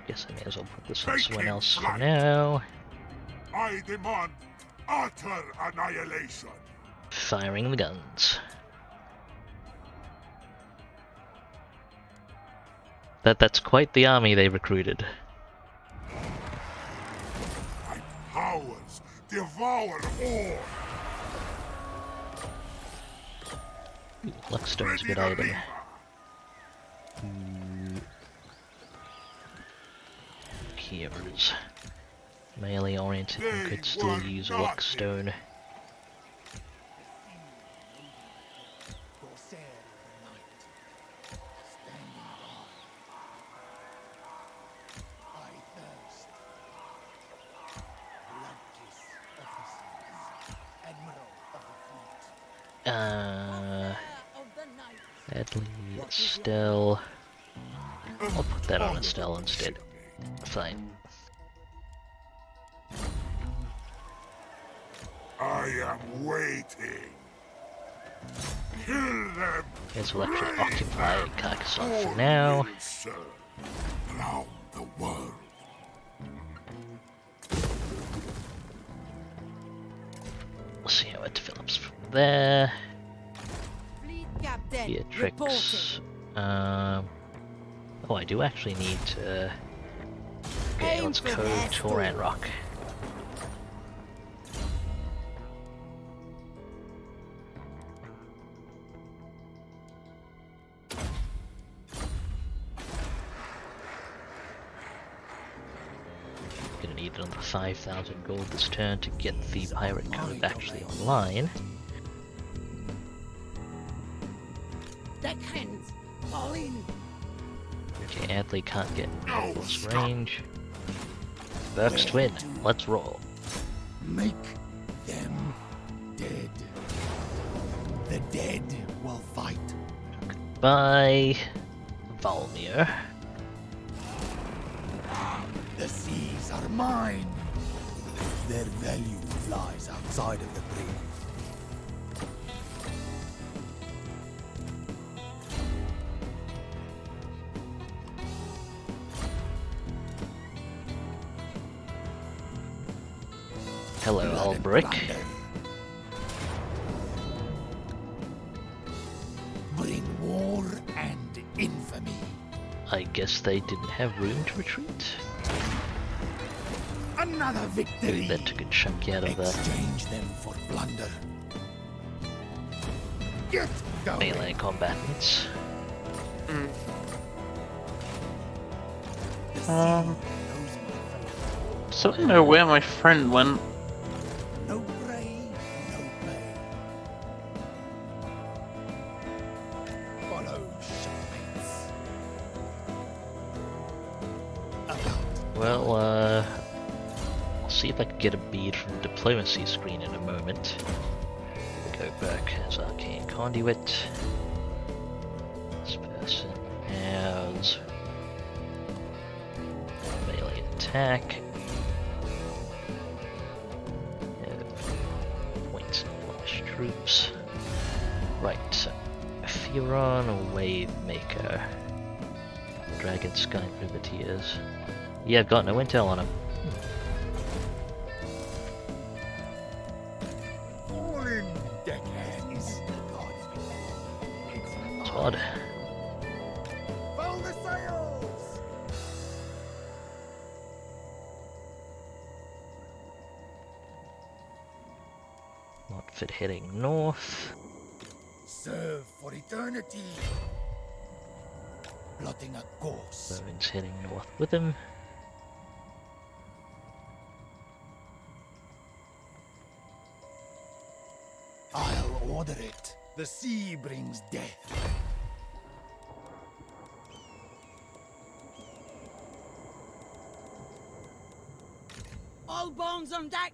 Guess I may as well put this on someone else for now. I demand utter annihilation! Firing the guns. That's quite the army they recruited. My powers devour all! Ooh, Luckstone's a good item. Heroes. Melee oriented and could still use Luckstone. Of the night. Sadly, Estelle. I'll put that on Estelle instead. Fine. I am waiting. Kill them. Guess we'll actually occupy Carcassonne for now. Will serve round the world. We'll see how it develops from there. Fleet captain. Beatrix. Oh, I do actually need to. Okay, let's Aim for code that Toran Rock. Gonna need another 5,000 gold this turn to get the pirate code actually online. Deckhands. Fall in. Okay, Adley can't get close range. Burke's twin, let's roll. Make them dead. The dead will fight. By Valmir. The seas are mine. Their value lies outside of the grave. Hello, Blood and Albrick. plunder. Bring war and infamy. I guess they didn't have room to retreat. Another victory. That took a chunk out of the Exchange them for plunder. Get going. melee combatants. The sea knows my fate. So I don't know where my friend went. No prey, no pay. Follow shipmates. About Well, I'll see if I can get a bead from the diplomacy screen in a moment. Here we go back as Arcane Conduit. This person has melee attack. Points and flash troops. Right, Theron, Wave Maker. Dragon Sky Privateers. Yeah, I've got no intel on him. fallen deckhands. It's odd. Foul the sails. Not fit heading north. Serve for eternity. Plotting a course. Bowen's heading north with him. I'll order it. The sea brings death. All bones on deck.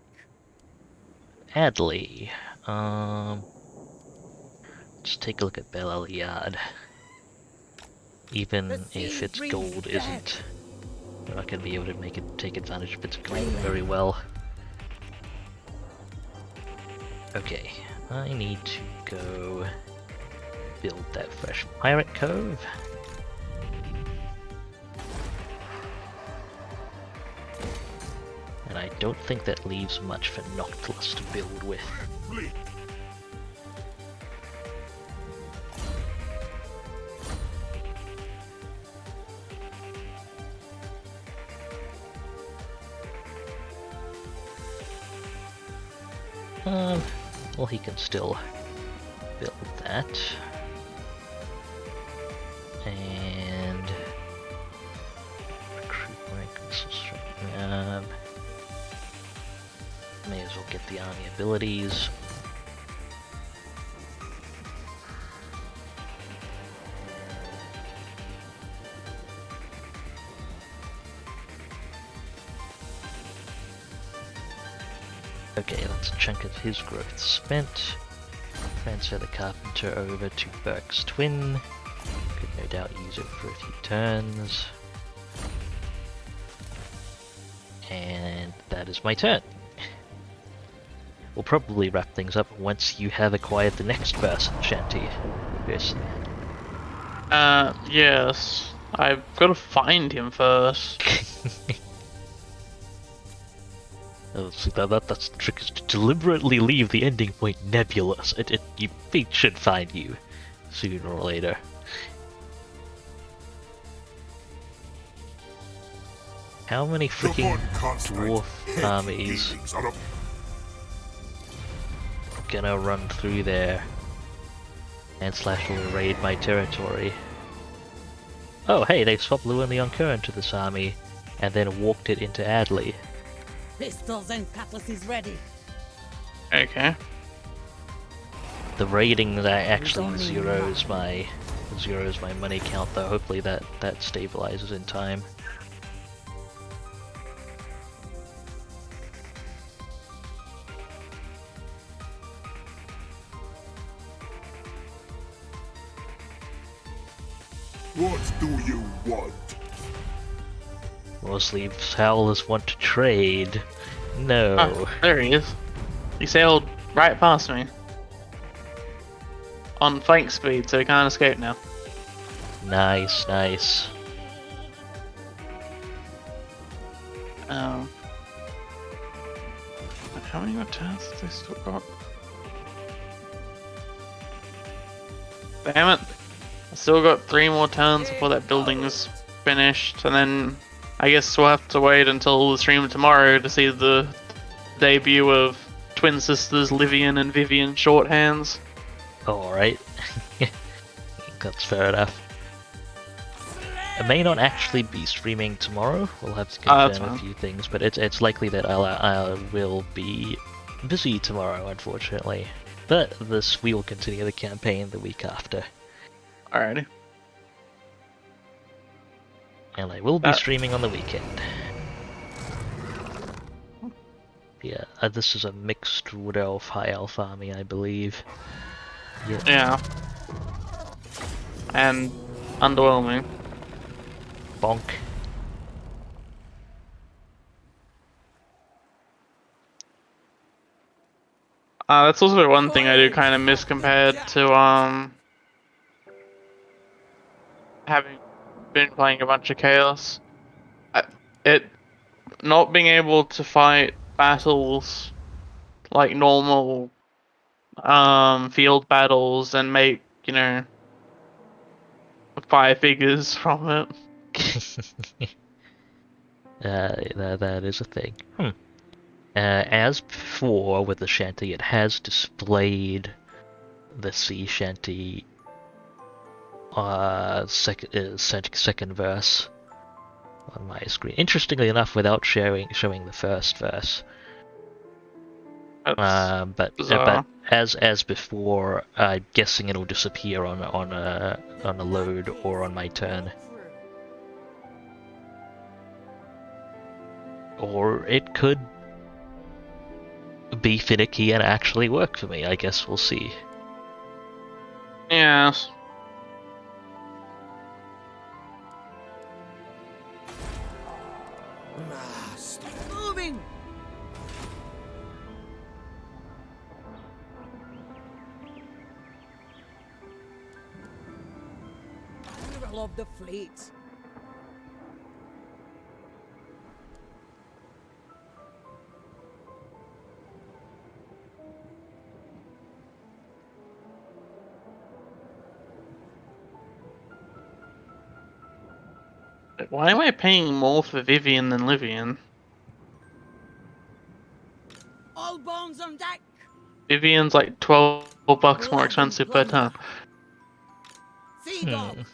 Adley. Just take a look at Bel Eliad. Even if its gold isn't, we're not gonna be able to take advantage of its gold very well. Okay, I need to go build that fresh pirate cove. And I don't think that leaves much for Noctilus to build with. Well, he can still build that. And recruit rank missile strength. May as well get the army abilities. Okay, that's a chunk of his growth spent. Transfer the carpenter over to Burke's twin. Could no doubt use it for a few turns. And that is my turn. We'll probably wrap things up once you have acquired the next person, Shanty. Yes. Yes. I've got to find him first. Oh, see, that's the trick, is to deliberately leave the ending point nebulous. It should find you sooner or later. How many freaking dwarf armies gonna run through there and slash will raid my territory? Oh hey, they swapped Lewin the Uncurrent to this army and then walked it into Adley. Pistols and cutlasses ready. Okay. The raiding that actually zeros my money count though. Hopefully that stabilizes in time. What do you want? Mostly howlers want to trade. No. Oh, there he is. He sailed right past me. On flank speed, so he can't escape now. Nice, nice. Um, how many more turns have they still got? Damn it! I still got 3 more turns before that building is finished, and then I guess we'll have to wait until the stream tomorrow to see the debut of twin sisters Livian and Vivian Shorthands. Alright. That's fair enough. I may not actually be streaming tomorrow. We'll have to confirm a few things, but it's likely that I will be busy tomorrow, unfortunately. But we will continue the campaign the week after. Alrighty. And I will be streaming on the weekend. Yeah, this is a mixed Wood Elf, High Elf army, I believe. Yeah. And underwhelming. Bonk. That's also one thing I do kind of miss compared to having been playing a bunch of Chaos. It not being able to fight battles like normal field battles and make, you know, 5 figures from it. That is a thing. As before with the shanty, it has displayed the sea shanty second verse on my screen. Interestingly enough, without showing the first verse. But as before, I'm guessing it'll disappear on a load or on my turn. Or it could be finicky and actually work for me. I guess we'll see. Yes. Moving. Admiral of the fleet. Why am I paying more for Vivian than Livian? All bones on deck. Vivian's like $12 more expensive per turn. Sea dog.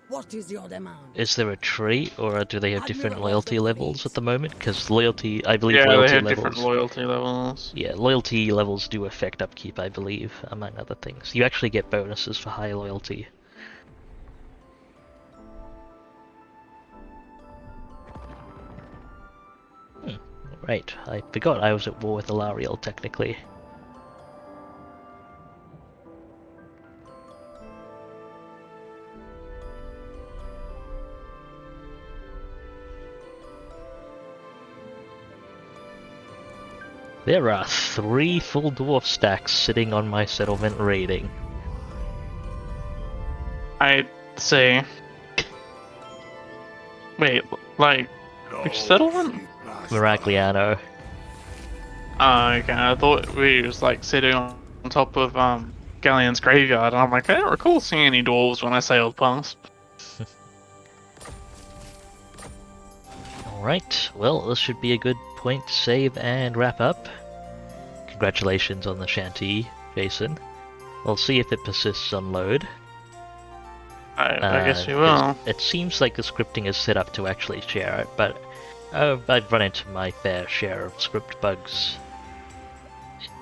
What is your demand? Is there a trait, or do they have different loyalty levels at the moment? Because loyalty, I believe Yeah, loyalty they have levels. different loyalty levels. Yeah, loyalty levels do affect upkeep, I believe, among other things. You actually get bonuses for high loyalty. Right, I forgot I was at war with Alariel, technically. There are 3 full dwarf stacks sitting on my settlement rating. I see. Wait, like, which settlement? Miragliano. Oh, okay. I thought we was like sitting on top of Galleon's graveyard, and I'm like, I don't recall seeing any dwarves when I sailed past. Alright, well, this should be a good point to save and wrap up. Congratulations on the shanty, Jason. We'll see if it persists on load. I guess we will. It seems like the scripting is set up to actually share it, but I've run into my fair share of script bugs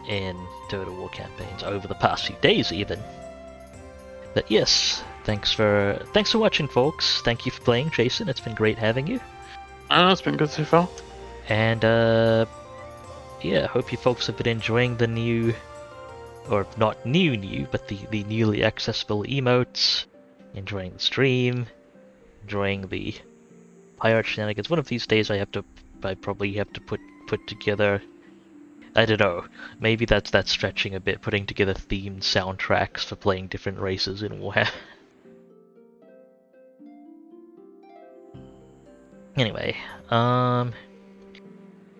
in Total War campaigns over the past few days, even. But yes, thanks for watching, folks. Thank you for playing, Jason. It's been great having you. Oh, it's been good so far. And yeah, hope you folks have been enjoying the new, or not new, but the newly accessible emotes. Enjoying the stream, enjoying the pirate shenanigans. One of these days I probably have to put together, I don't know, maybe that's stretching a bit, putting together themed soundtracks for playing different races in Warhammer. Anyway,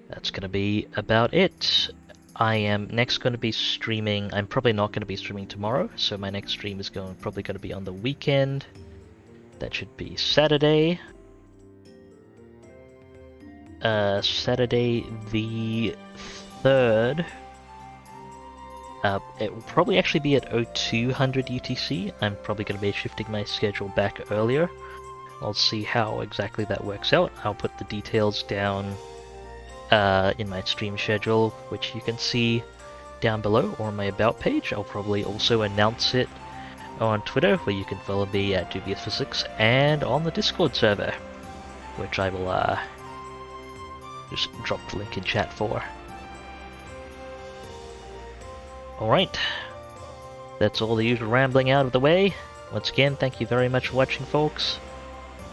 that's gonna be about it. I am next going to be streaming. I'm probably not going to be streaming tomorrow, so my next stream is probably going to be on the weekend. That should be Saturday. Saturday the 3rd. It will probably actually be at 0200 UTC. I'm probably going to be shifting my schedule back earlier. I'll see how exactly that works out. I'll put the details down in my stream schedule, which you can see down below or on my about page. I'll probably also announce it on Twitter, where you can follow me at Dubious Physics, and on the Discord server, which I will just drop the link in chat for. Alright, that's all the usual rambling out of the way. Once again, thank you very much for watching, folks.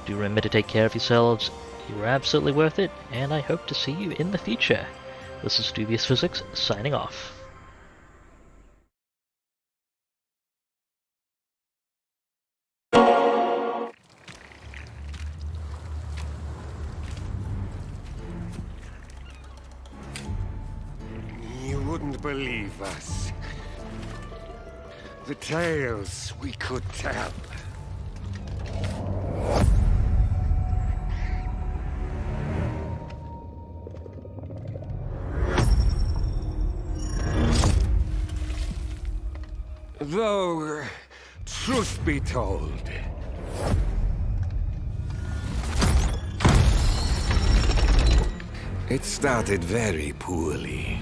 Do remember to take care of yourselves. You were absolutely worth it, and I hope to see you in the future. This is Dubious Physics, signing off. You wouldn't believe us. The tales we could tell. Though, truth be told, it started very poorly.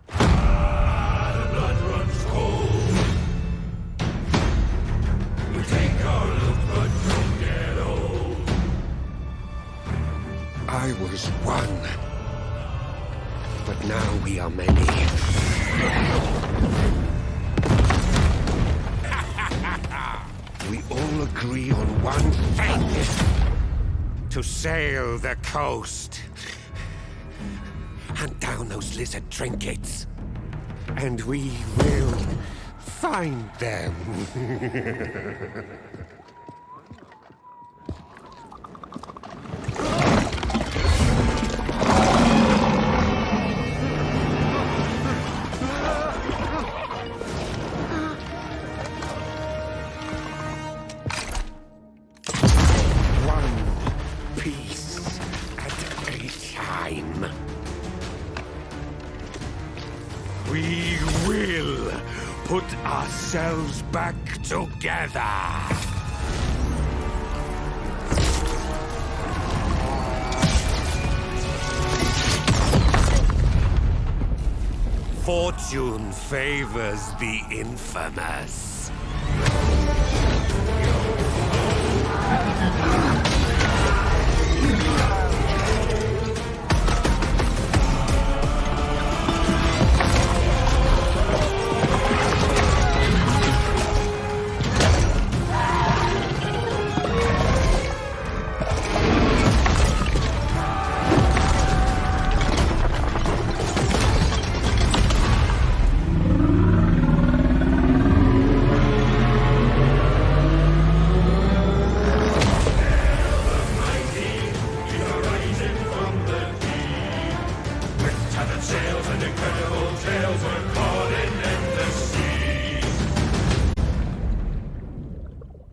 The blood runs cold. We take our look, but don't get old. I was one. But now we are many. We all agree on one thing. To sail the coast. Hunt down those lizard trinkets. And we will find them. We will put ourselves back together. Fortune favors the infamous.